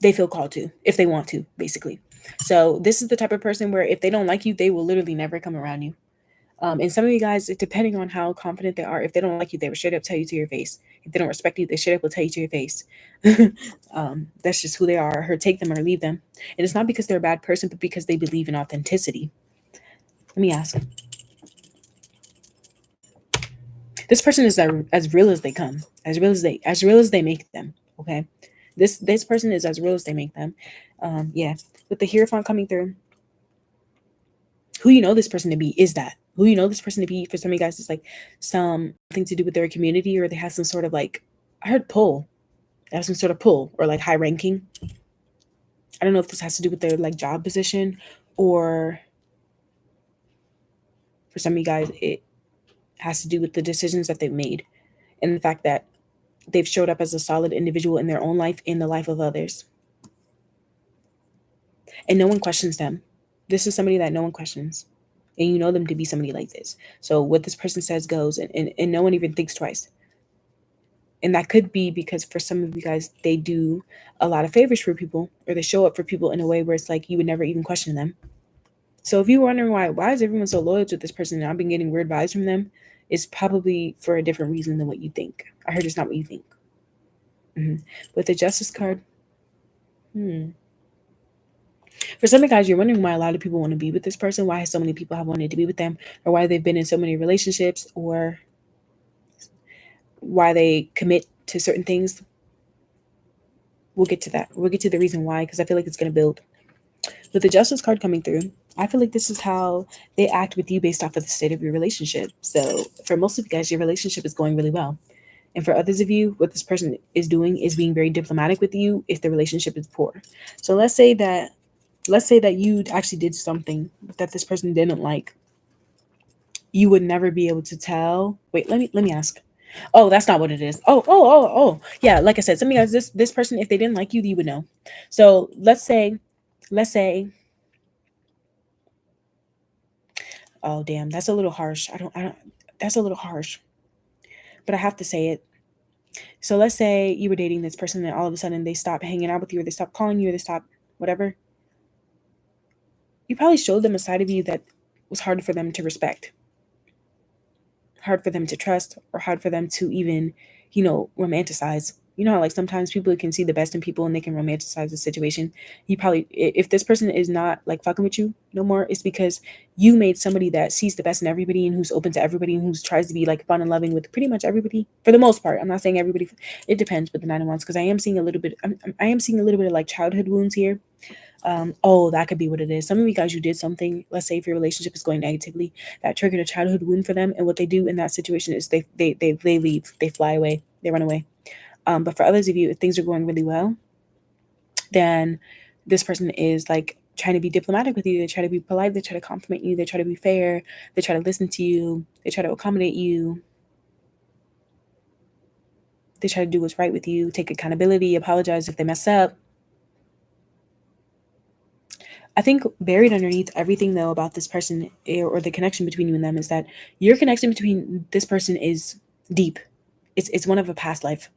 they feel called to, if they want to, basically. So this is the type of person where if they don't like you, they will literally never come around you. And some of you guys, depending on how confident they are, if they don't like you, they will straight up tell you to your face. If they don't respect you, they straight up will tell you to your face. That's just who they are. Or take them or leave them. And it's not because they're a bad person, but because they believe in authenticity. Let me ask. This person is as real as they come, as real as they make them. Okay, this person is as real as they make them. Yeah, with the Hierophant coming through, who you know this person to be is that. Who you know this person to be, for some of you guys, is like something to do with their community, or they have some sort of like, I heard pull. They have some sort of pull or like high ranking. I don't know if this has to do with their like job position, or for some of you guys, it has to do with the decisions that they've made and the fact that they've showed up as a solid individual in their own life, in the life of others. And no one questions them. This is somebody that no one questions. And you know them to be somebody like this. So what this person says goes, and no one even thinks twice. And that could be because for some of you guys, they do a lot of favors for people, or they show up for people in a way where it's like you would never even question them. So if you're wondering why is everyone so loyal to this person and I've been getting weird vibes from them, it's probably for a different reason than what you think. I heard it's not what you think. With the Justice card, for some of you guys, you're wondering why a lot of people want to be with this person, why so many people have wanted to be with them, or why they've been in so many relationships, or why they commit to certain things. We'll get to that. We'll get to the reason why, because I feel like it's going to build. With the Justice card coming through, I feel like this is how they act with you based off of the state of your relationship. So for most of you guys, your relationship is going really well. And for others of you, what this person is doing is being very diplomatic with you if the relationship is poor. So let's say that you actually did something that this person didn't like. You would never be able to tell. Wait, let me ask. Oh, that's not what it is. Oh. Yeah, like I said, some of you guys, this person, if they didn't like you, you would know. So let's say, oh damn, that's a little harsh. I don't. That's a little harsh, but I have to say it. So let's say you were dating this person and all of a sudden they stop hanging out with you, or they stop calling you, or they stop whatever. You probably showed them a side of you that was hard for them to respect, hard for them to trust, or hard for them to even, romanticize. You know how like sometimes people can see the best in people and they can romanticize the situation. You probably, if this person is not like fucking with you no more, it's because you made somebody that sees the best in everybody and who's open to everybody and who tries to be like fun and loving with pretty much everybody for the most part. I'm not saying everybody. It depends with the 9 of Wands, because I am seeing a little bit. I am seeing a little bit of like childhood wounds here. That could be what it is. Some of you guys, you did something, let's say if your relationship is going negatively, that triggered a childhood wound for them, and what they do in that situation is they leave, they fly away, they run away. But for others of you, if things are going really well, then this person is like trying to be diplomatic with you. They try to be polite, they try to compliment you, they try to be fair, they try to listen to you, they try to accommodate you, they try to do what's right with you, take accountability, apologize if they mess up. I think buried underneath everything, though, about this person, or the connection between you and them, is that your connection between this person is deep. It's one of a past life.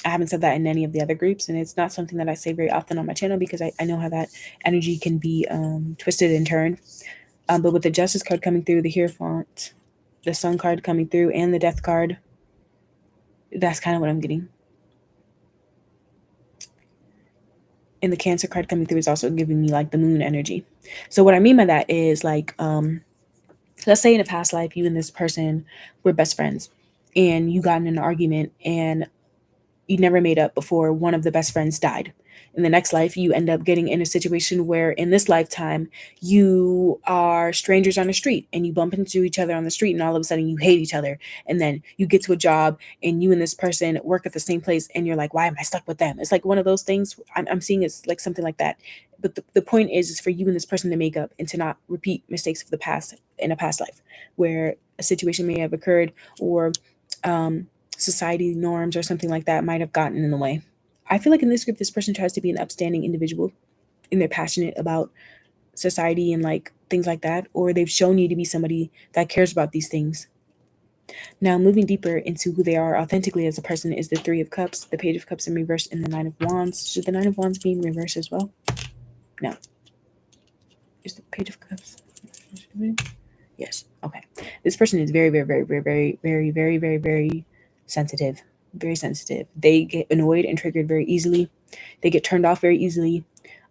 I haven't said that in any of the other groups, and it's not something that I say very often on my channel because I know how that energy can be twisted and turned. But with the Justice card coming through, the Hierophant, the Sun card coming through, and the Death card, that's kind of what I'm getting. And the Cancer card coming through is also giving me like the Moon energy. So what I mean by that is like, let's say in a past life, you and this person were best friends, and you got in an argument, and you never made up before one of the best friends died. In the next life, you end up getting in a situation where in this lifetime, you are strangers on the street and you bump into each other on the street, and all of a sudden you hate each other. And then you get to a job and you and this person work at the same place, and you're like, why am I stuck with them? It's like one of those things. I'm seeing it's like something like that. But the point is for you and this person to make up and to not repeat mistakes of the past in a past life where a situation may have occurred, or society norms or something like that might have gotten in the way. I feel like in this group, this person tries to be an upstanding individual and they're passionate about society and like things like that, or they've shown you to be somebody that cares about these things. Now, moving deeper into who they are authentically as a person is the Three of Cups, the Page of Cups in reverse, and the Nine of Wands. Should the Nine of Wands be in reverse as well? No. Is the Page of Cups? Yes. Okay. This person is very, very, very, very, very, very, very, very, very sensitive. Very sensitive. They get annoyed and triggered very easily. They get turned off very easily.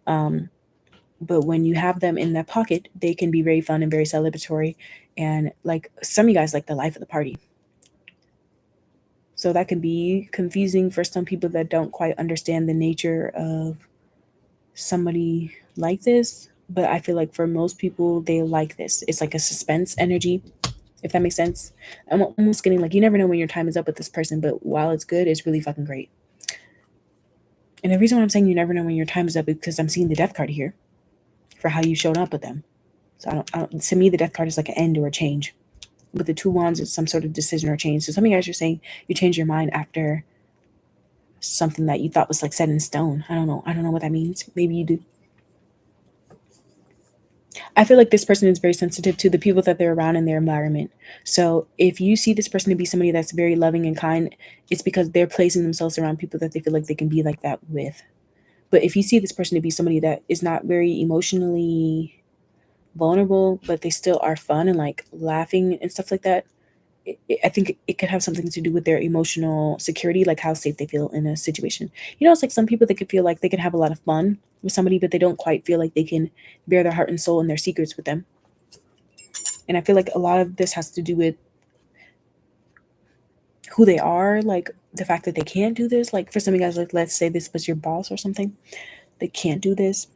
But when you have them in that pocket, they can be very fun and very celebratory. And like some of you guys like the life of the party. So that can be confusing for some people that don't quite understand the nature of somebody like this. But I feel like for most people, they like this. It's like a suspense energy, if that makes sense. I'm almost getting like, you never know when your time is up with this person, but while it's good, it's really fucking great. And the reason why I'm saying you never know when your time is up is because I'm seeing the Death card here for how you showed up with them. So I don't, to me, the Death card is like an end or a change. With the Two Wands, it's some sort of decision or change. So some of you guys are saying you change your mind after something that you thought was like set in stone. I don't know. I don't know what that means. Maybe you do. I feel like this person is very sensitive to the people that they're around in their environment. So if you see this person to be somebody that's very loving and kind, it's because they're placing themselves around people that they feel like they can be like that with. But if you see this person to be somebody that is not very emotionally vulnerable, but they still are fun and like laughing and stuff like that, I think it could have something to do with their emotional security, like how safe they feel in a situation. You know, it's like some people that could feel like they can have a lot of fun with somebody, but they don't quite feel like they can bear their heart and soul and their secrets with them. And I feel like a lot of this has to do with who they are, like the fact that they can't do this. Like for some of you guys, like let's say this was your boss or something, they can't do this.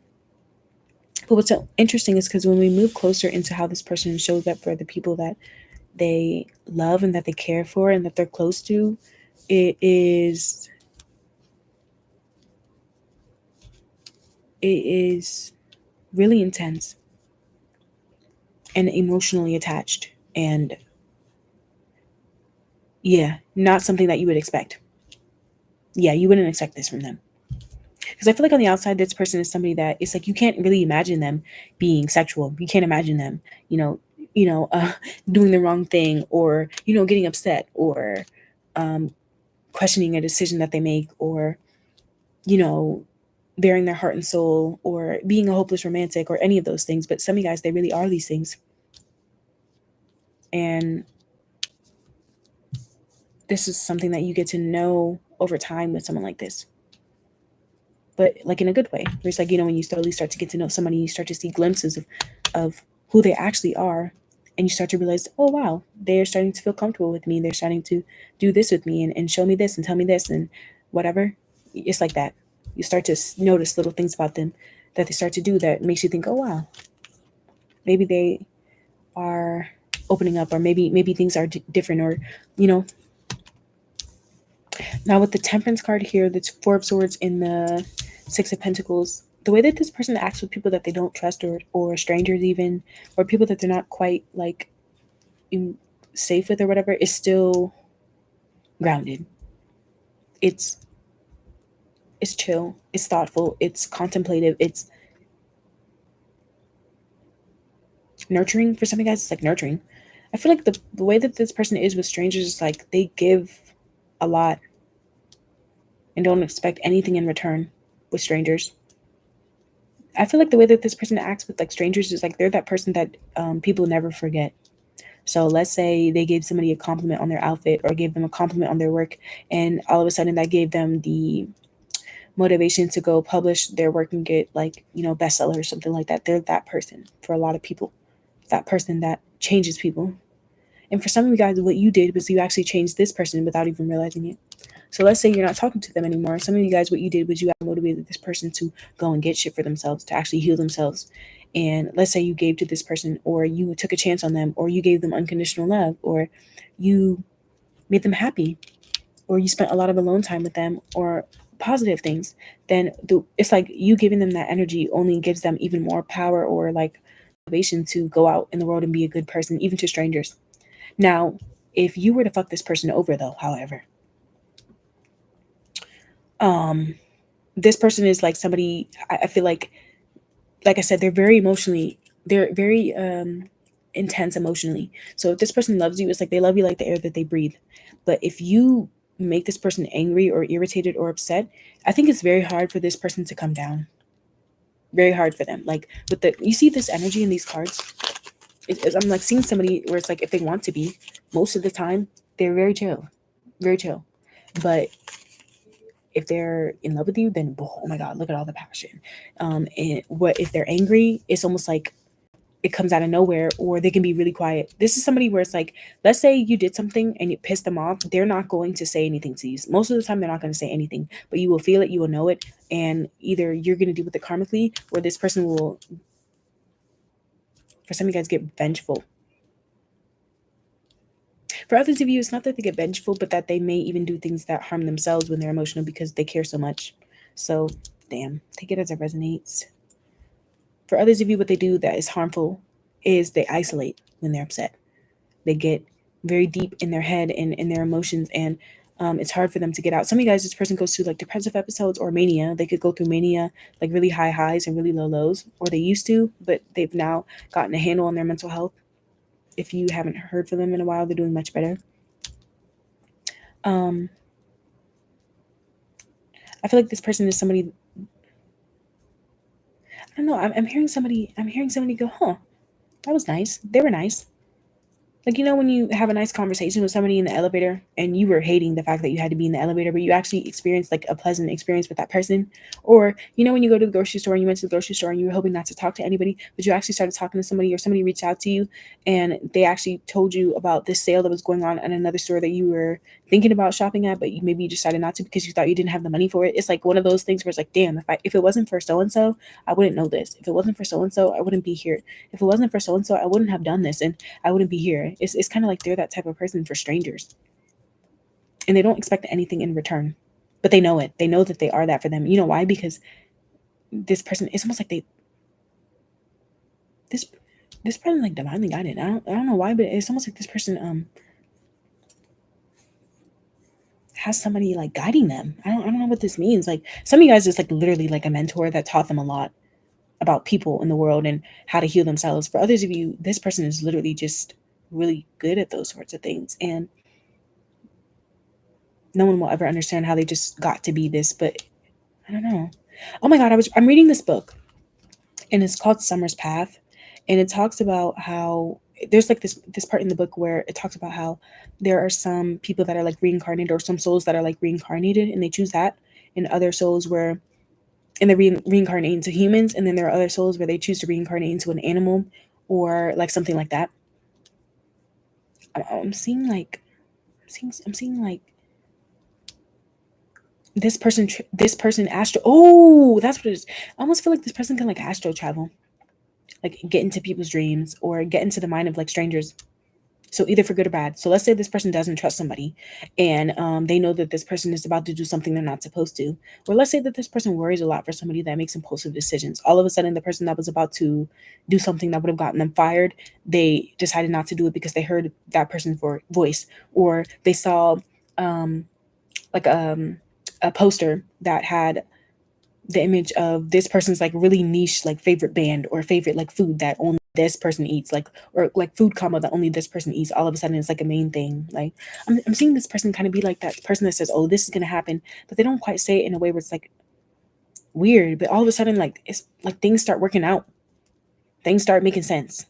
But what's so interesting is because when we move closer into how this person shows up for the people that they love and that they care for and that they're close to, it is really intense and emotionally attached, and yeah, not something that you would expect. Yeah, you wouldn't expect this from them. Because I feel like on the outside, this person is somebody that it's like you can't really imagine them being sexual. You can't imagine them, you know, doing the wrong thing, or getting upset, or questioning a decision that they make, or you know, bearing their heart and soul, or being a hopeless romantic, or any of those things. But some of you guys, they really are these things. And this is something that you get to know over time with someone like this. But like in a good way. Where it's like, when you slowly start to get to know somebody, you start to see glimpses of who they actually are. And you start to realize, oh, wow, they're starting to feel comfortable with me. They're starting to do this with me and show me this and tell me this and whatever. It's like that. You start to notice little things about them that they start to do that makes you think, oh, wow, maybe they are opening up, or maybe things are different, or, Now with the Temperance card here, that's Four of Swords in the Six of Pentacles, the way that this person acts with people that they don't trust, or strangers even, or people that they're not quite like safe with or whatever, is still grounded. It's chill, it's thoughtful, it's contemplative, it's nurturing. For some of you guys, it's like nurturing. I feel like the way that this person is with strangers is like they give a lot. and don't expect anything in return with strangers. I feel like the way that this person acts with like strangers is like they're that person that people never forget. So let's say they gave somebody a compliment on their outfit or gave them a compliment on their work, and all of a sudden that gave them the motivation to go publish their work and get like, bestseller or something like that. They're that person for a lot of people. That person that changes people. And for some of you guys, what you did was you actually changed this person without even realizing it. So let's say you're not talking to them anymore. Some of you guys, what you did was you motivated this person to go and get shit for themselves, to actually heal themselves. And let's say you gave to this person, or you took a chance on them, or you gave them unconditional love, or you made them happy, or you spent a lot of alone time with them, or positive things. Then it's like you giving them that energy only gives them even more power or like motivation to go out in the world and be a good person, even to strangers. Now, if you were to fuck this person over, though, however, um, this person is like somebody. I feel like I said, they're very intense emotionally. So if this person loves you, it's like they love you like the air that they breathe. But if you make this person angry or irritated or upset, I think it's very hard for this person to come down. Very hard for them. Like you see this energy in these cards. I'm like seeing somebody where it's like if they want to be, most of the time they're very chill, very chill. But if they're in love with you, then oh my god, look at all the passion. And what if they're angry? It's almost like it comes out of nowhere, or they can be really quiet. This is somebody where it's like, let's say you did something and you pissed them off. They're not going to say anything to you. Most of the time, they're not going to say anything, but you will feel it, you will know it, and either you're going to deal with it karmically, or this person will, for some of you guys, get vengeful. For others of you, it's not that they get vengeful, but that they may even do things that harm themselves when they're emotional because they care so much. So, damn, take it as it resonates. For others of you, what they do that is harmful is they isolate when they're upset. They get very deep in their head and in their emotions, and it's hard for them to get out. Some of you guys, this person goes through like depressive episodes or mania. They could go through mania, like really high highs and really low lows, or they used to, but they've now gotten a handle on their mental health. If you haven't heard from them in a while, they're doing much better. I feel like this person is somebody. I don't know. I'm hearing somebody. I'm hearing somebody go, "Huh, that was nice. They were nice." Like, when you have a nice conversation with somebody in the elevator and you were hating the fact that you had to be in the elevator, but you actually experienced like a pleasant experience with that person. Or, when you go to the grocery store and you went to the grocery store and you were hoping not to talk to anybody, but you actually started talking to somebody, or somebody reached out to you and they actually told you about this sale that was going on at another store that you were thinking about shopping at, but maybe you decided not to because you thought you didn't have the money for it. It's like one of those things where it's like, damn, if it wasn't for so and so, I wouldn't know this. If it wasn't for so and so, I wouldn't be here. If it wasn't for so and so, I wouldn't have done this. And I wouldn't be here. It's kind of like they're that type of person for strangers. And they don't expect anything in return. But they know it. They know that they are that for them. You know why? Because this person, it's almost like this person like divinely guided. I don't know why, but it's almost like this person has somebody like guiding them. I don't know what this means. Like some of you guys is like literally like a mentor that taught them a lot about people in the world and how to heal themselves. For others of you, this person is literally just really good at those sorts of things, and no one will ever understand how they just got to be this. But I don't know. Oh my god, I'm reading this book, and it's called Summer's Path, and it talks about how there's like this part in the book where it talks about how there are some people that are like reincarnated, or some souls that are like reincarnated and they choose that, and other souls where and they reincarnate into humans, and then there are other souls where they choose to reincarnate into an animal or like something like that. I'm seeing like I'm seeing like this person astro. Oh, that's what it is. I almost feel like this person can like astro travel, like get into people's dreams or get into the mind of like strangers. So either for good or bad. So let's say this person doesn't trust somebody, and they know that this person is about to do something they're not supposed to. Or let's say that this person worries a lot for somebody that makes impulsive decisions. All of a sudden, the person that was about to do something that would have gotten them fired, they decided not to do it because they heard that person's voice, or they saw like a poster that had the image of this person's like really niche like favorite band or favorite like food that only this person eats, like, or like food combo that only this person eats, all of a sudden it's like a main thing. Like I'm seeing this person kind of be like that person that says, oh, this is gonna happen, but they don't quite say it in a way where it's like weird, but all of a sudden, like, it's like things start working out, things start making sense.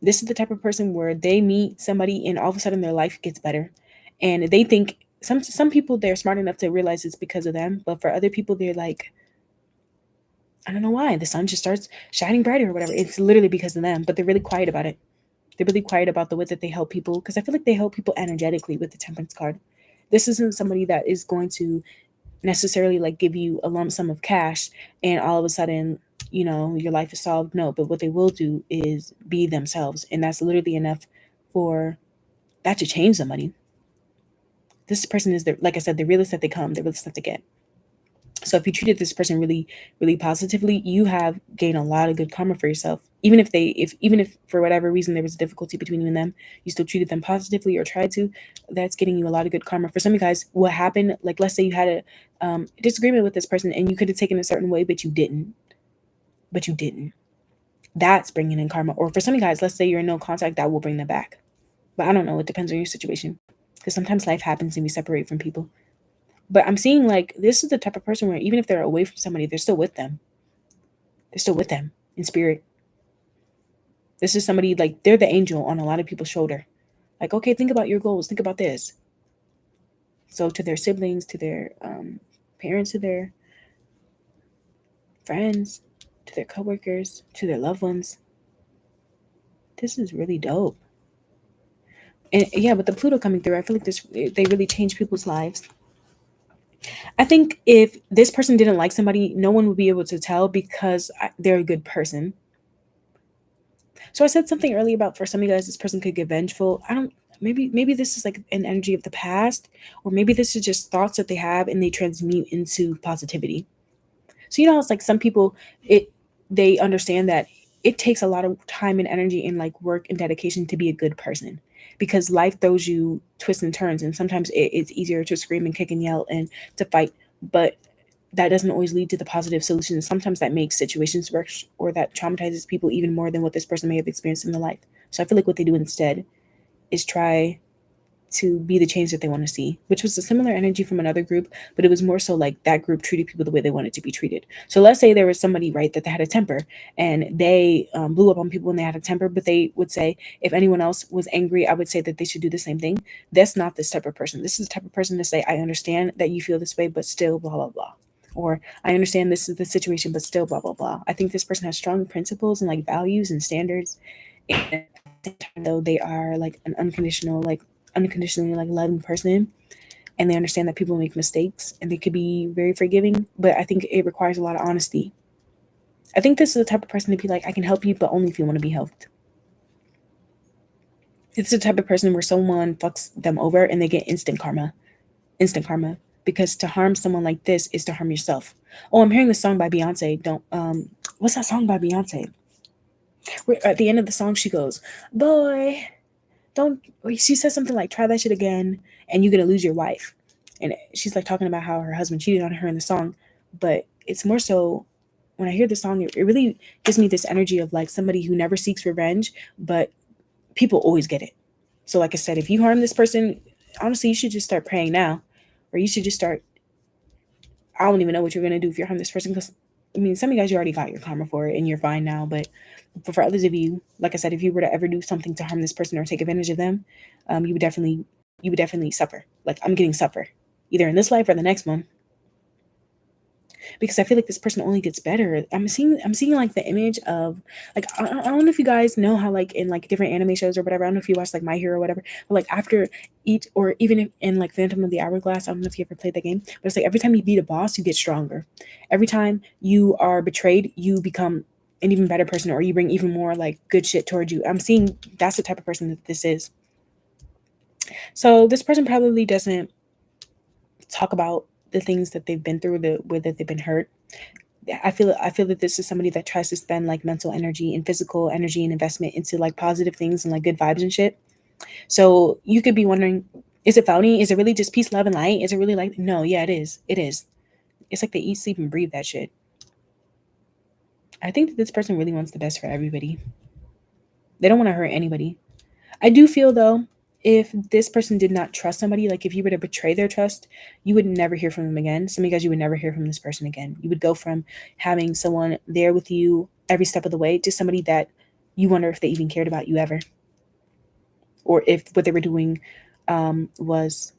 This is the type of person where they meet somebody and all of a sudden their life gets better, and they think some people, they're smart enough to realize it's because of them, but for other people they're like, I don't know why the sun just starts shining brighter or whatever. It's literally because of them, but they're really quiet about it. They're really quiet about the way that they help people, because I feel like they help people energetically with the Temperance card. This isn't somebody that is going to necessarily like give you a lump sum of cash and all of a sudden, your life is solved. No, but what they will do is be themselves, and that's literally enough for that to change somebody. This person is the, like I said, the realest that they come, the realest that they get. So if you treated this person really, really positively, you have gained a lot of good karma for yourself. Even if for whatever reason there was a difficulty between you and them, you still treated them positively or tried to. That's getting you a lot of good karma. For some of you guys, what happened? Like, let's say you had a disagreement with this person and you could have taken a certain way, but you didn't. That's bringing in karma. Or for some of you guys, let's say you're in no contact, that will bring them back. But I don't know. It depends on your situation, because sometimes life happens and we separate from people. But I'm seeing like this is the type of person where even if they're away from somebody, they're still with them. They're still with them in spirit. This is somebody like they're the angel on a lot of people's shoulder. Like, okay, think about your goals. Think about this. So to their siblings, to their parents, to their friends, to their coworkers, to their loved ones. This is really dope. And yeah, with the Pluto coming through, I feel like they really change people's lives. I think if this person didn't like somebody, no one would be able to tell because they're a good person. So I said something earlier about, for some of you guys, this person could get vengeful. Maybe this is like an energy of the past, or maybe this is just thoughts that they have and they transmute into positivity. So it's like some people, they understand that it takes a lot of time and energy and like work and dedication to be a good person, because life throws you twists and turns, and sometimes it's easier to scream and kick and yell and to fight, but that doesn't always lead to the positive solutions. Sometimes that makes situations worse, or that traumatizes people even more than what this person may have experienced in their life. So I feel like what they do instead is try to be the change that they want to see, which was a similar energy from another group, but it was more so like that group treated people the way they wanted to be treated. So let's say there was somebody, right, that they had a temper, and they blew up on people when they had a temper, but they would say, if anyone else was angry, I would say that they should do the same thing. That's not this type of person. This is the type of person to say, I understand that you feel this way, but still blah, blah, blah. Or I understand this is the situation, but still blah, blah, blah. I think this person has strong principles and like values and standards. And though they are like an unconditionally like loving person, and they understand that people make mistakes and they could be very forgiving, but I think it requires a lot of honesty. I think this is the type of person to be like, I can help you, but only if you want to be helped. It's the type of person where someone fucks them over and they get instant karma, because to harm someone like this is to harm yourself. Oh, I'm hearing this song by Beyonce. What's that song by Beyonce? Where at the end of the song she goes, boy, don't, she says something like, try that shit again and you're gonna lose your wife. And she's like talking about how her husband cheated on her in the song. But it's more so, when I hear the song, it really gives me this energy of like somebody who never seeks revenge, but people always get it. So like I said, if you harm this person, honestly, you should just start praying now. Or you should just start, I don't even know what you're gonna do if you harm this person, because I mean, some of you guys, you already got your karma for it and you're fine now. But for others of you, like I said, if you were to ever do something to harm this person or take advantage of them, you would definitely suffer. Like, I'm getting suffer, either in this life or the next one. Because I feel like this person only gets better. I'm seeing like the image of like, I don't know if you guys know how like in like different anime shows or whatever, I don't know if you watch like My Hero or whatever, but like after each, or even if in like Phantom of the Hourglass, I don't know if you ever played that game, but it's like every time you beat a boss, you get stronger. Every time you are betrayed, you become an even better person, or you bring even more like good shit towards you. I'm seeing that's the type of person that this is. So this person probably doesn't talk about the things that they've been through, the way that they've been hurt. I feel that this is somebody that tries to spend like mental energy and physical energy and investment into like positive things and like good vibes and shit. So you could be wondering, is it phony? Is it really just peace, love, and light? Is it really like, no, yeah, it is. It is. It's like they eat, sleep, and breathe that shit. I think that this person really wants the best for everybody. They don't want to hurt anybody. I do feel though, if this person did not trust somebody, like if you were to betray their trust, you would never hear from them again. So because you would never hear from this person again. You would go from having someone there with you every step of the way to somebody that you wonder if they even cared about you ever, or if what they were doing was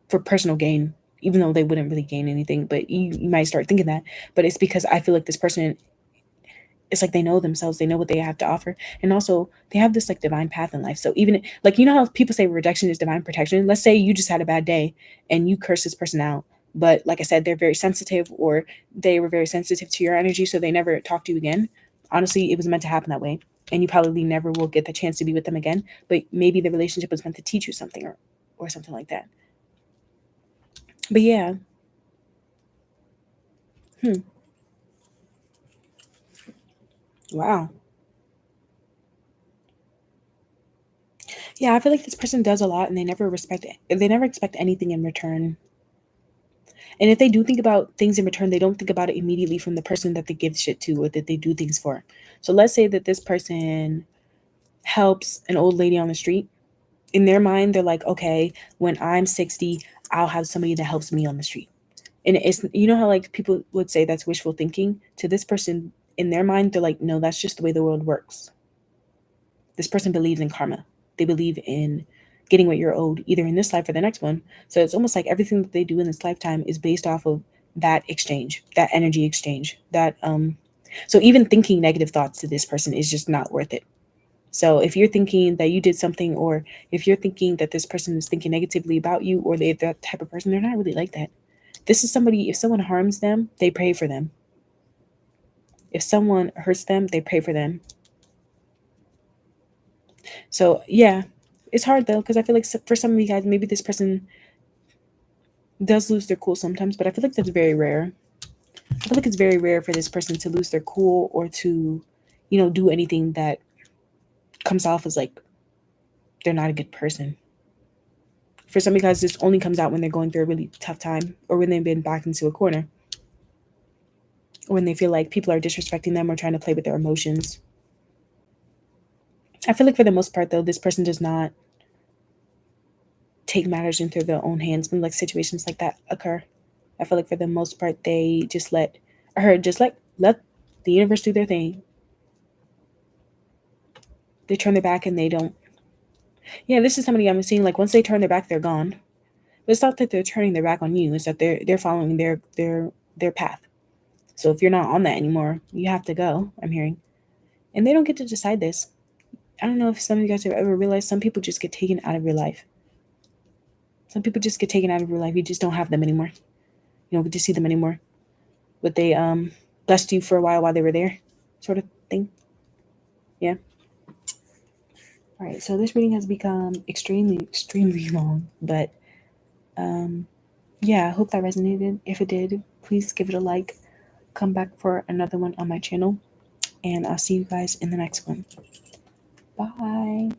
for personal gain, even though they wouldn't really gain anything. But you might start thinking that. But it's because I feel like this person, it's like they know themselves, they know what they have to offer, and also they have this like divine path in life. So even like, you know how people say rejection is divine protection. Let's say you just had a bad day and you curse this person out, but like I said, they're very sensitive, or they were very sensitive to your energy, so they never talk to you again. Honestly, it was meant to happen that way, and you probably never will get the chance to be with them again, but maybe the relationship was meant to teach you something, or something like that. But yeah. Wow. Yeah, I feel like this person does a lot and they never respect it. They never expect anything in return. And if they do think about things in return, they don't think about it immediately from the person that they give shit to or that they do things for. So let's say that this person helps an old lady on the street. In their mind, they're like, okay, when I'm 60, I'll have somebody that helps me on the street. And it's, you know how like people would say that's wishful thinking? To this person, in their mind, they're like, no, that's just the way the world works. This person believes in karma. They believe in getting what you're owed, either in this life or the next one. So it's almost like everything that they do in this lifetime is based off of that exchange, that energy exchange. That so even thinking negative thoughts to this person is just not worth it. So if you're thinking that you did something, or if you're thinking that this person is thinking negatively about you, or they're that type of person, they're not really like that. This is somebody, if someone harms them, they pray for them. If someone hurts them, they pray for them. So yeah, it's hard though, because I feel like for some of you guys, maybe this person does lose their cool sometimes, but I feel like that's very rare. I feel like it's very rare for this person to lose their cool, or to, do anything that comes off as like they're not a good person. For some of you guys, this only comes out when they're going through a really tough time, or when they've been backed into a corner, or when they feel like people are disrespecting them or trying to play with their emotions. I feel like for the most part, though, this person does not take matters into their own hands when like situations like that occur. I feel like for the most part, they just let the universe do their thing. They turn their back and they don't. Yeah, this is somebody I'm seeing. Like once they turn their back, they're gone. But it's not that they're turning their back on you. It's that they're following their path. So if you're not on that anymore, you have to go. I'm hearing, and they don't get to decide this. I don't know if some of you guys have ever realized some people just get taken out of your life. Some people just get taken out of your life. You just don't have them anymore. You don't get to see them anymore. But they blessed you for a while they were there, sort of thing. Yeah. All right. So this reading has become extremely, extremely long, but yeah, I hope that resonated. If it did, please give it a like. Come back for another one on my channel, and I'll see you guys in the next one. Bye.